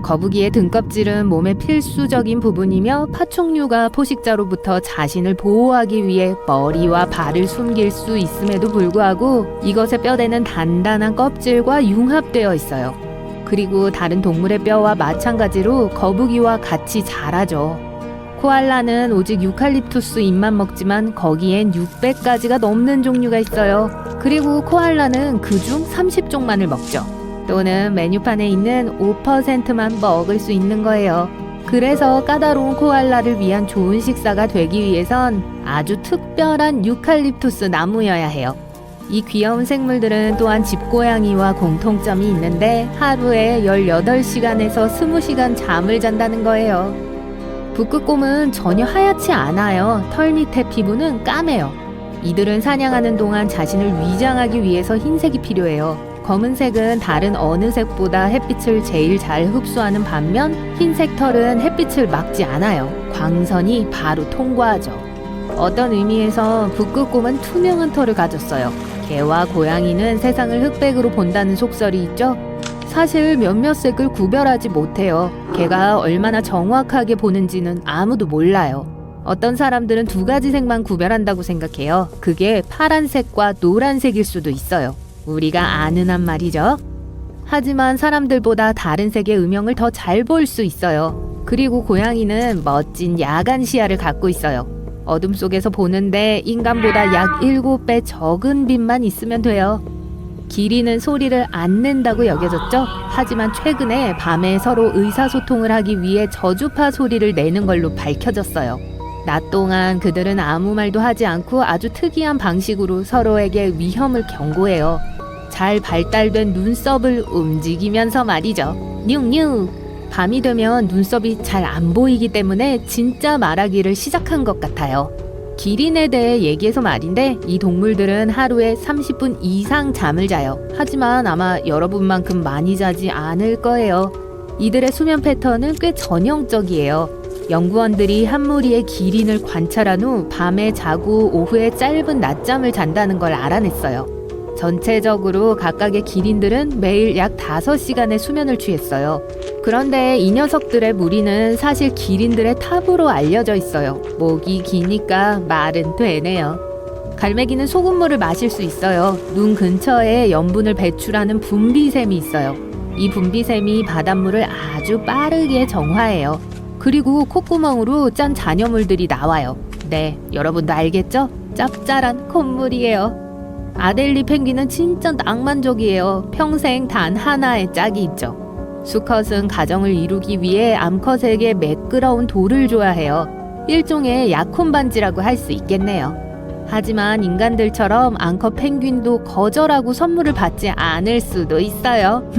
B: 거북이의 등껍질은 몸의 필수적인 부분이며 파충류가 포식자로부터 자신을 보호하기 위해 머리와 발을 숨길 수 있음에도 불구하고 이것의 뼈대는 단단한 껍질과 융합되어 있어요. 그리고 다른 동물의 뼈와 마찬가지로 거북이와 같이 자라죠. 코알라는 오직 유칼립투스 잎만 먹지만 거기엔 600가지가 넘는 종류가 있어요. 그리고 코알라는 그중 30종만을 먹죠. 또는 메뉴판에 있는 5%만 먹을 수 있는 거예요. 그래서 까다로운 코알라를 위한 좋은 식사가 되기 위해선 아주 특별한 유칼립투스 나무여야 해요. 이 귀여운 생물들은 또한 집고양이와 공통점이 있는데 하루에 18시간에서 20시간 잠을 잔다는 거예요. 북극곰은 전혀 하얗지 않아요. 털 밑에 피부는 까매요. 이들은 사냥하는 동안 자신을 위장하기 위해서 흰색이 필요해요. 검은색은 다른 어느 색보다 햇빛을 제일 잘 흡수하는 반면 흰색 털은 햇빛을 막지 않아요. 광선이 바로 통과하죠. 어떤 의미에서 북극곰은 투명한 털을 가졌어요. 개와 고양이는 세상을 흑백으로 본다는 속설이 있죠. 사실 몇몇 색을 구별하지 못해요. 개가 얼마나 정확하게 보는지는 아무도 몰라요. 어떤 사람들은 2가지 색만 구별한다고 생각해요. 그게 파란색과 노란색일 수도 있어요. 우리가 아는 한 말이죠. 하지만 사람들보다 다른 색의 음영을 더 잘 볼 수 있어요. 그리고 고양이는 멋진 야간 시야를 갖고 있어요. 어둠 속에서 보는데 인간보다 약 7배 적은 빛만 있으면 돼요. 기린은 소리를 안 낸다고 여겨졌죠? 하지만 최근에 밤에 서로 의사소통을 하기 위해 저주파 소리를 내는 걸로 밝혀졌어요. 낮 동안 그들은 아무 말도 하지 않고 아주 특이한 방식으로 서로에게 위험을 경고해요. 잘 발달된 눈썹을 움직이면서 말이죠. 뉴뉴! 밤이 되면 눈썹이 잘 안 보이기 때문에 진짜 말하기를 시작한 것 같아요. 기린에 대해 얘기해서 말인데 이 동물들은 하루에 30분 이상 잠을 자요. 하지만 아마 여러분만큼 많이 자지 않을 거예요. 이들의 수면 패턴은 꽤 전형적이에요. 연구원들이 한 무리의 기린을 관찰한 후 밤에 자고 오후에 짧은 낮잠을 잔다는 걸 알아냈어요. 전체적으로 각각의 기린들은 매일 약 5시간의 수면을 취했어요. 그런데 이 녀석들의 무리는 사실 기린들의 탑으로 알려져 있어요. 목이 기니까 말은 되네요. 갈매기는 소금물을 마실 수 있어요. 눈 근처에 염분을 배출하는 분비샘이 있어요. 이 분비샘이 바닷물을 아주 빠르게 정화해요. 그리고 콧구멍으로 짠 잔여물들이 나와요. 네, 여러분도 알겠죠? 짭짤한 콧물이에요. 아델리 펭귄은 진짜 낭만적이에요. 평생 단 하나의 짝이 있죠. 수컷은 가정을 이루기 위해 암컷에게 매끄러운 돌을 줘야 해요. 일종의 약혼 반지라고 할 수 있겠네요. 하지만 인간들처럼 암컷 펭귄도 거절하고 선물을 받지 않을 수도 있어요.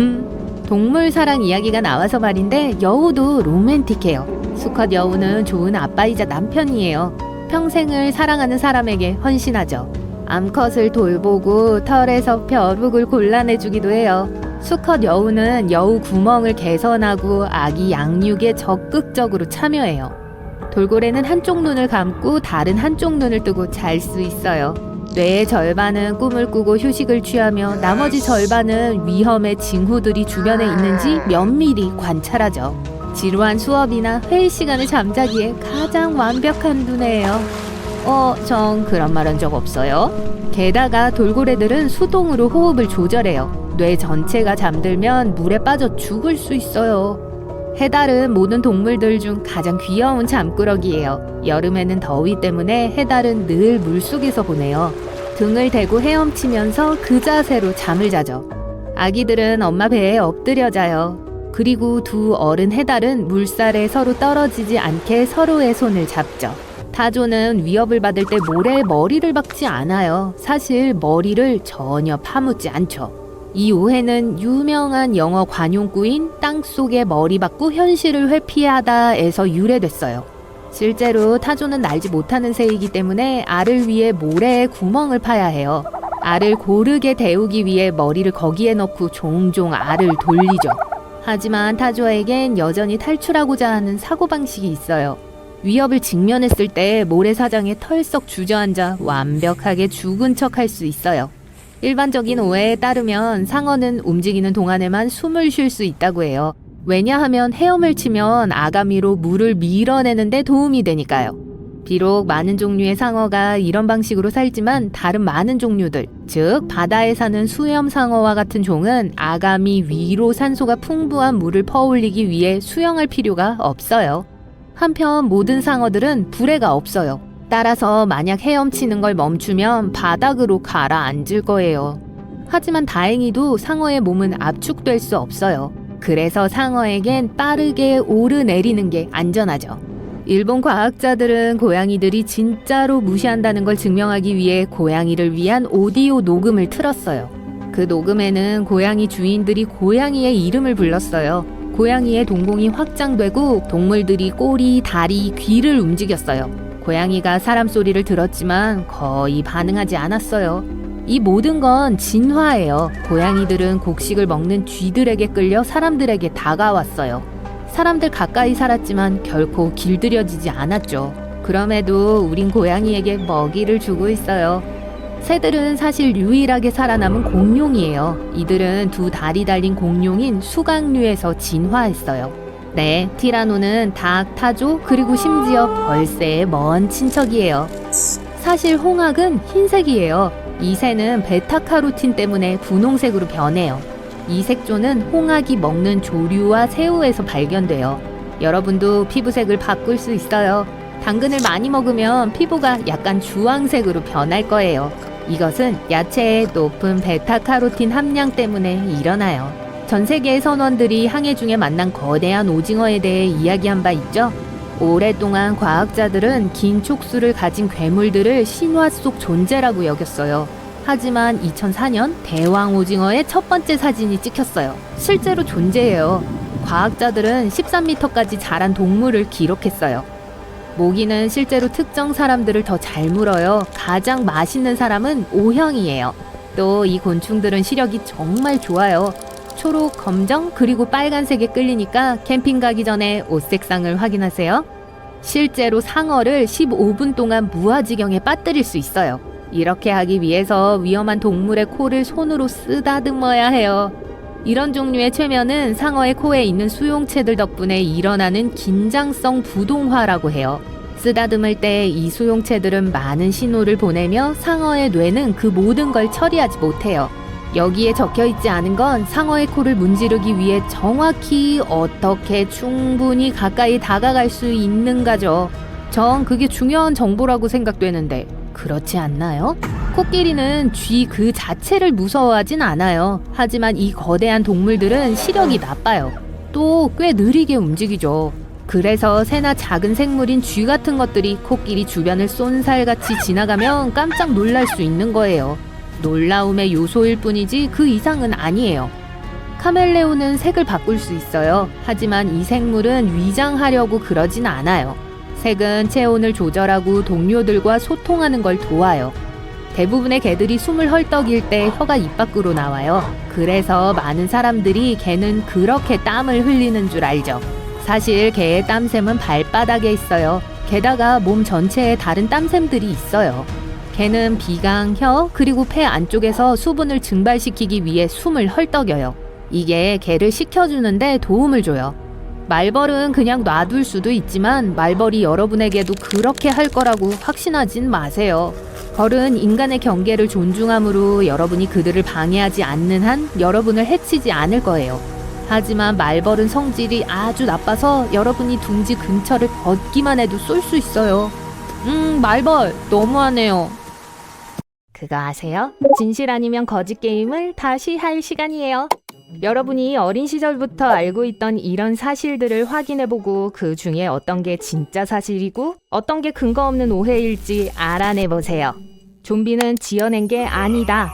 B: 동물 사랑 이야기가 나와서 말인데 여우도 로맨틱해요. 수컷 여우는 좋은 아빠이자 남편이에요. 평생을 사랑하는 사람에게 헌신하죠. 암컷을 돌보고 털에서 벼룩을 골라내주기도 해요. 수컷 여우는 여우 구멍을 개선하고 아기 양육에 적극적으로 참여해요. 돌고래는 한쪽 눈을 감고 다른 한쪽 눈을 뜨고 잘 수 있어요. 뇌의 절반은 꿈을 꾸고 휴식을 취하며 나머지 절반은 위험의 징후들이 주변에 있는지 면밀히 관찰하죠. 지루한 수업이나 회의 시간을 잠자기에 가장 완벽한 두뇌예요. 전 그런 말 한 적 없어요. 게다가 돌고래들은 수동으로 호흡을 조절해요. 뇌 전체가 잠들면 물에 빠져 죽을 수 있어요. 해달은 모든 동물들 중 가장 귀여운 잠꾸러기예요. 여름에는 더위 때문에 해달은 늘 물속에서 보내요. 등을 대고 헤엄치면서 그 자세로 잠을 자죠. 아기들은 엄마 배에 엎드려 자요. 그리고 두 어른 해달은 물살에 서로 떨어지지 않게 서로의 손을 잡죠. 타조는 위협을 받을 때 모래에 머리를 박지 않아요. 사실 머리를 전혀 파묻지 않죠. 이 오해는 유명한 영어 관용구인 땅속에 머리 박고 현실을 회피하다에서 유래됐어요. 실제로 타조는 날지 못하는 새이기 때문에 알을 위해 모래에 구멍을 파야 해요. 알을 고르게 데우기 위해 머리를 거기에 넣고 종종 알을 돌리죠. 하지만 타조에겐 여전히 탈출하고자 하는 사고방식이 있어요. 위협을 직면했을 때 모래사장에 털썩 주저앉아 완벽하게 죽은 척 할 수 있어요. 일반적인 오해에 따르면 상어는 움직이는 동안에만 숨을 쉴 수 있다고 해요. 왜냐하면 헤엄을 치면 아가미로 물을 밀어내는데 도움이 되니까요. 비록 많은 종류의 상어가 이런 방식으로 살지만 다른 많은 종류들, 즉 바다에 사는 수염 상어와 같은 종은 아가미 위로 산소가 풍부한 물을 퍼올리기 위해 수영할 필요가 없어요. 한편 모든 상어들은 부레가 없어요. 따라서 만약 헤엄치는 걸 멈추면 바닥으로 가라앉을 거예요. 하지만 다행히도 상어의 몸은 압축될 수 없어요. 그래서 상어에겐 빠르게 오르내리는 게 안전하죠. 일본 과학자들은 고양이들이 진짜로 무시한다는 걸 증명하기 위해 고양이를 위한 오디오 녹음을 틀었어요. 그 녹음에는 고양이 주인들이 고양이의 이름을 불렀어요. 고양이의 동공이 확장되고 동물들이 꼬리, 다리, 귀를 움직였어요. 고양이가 사람 소리를 들었지만 거의 반응하지 않았어요. 이 모든 건 진화예요. 고양이들은 곡식을 먹는 쥐들에게 끌려 사람들에게 다가왔어요. 사람들 가까이 살았지만 결코 길들여지지 않았죠. 그럼에도 우린 고양이에게 먹이를 주고 있어요. 새들은 사실 유일하게 살아남은 공룡이에요. 이들은 두 다리 달린 공룡인 수각류에서 진화했어요. 네, 티라노는 닭, 타조, 그리고 심지어 벌새의 먼 친척이에요. 사실 홍학은 흰색이에요. 이 새는 베타카로틴 때문에 분홍색으로 변해요. 이 색조는 홍학이 먹는 조류와 새우에서 발견돼요. 여러분도 피부색을 바꿀 수 있어요. 당근을 많이 먹으면 피부가 약간 주황색으로 변할 거예요. 이것은 야채의 높은 베타카로틴 함량 때문에 일어나요. 전 세계의 선원들이 항해 중에 만난 거대한 오징어에 대해 이야기한 바 있죠? 오랫동안 과학자들은 긴 촉수를 가진 괴물들을 신화 속 존재라고 여겼어요. 하지만 2004년 대왕 오징어의 첫 번째 사진이 찍혔어요. 실제로 존재해요. 과학자들은 13m까지 자란 동물을 기록했어요. 모기는 실제로 특정 사람들을 더 잘 물어요. 가장 맛있는 사람은 O형이에요. 또 이 곤충들은 시력이 정말 좋아요. 초록, 검정, 그리고 빨간색에 끌리니까 캠핑 가기 전에 옷 색상을 확인하세요. 실제로 상어를 15분 동안 무아지경에 빠뜨릴 수 있어요. 이렇게 하기 위해서 위험한 동물의 코를 손으로 쓰다듬어야 해요. 이런 종류의 최면은 상어의 코에 있는 수용체들 덕분에 일어나는 긴장성 부동화라고 해요. 쓰다듬을 때 이 수용체들은 많은 신호를 보내며 상어의 뇌는 그 모든 걸 처리하지 못해요. 여기에 적혀 있지 않은 건 상어의 코를 문지르기 위해 정확히 어떻게 충분히 가까이 다가갈 수 있는가죠. 전 그게 중요한 정보라고 생각되는데 그렇지 않나요? 코끼리는 쥐 그 자체를 무서워하진 않아요. 하지만 이 거대한 동물들은 시력이 나빠요. 또 꽤 느리게 움직이죠. 그래서 새나 작은 생물인 쥐 같은 것들이 코끼리 주변을 쏜살같이 지나가면 깜짝 놀랄 수 있는 거예요. 놀라움의 요소일 뿐이지 그 이상은 아니에요. 카멜레온은 색을 바꿀 수 있어요. 하지만 이 생물은 위장하려고 그러진 않아요. 색은 체온을 조절하고 동료들과 소통하는 걸 도와요. 대부분의 개들이 숨을 헐떡일 때 혀가 입 밖으로 나와요. 그래서 많은 사람들이 개는 그렇게 땀을 흘리는 줄 알죠. 사실 개의 땀샘은 발바닥에 있어요. 게다가 몸 전체에 다른 땀샘들이 있어요. 개는 비강, 혀, 그리고 폐 안쪽에서 수분을 증발시키기 위해 숨을 헐떡여요. 이게 개를 식혀주는데 도움을 줘요. 말벌은 그냥 놔둘 수도 있지만 말벌이 여러분에게도 그렇게 할 거라고 확신하진 마세요. 벌은 인간의 경계를 존중하므로 여러분이 그들을 방해하지 않는 한 여러분을 해치지 않을 거예요. 하지만 말벌은 성질이 아주 나빠서 여러분이 둥지 근처를 걷기만 해도 쏠 수 있어요. 말벌 너무하네요. 그거 아세요? 진실 아니면 거짓 게임을 다시 할 시간이에요. 여러분이 어린 시절부터 알고 있던 이런 사실들을 확인해보고 그 중에 어떤 게 진짜 사실이고 어떤 게 근거 없는 오해일지 알아내보세요. 좀비는 지어낸 게 아니다.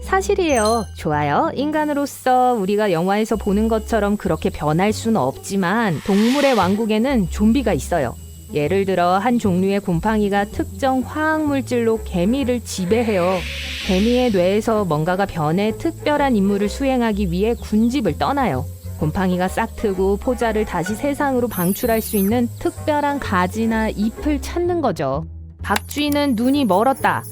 B: 사실이에요. 좋아요. 인간으로서 우리가 영화에서 보는 것처럼 그렇게 변할 수는 없지만 동물의 왕국에는 좀비가 있어요. 예를 들어 한 종류의 곰팡이가 특정 화학물질로 개미를 지배해요. 개미의 뇌에서 뭔가가 변해 특별한 임무를 수행하기 위해 군집을 떠나요. 곰팡이가 싹트고 포자를 다시 세상으로 방출할 수 있는 특별한 가지나 잎을 찾는 거죠. 박쥐는 눈이 멀었다.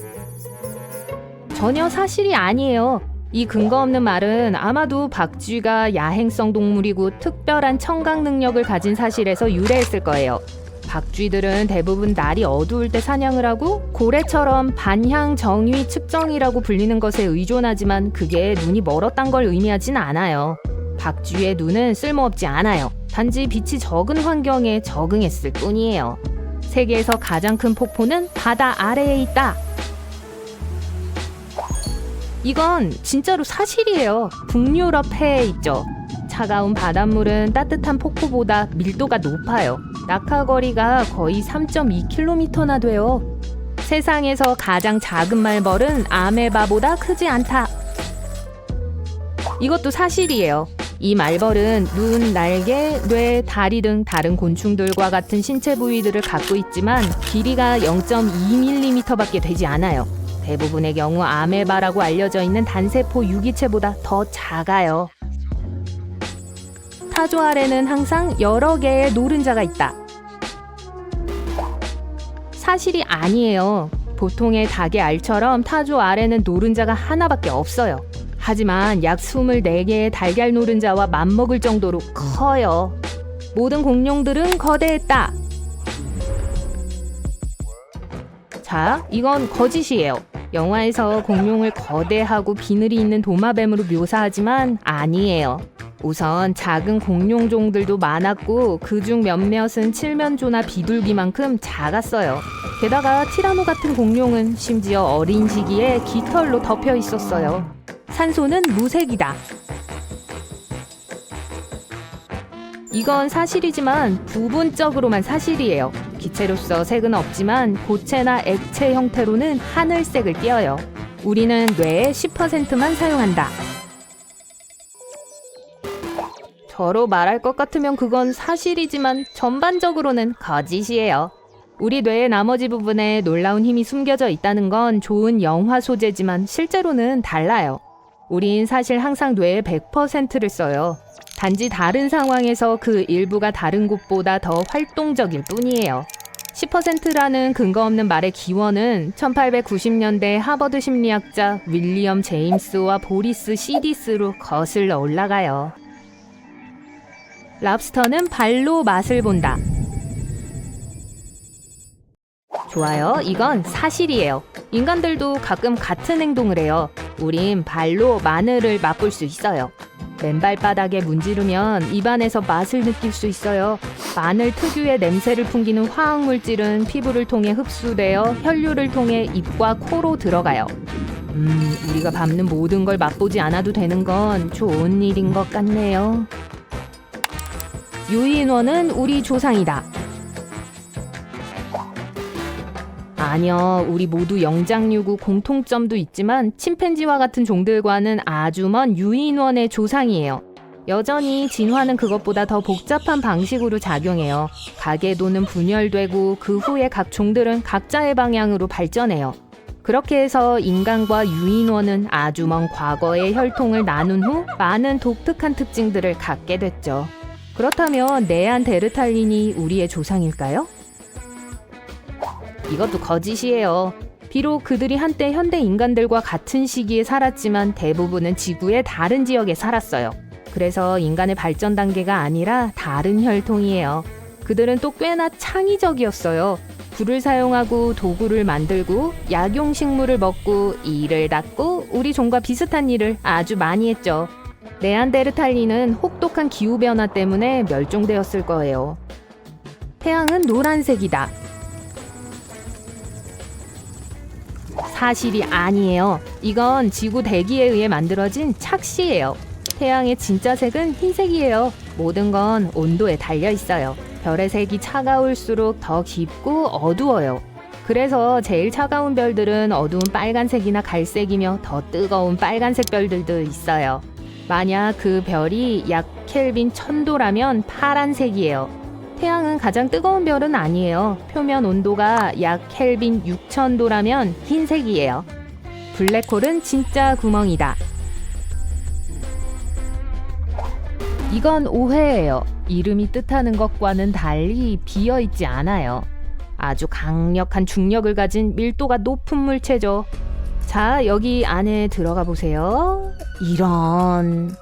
B: 전혀 사실이 아니에요. 이 근거 없는 말은 아마도 박쥐가 야행성 동물이고 특별한 청각 능력을 가진 사실에서 유래했을 거예요. 박쥐들은 대부분 날이 어두울 때 사냥을 하고 고래처럼 반향 정위 측정이라고 불리는 것에 의존하지만 그게 눈이 멀었단 걸 의미하진 않아요. 박쥐의 눈은 쓸모없지 않아요. 단지 빛이 적은 환경에 적응했을 뿐이에요. 세계에서 가장 큰 폭포는 바다 아래에 있다. 이건 진짜로 사실이에요. 북유럽 해에 있죠. 차가운 바닷물은 따뜻한 폭포보다 밀도가 높아요. 낙하거리가 거의 3.2km나 돼요. 세상에서 가장 작은 말벌은 아메바보다 크지 않다. 이것도 사실이에요. 이 말벌은 눈, 날개, 뇌, 다리 등 다른 곤충들과 같은 신체 부위들을 갖고 있지만 길이가 0.2mm밖에 되지 않아요. 대부분의 경우 아메바라고 알려져 있는 단세포 유기체보다 더 작아요. 타조 아래는 항상 여러 개의 노른자가 있다. 사실이 아니에요. 보통의 닭의 알처럼 타조 아래는 노른자가 하나밖에 없어요. 하지만 약 24개의 달걀 노른자와 맞먹을 정도로 커요. 모든 공룡들은 거대했다. 자, 이건 거짓이에요. 영화에서 공룡을 거대하고 비늘이 있는 도마뱀으로 묘사하지만 아니에요. 우선 작은 공룡종들도 많았고 그중 몇몇은 칠면조나 비둘기만큼 작았어요. 게다가 티라노 같은 공룡은 심지어 어린 시기에 깃털로 덮여 있었어요. 산소는 무색이다. 이건 사실이지만 부분적으로만 사실이에요. 기체로서 색은 없지만 고체나 액체 형태로는 하늘색을 띄어요. 우리는 뇌의 10%만 사용한다. 저로 말할 것 같으면 그건 사실이지만 전반적으로는 거짓이에요. 우리 뇌의 나머지 부분에 놀라운 힘이 숨겨져 있다는 건 좋은 영화 소재지만 실제로는 달라요. 우린 사실 항상 뇌의 100%를 써요. 단지 다른 상황에서 그 일부가 다른 곳보다 더 활동적일 뿐이에요. 10%라는 근거 없는 말의 기원은 1890년대 하버드 심리학자 윌리엄 제임스와 보리스 시디스로 거슬러 올라가요. 랍스터는 발로 맛을 본다. 좋아요. 이건 사실이에요. 인간들도 가끔 같은 행동을 해요. 우린 발로 마늘을 맛볼 수 있어요. 맨발바닥에 문지르면 입안에서 맛을 느낄 수 있어요. 마늘 특유의 냄새를 풍기는 화학물질은 피부를 통해 흡수되어 혈류를 통해 입과 코로 들어가요. 우리가 밟는 모든 걸 맛보지 않아도 되는 건 좋은 일인 것 같네요. 유인원은 우리 조상이다. 아니요, 우리 모두 영장류구 공통점도 있지만 침팬지와 같은 종들과는 아주 먼 유인원의 조상이에요. 여전히 진화는 그것보다 더 복잡한 방식으로 작용해요. 가계도는 분열되고 그 후에 각 종들은 각자의 방향으로 발전해요. 그렇게 해서 인간과 유인원은 아주 먼 과거의 혈통을 나눈 후 많은 독특한 특징들을 갖게 됐죠. 그렇다면 네안데르탈린이 우리의 조상일까요? 이것도 거짓이에요. 비록 그들이 한때 현대 인간들과 같은 시기에 살았지만 대부분은 지구의 다른 지역에 살았어요. 그래서 인간의 발전 단계가 아니라 다른 혈통이에요. 그들은 또 꽤나 창의적이었어요. 불을 사용하고 도구를 만들고 약용식물을 먹고 이를 닦고 우리 종과 비슷한 일을 아주 많이 했죠. 네안데르탈린은 혹독한 기후변화 때문에 멸종되었을 거예요. 태양은 노란색이다. 사실이 아니에요. 이건 지구 대기에 의해 만들어진 착시예요. 태양의 진짜 색은 흰색이에요. 모든 건 온도에 달려 있어요. 별의 색이 차가울수록 더 깊고 어두워요. 그래서 제일 차가운 별들은 어두운 빨간색이나 갈색이며 더 뜨거운 빨간색 별들도 있어요. 만약 그 별이 약 켈빈 1000도라면 파란색이에요. 태양은 가장 뜨거운 별은 아니에요. 표면 온도가 약 켈빈 6000도라면 흰색이에요. 블랙홀은 진짜 구멍이다. 이건 오해예요. 이름이 뜻하는 것과는 달리 비어있지 않아요. 아주 강력한 중력을 가진 밀도가 높은 물체죠. 자, 여기 안에 들어가 보세요. 이런...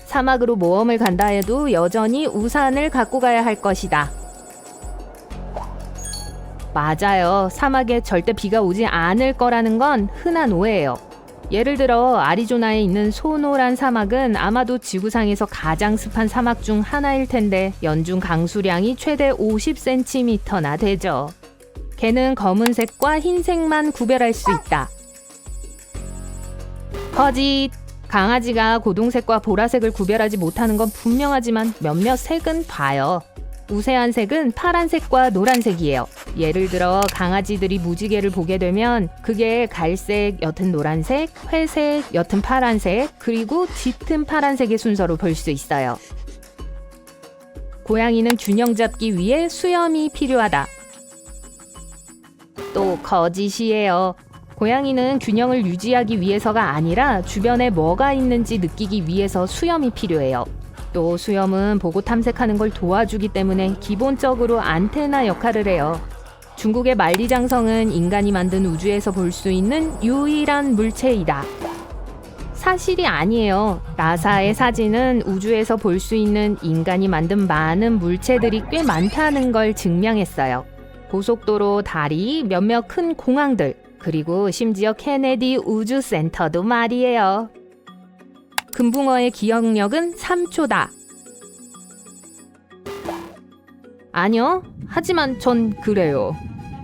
B: 사막으로 모험을 간다 해도 여전히 우산을 갖고 가야 할 것이다. 맞아요. 사막에 절대 비가 오지 않을 거라는 건 흔한 오해예요. 예를 들어 아리조나에 있는 소노란 사막은 아마도 지구상에서 가장 습한 사막 중 하나일 텐데 연중 강수량이 최대 50cm나 되죠. 개는 검은색과 흰색만 구별할 수 있다. 거짓! 강아지가 고동색과 보라색을 구별하지 못하는 건 분명하지만 몇몇 색은 봐요. 우세한 색은 파란색과 노란색이에요. 예를 들어 강아지들이 무지개를 보게 되면 그게 갈색, 옅은 노란색, 회색, 옅은 파란색, 그리고 짙은 파란색의 순서로 볼 수 있어요. 고양이는 균형 잡기 위해 수염이 필요하다. 또 거짓이에요. 고양이는 균형을 유지하기 위해서가 아니라 주변에 뭐가 있는지 느끼기 위해서 수염이 필요해요. 또 수염은 보고 탐색하는 걸 도와주기 때문에 기본적으로 안테나 역할을 해요. 중국의 만리장성은 인간이 만든 우주에서 볼 수 있는 유일한 물체이다. 사실이 아니에요. 나사의 사진은 우주에서 볼 수 있는 인간이 만든 많은 물체들이 꽤 많다는 걸 증명했어요. 고속도로, 다리, 몇몇 큰 공항들, 그리고 심지어 케네디 우주센터도 말이에요. 금붕어의 기억력은 3초다. 아니요. 하지만 전 그래요.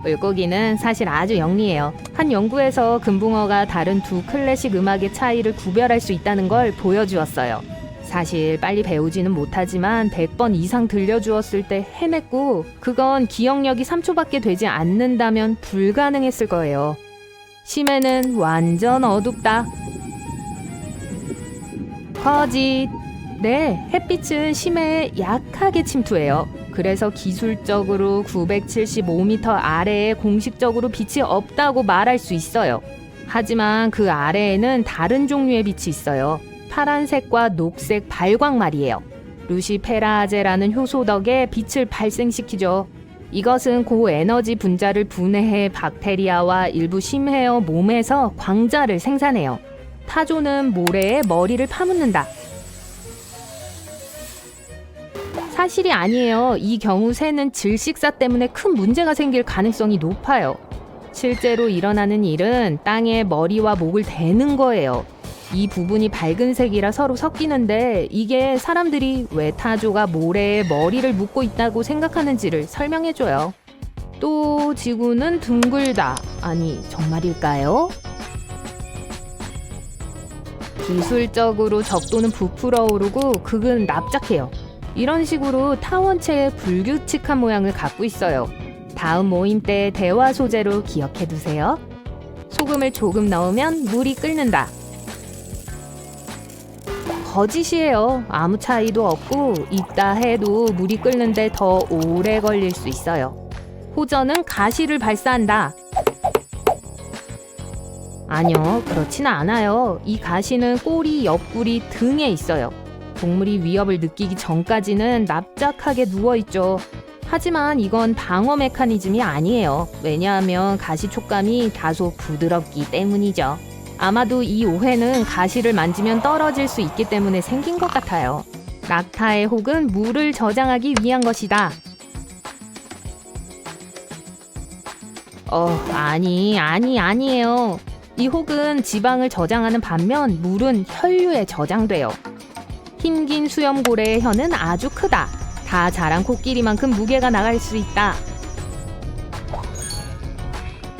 B: 물고기는 사실 아주 영리해요. 한 연구에서 금붕어가 다른 두 클래식 음악의 차이를 구별할 수 있다는 걸 보여주었어요. 사실 빨리 배우지는 못하지만 100번 이상 들려주었을 때 해냈고 그건 기억력이 3초밖에 되지 않는다면 불가능했을 거예요. 심해는 완전 어둡다. 거짓. 네, 햇빛은 심해에 약하게 침투해요. 그래서 기술적으로 975m 아래에 공식적으로 빛이 없다고 말할 수 있어요. 하지만 그 아래에는 다른 종류의 빛이 있어요. 파란색과 녹색 발광 말이에요. 루시페라제라는 효소 덕에 빛을 발생시키죠. 이것은 고에너지 분자를 분해해 박테리아와 일부 심해어 몸에서 광자를 생산해요. 타조는 모래에 머리를 파묻는다. 사실이 아니에요. 이 경우 새는 질식사 때문에 큰 문제가 생길 가능성이 높아요. 실제로 일어나는 일은 땅에 머리와 목을 대는 거예요. 이 부분이 밝은 색이라 서로 섞이는데 이게 사람들이 왜 타조가 모래에 머리를 묶고 있다고 생각하는지를 설명해줘요. 또 지구는 둥글다. 아니, 정말일까요? 기술적으로 적도는 부풀어 오르고 극은 납작해요. 이런 식으로 타원체의 불규칙한 모양을 갖고 있어요. 다음 모임 때 대화 소재로 기억해 두세요. 소금을 조금 넣으면 물이 끓는다. 거짓이에요. 아무 차이도 없고 있다 해도 물이 끓는데 더 오래 걸릴 수 있어요. 호전은 가시를 발사한다. 아니요, 그렇지는 않아요. 이 가시는 꼬리, 옆구리 등에 있어요. 동물이 위협을 느끼기 전까지는 납작하게 누워있죠. 하지만 이건 방어 메커니즘이 아니에요. 왜냐하면 가시 촉감이 다소 부드럽기 때문이죠. 아마도 이 오해는 가시를 만지면 떨어질 수 있기 때문에 생긴 것 같아요. 낙타의 혹은 물을 저장하기 위한 것이다. 아니에요. 이 혹은 지방을 저장하는 반면 물은 혈류에 저장돼요. 흰긴 수염고래의 혀는 아주 크다. 다 자란 코끼리만큼 무게가 나갈 수 있다.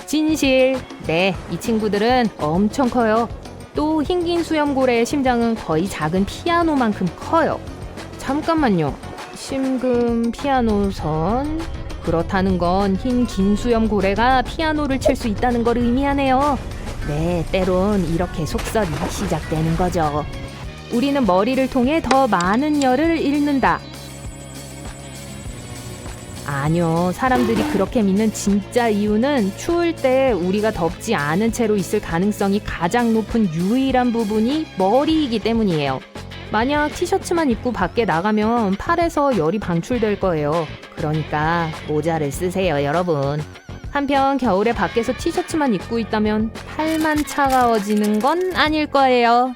B: 진실. 네, 이 친구들은 엄청 커요. 또 흰긴 수염고래의 심장은 거의 작은 피아노만큼 커요. 잠깐만요. 심금 피아노선. 그렇다는 건 흰 긴 수염고래가 피아노를 칠 수 있다는 걸 의미하네요. 네, 때론 이렇게 속설이 시작되는 거죠. 우리는 머리를 통해 더 많은 열을 잃는다. 아니요, 사람들이 그렇게 믿는 진짜 이유는 추울 때 우리가 덥지 않은 채로 있을 가능성이 가장 높은 유일한 부분이 머리이기 때문이에요. 만약 티셔츠만 입고 밖에 나가면 팔에서 열이 방출될 거예요. 그러니까 모자를 쓰세요, 여러분. 한편 겨울에 밖에서 티셔츠만 입고 있다면 팔만 차가워지는 건 아닐 거예요.